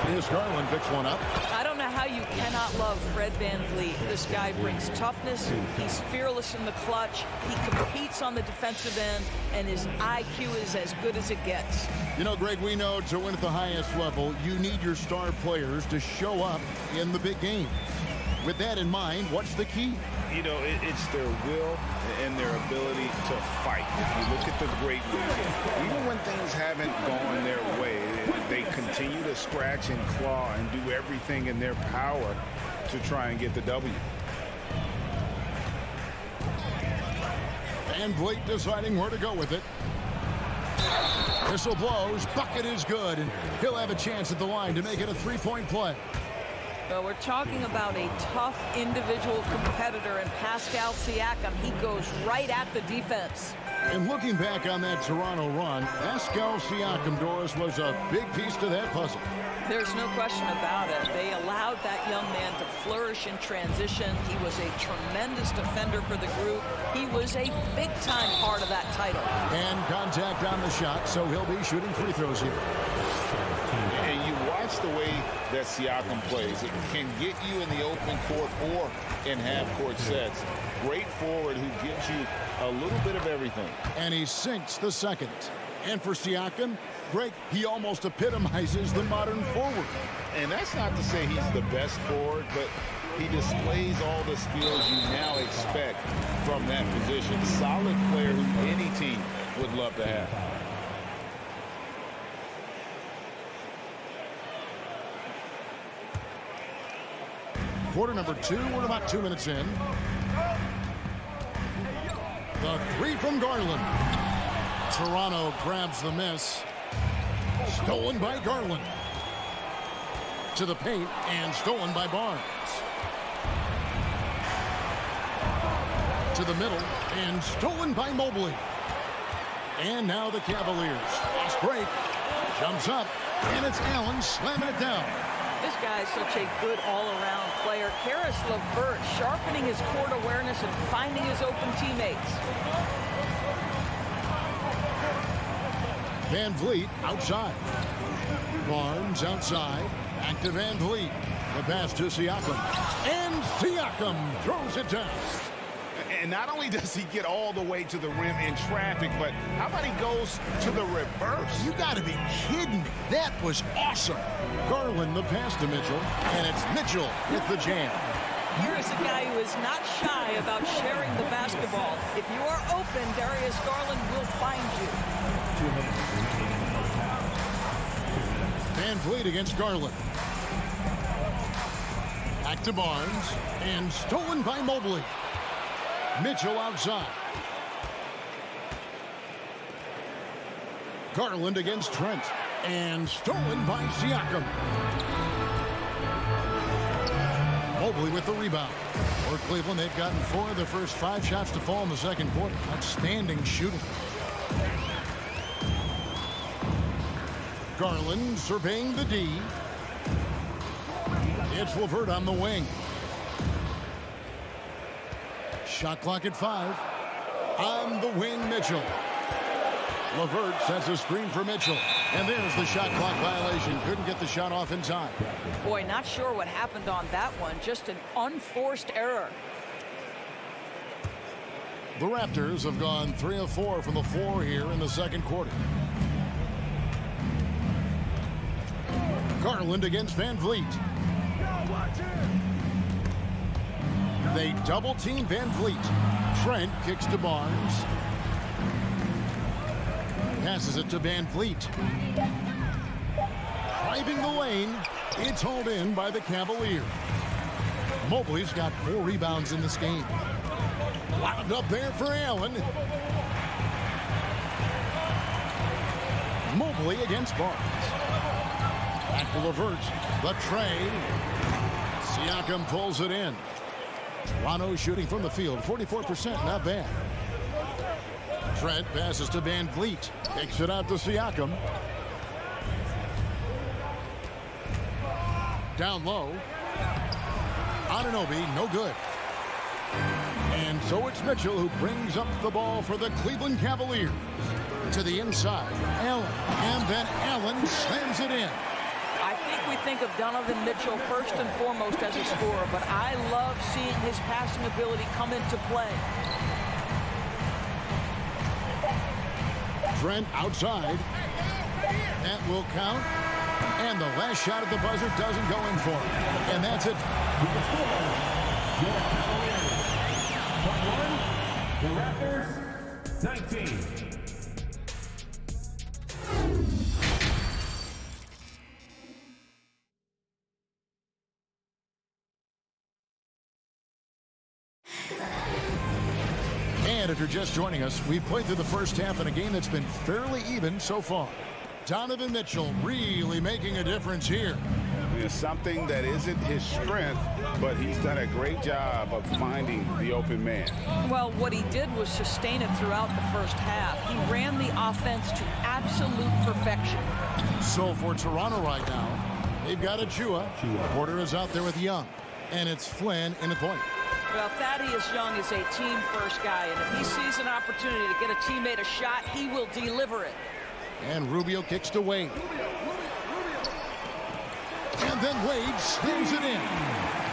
Here's Garland, picks one up. I don't know how you cannot love Fred VanVleet. This guy brings toughness. He's fearless in the clutch. He competes on the defensive end, and his IQ is as good as it gets. You know, Greg, we know to win at the highest level, you need your star players to show up in the big game. With that in mind, what's the key? You know, it's their will and their ability to fight. If you look at the great league, even when things haven't gone their way, they continue to scratch and claw and do everything in their power to try and get the W. VanVleet deciding where to go with it. Whistle blows, bucket is good, and he'll have a chance at the line to make it a three-point play. Well, we're talking about a tough individual competitor in Pascal Siakam. He goes right at the defense. And looking back on that Toronto run, Pascal Siakam, Doris, was a big piece to that puzzle. There's no question about it. They allowed that young man to flourish in transition. He was a tremendous defender for the group. He was a big-time part of that title. And contact on the shot, so he'll be shooting free throws here. And you watch the way that Siakam plays. It can get you in the open court or in half-court sets. Great forward who gives you a little bit of everything. And he sinks the second. And for Siakam, Greg, he almost epitomizes the modern forward. And that's not to say he's the best forward, but he displays all the skills you now expect from that position. Solid player who any team would love to have. Quarter number 2, we're about 2 minutes in. The three from Garland. Toronto grabs the miss. Stolen by Garland. To the paint and stolen by Barnes. To the middle and stolen by Mobley. And now the Cavaliers. Fast break. Jumps up. And it's Allen slamming it down. This guy is such a good all-around player. Karis LeVert sharpening his court awareness and finding his open teammates. VanVleet outside. Barnes outside. Back to VanVleet. The pass to Siakam. And Siakam throws it down. And not only does he get all the way to the rim in traffic, but how about he goes to the reverse? You got to be kidding me. That was awesome. Garland the pass to Mitchell, and it's Mitchell with the jam. Here is a guy who is not shy about sharing the basketball. If you are open, Darius Garland will find you. VanVleet against Garland. Back to Barnes, and stolen by Mobley. Mitchell outside. Garland against Trent. And stolen by Siakam. Mobley with the rebound. For Cleveland, they've gotten 4 of their first 5 shots to fall in the second quarter. Outstanding shooting. Garland surveying the D. It's LeVert on the wing. Shot clock at 5. On the wing, Mitchell. LeVert sets a screen for Mitchell. And there's the shot clock violation. Couldn't get the shot off in time. Boy, not sure what happened on that one. Just an unforced error. The Raptors have gone 3 of 4 from the floor here in the second quarter. Garland against Van Vliet. They double team Van Vliet. Trent kicks to Barnes. Passes it to Van Vliet. Driving the lane. It's hauled in by the Cavaliers. Mobley's got 4 rebounds in this game. Wound up there for Allen. Mobley against Barnes. Back to LeVert. The tray. Siakam pulls it in. Toronto shooting from the field. 44%, not bad. Trent passes to Van Vliet. Kicks it out to Siakam. Down low. Anunoby, no good. And so it's Mitchell who brings up the ball for the Cleveland Cavaliers. To the inside. Allen. And then Allen slams it in. I think we think of Donovan Mitchell first and foremost as a scorer, but I love seeing his passing ability come into play. Trent outside. That will count. And the last shot at the buzzer doesn't go in for him. And that's it. The Raptors, 19. And if you're just joining us, we've played through the first half in a game that's been fairly even so far. Donovan Mitchell really making a difference here. It's something that isn't his strength, but he's done a great job of finding the open man. Well, what he did was sustain it throughout the first half. He ran the offense to absolute perfection. So for Toronto right now, they've got Achua. Porter is out there with Young. And it's Flynn in the point. Well, Thaddeus Young is a team-first guy, and if he sees an opportunity to get a teammate a shot, he will deliver it. And Rubio kicks to Wade. And then Wade slams it in.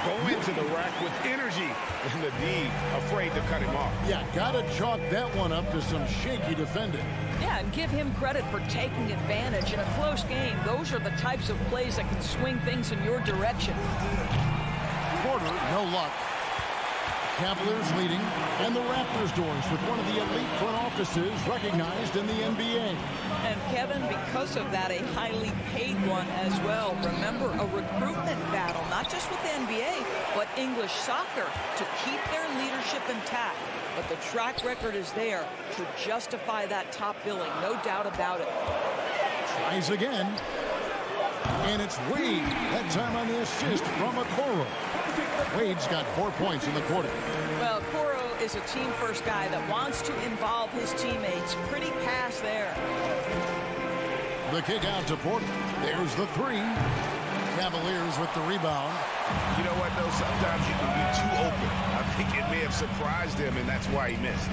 Go into the rack with energy, and the D afraid to cut him off. Yeah, gotta chalk that one up to some shaky defending. Yeah, and give him credit for taking advantage in a close game. Those are the types of plays that can swing things in your direction. Porter, no luck. Cavaliers leading, and the Raptors doors with one of the elite front offices recognized in the NBA. And Kevin, because of that, a highly paid one as well. Remember, a recruitment battle, not just with the NBA, but English soccer to keep their leadership intact. But the track record is there to justify that top billing, no doubt about it. Tries again. And it's Wade, that time on the assist from Okoro. Wade's got 4 points in the quarter. Well, Okoro is a team-first guy that wants to involve his teammates. Pretty pass there. The kick out to Porter. There's the 3. Cavaliers with the rebound. You know what, though? Sometimes you can be too open. I think it may have surprised him, and that's why he missed.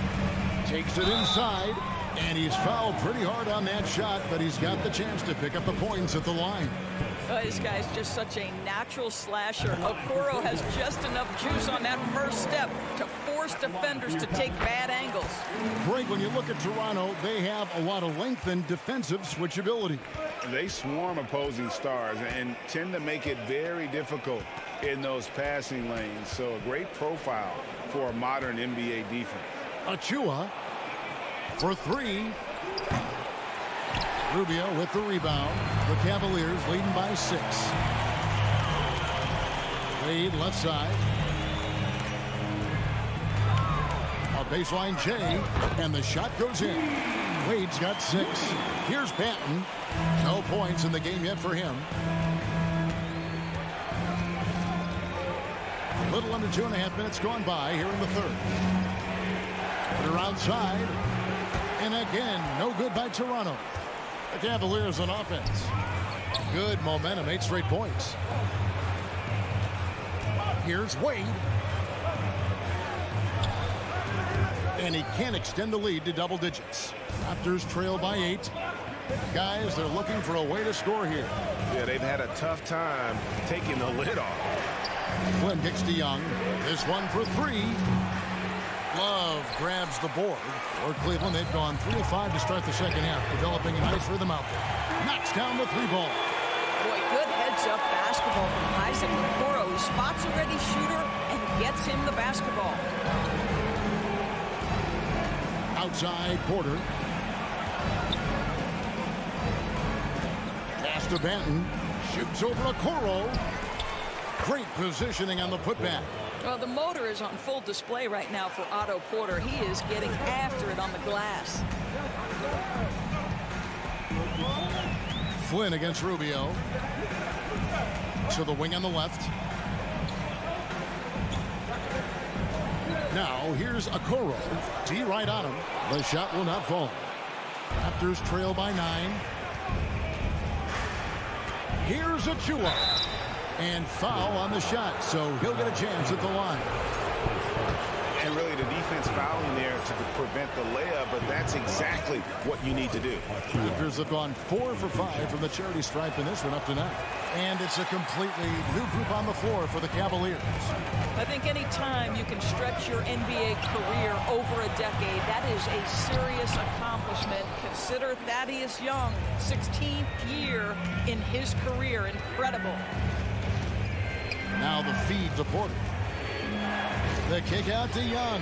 Takes it inside, and he's fouled pretty hard on that shot, but he's got the chance to pick up the points at the line. This guy's just such a natural slasher. Okoro has just enough juice on that first step to force defenders to take bad angles. Greg, when you look at Toronto, they have a lot of length and defensive switchability. They swarm opposing stars and tend to make it very difficult in those passing lanes. So a great profile for a modern NBA defense. Achua for 3. Rubio with the rebound. The Cavaliers leading by 6. Wade left side. A baseline J, and the shot goes in. Wade's got 6. Here's Patton. No points in the game yet for him. Little under 2.5 minutes gone by here in the third. They're outside. And again, no good by Toronto. The Cavaliers on offense. Good momentum, 8 straight points. Here's Wade. And he can't extend the lead to double digits. Raptors trail by 8. Guys, they're looking for a way to score here. Yeah, they've had a tough time taking the lid off. Flynn kicks to Young. This one for 3. Love grabs the board. For Cleveland, they've gone 3 of 5 to start the second half, developing a nice rhythm out there. Knocks down the 3-ball. Boy, good heads-up basketball from Isaac Okoro. He spots a ready shooter and gets him the basketball. Outside, Porter. Pass to Banton. Shoots over Okoro. Great positioning on the putback. Well, the motor is on full display right now for Otto Porter. He is getting after it on the glass. Flynn against Rubio. To the wing on the left. Now, here's Okoro. D right on him. The shot will not fall. Raptors trail by 9. Here's Achua. And foul on the shot, so he'll get a chance at the line. And really the defense fouling there to prevent the layup, but that's exactly what you need to do. Raptors have gone 4 for 5 from the charity stripe in this one up to now. And it's a completely new group on the floor for the Cavaliers. I think any time you can stretch your NBA career over a decade, that is a serious accomplishment. Consider Thaddeus Young, 16th year in his career. Incredible. Now the feed to Porter. The kick out to Young.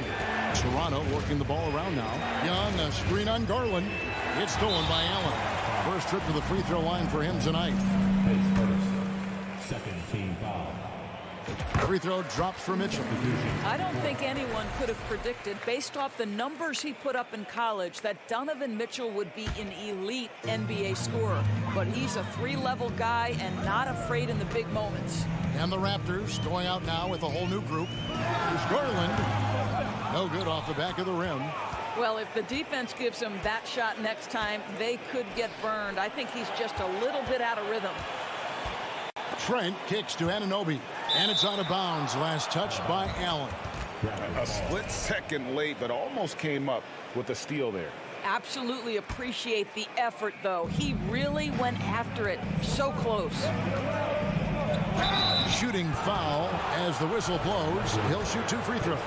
Toronto working the ball around now. Young, a screen on Garland. It's stolen by Allen. First trip to the free throw line for him tonight. Second team foul. Free throw drops for Mitchell. I don't think anyone could have predicted, based off the numbers he put up in college, that Donovan Mitchell would be an elite NBA scorer. But he's a 3-level guy and not afraid in the big moments. And the Raptors going out now with a whole new group. Here's Garland. No good off the back of the rim. Well, if the defense gives him that shot next time, they could get burned. I think he's just a little bit out of rhythm. Trent kicks to Anunoby. And it's out of bounds. Last touch by Allen. A split second late, but almost came up with a steal there. Absolutely appreciate the effort, though. He really went after it. So close. Shooting foul as the whistle blows. He'll shoot 2 free throws.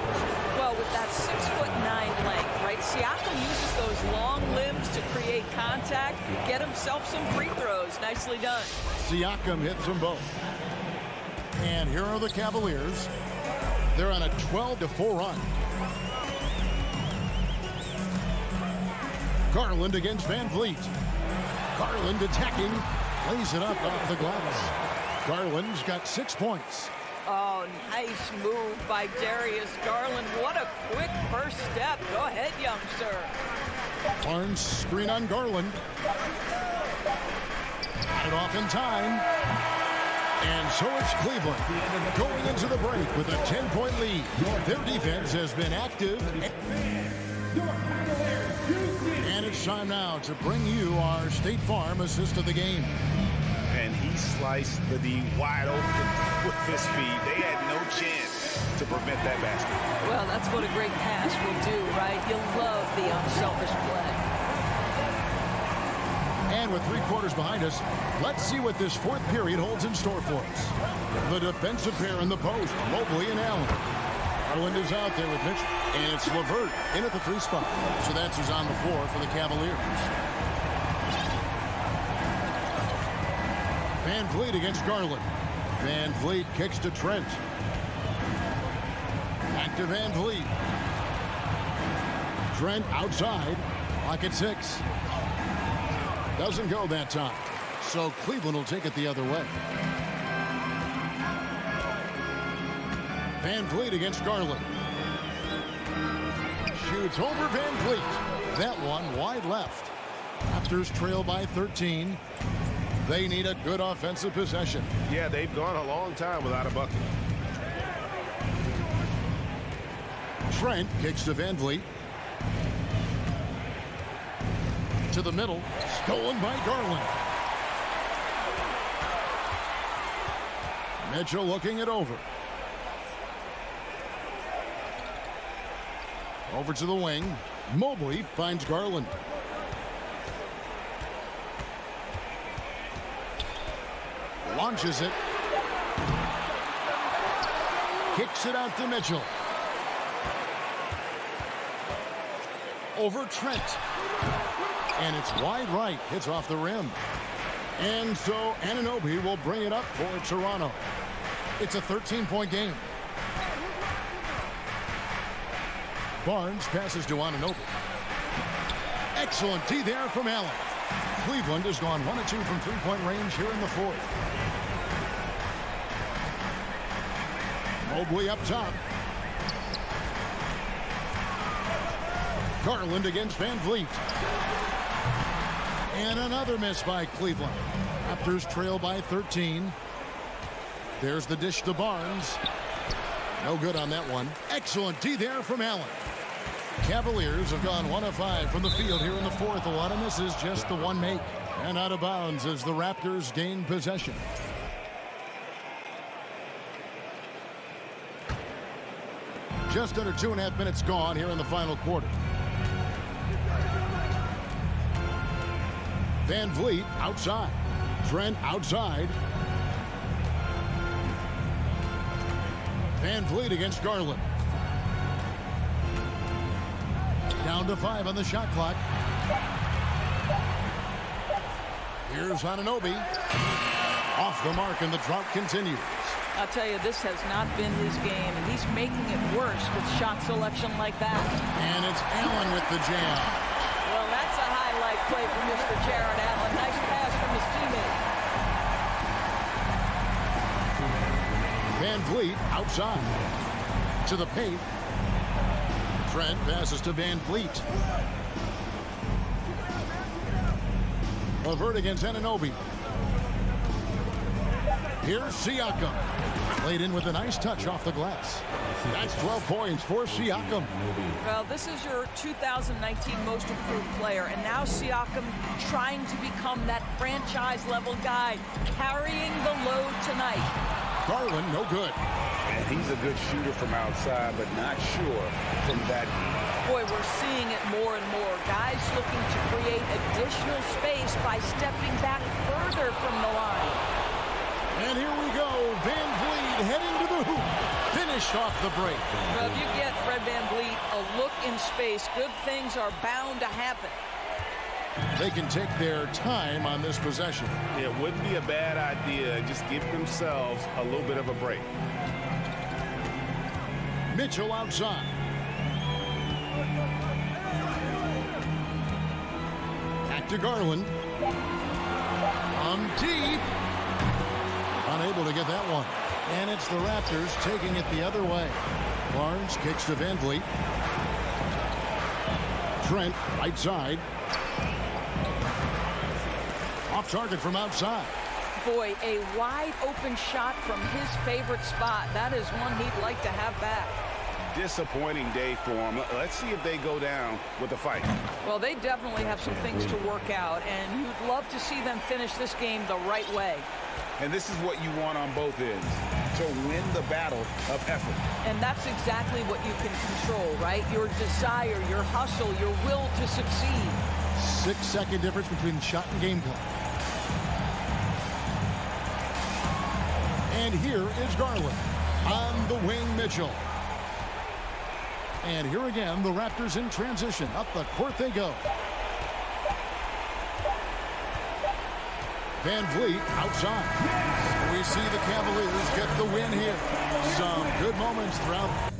Well, with that 6'9" length, right? Siakam uses those long limbs to create contact, get himself some free throws. Nicely done. Siakam hits them both. And here are the Cavaliers. They're on a 12-4 run. Garland against Van Vliet. Garland attacking. Lays it up off the glass. Garland's got 6 points. Oh, nice move by Darius Garland. What a quick first step. Go ahead, young sir. Barnes screen on Garland. Got it off in time. And so it's Cleveland going into the break with a 10-point lead. Their defense has been active. And it's time now to bring you our State Farm assist of the game. And he sliced the D wide open with his feet. They had no chance to prevent that basket. Well, that's what a great pass will do, right? You'll love the unselfish play. And with 3 quarters behind us, let's see what this fourth period holds in store for us. The defensive pair in the post, Mobley and Allen. Garland is out there with Mitchell. And it's LeVert in at the 3 spot. So that's who's on the floor for the Cavaliers. Van Vliet against Garland. Van Vliet kicks to Trent. Back to Van Vliet. Trent outside. Clock at 6. Doesn't go that time. So Cleveland will take it the other way. Van Vliet against Garland. Shoots over Van Vliet. That one wide left. Raptors trail by 13. They need a good offensive possession. Yeah, they've gone a long time without a bucket. Trent kicks to Van Vliet. To the middle. Stolen by Garland. Mitchell looking it over. Over to the wing. Mobley finds Garland. Launches it. Kicks it out to Mitchell. Over Trent. And it's wide right. Hits off the rim. And so Anunoby will bring it up for Toronto. It's a 13-point game. Barnes passes to Anunoby. Excellent D there from Allen. Cleveland has gone 1 of 2 from three-point range here in the fourth. Mobley up top. Garland against Van Vliet. And another miss by Cleveland. Raptors trail by 13. There's the dish to Barnes. No good on that one. Excellent D there from Allen. Cavaliers have gone 1 of 5 from the field here in the fourth. A lot of misses, just the one make. And out of bounds as the Raptors gain possession. Just under 2.5 minutes gone here in the final quarter. Van Vliet outside. Trent outside. Van Vliet against Garland. Down to 5 on the shot clock. Here's Anunoby. Off the mark, and the drought continues. I'll tell you, this has not been his game, and he's making it worse with shot selection like that. And it's Allen with the jam. Well, that's a highlight play from Mr. Jared Allen. Nice pass from his teammate. Van Vliet outside. To the paint. Trent passes to Van Vliet. Levert against Anunoby. Here's Siakam. Played in with a nice touch off the glass. That's 12 points for Siakam. Well, this is your 2019 most improved player, and now Siakam trying to become that franchise-level guy, carrying the load tonight. Garland, no good. And he's a good shooter from outside, but not sure from that. Boy, we're seeing it more and more. Guys looking to create additional space by stepping back further from the line. And here we go. Van Vliet heading to the hoop. Finished off the break. Well, if you get Fred Van Vliet a look in space, good things are bound to happen. They can take their time on this possession. It wouldn't be a bad idea. Just give themselves a little bit of a break. Mitchell outside. Back to Garland. Deep. Unable to get that one. And it's the Raptors taking it the other way. Barnes kicks to Van Vliet. Trent, right side. Off target from outside. Boy, a wide open shot from his favorite spot. That is one he'd like to have back. Disappointing day for him. Let's see if they go down with a fight. Well, they definitely have some things to work out, and you'd love to see them finish this game the right way. And this is what you want on both ends, to win the battle of effort. And that's exactly what you can control, right? Your desire, your hustle, your will to succeed. 6-second difference between shot and game clock. And here is Garland. On the wing, Mitchell. And here again, the Raptors in transition. Up the court they go. Van Vliet outside. We see the Cavaliers get the win here. Some good moments throughout.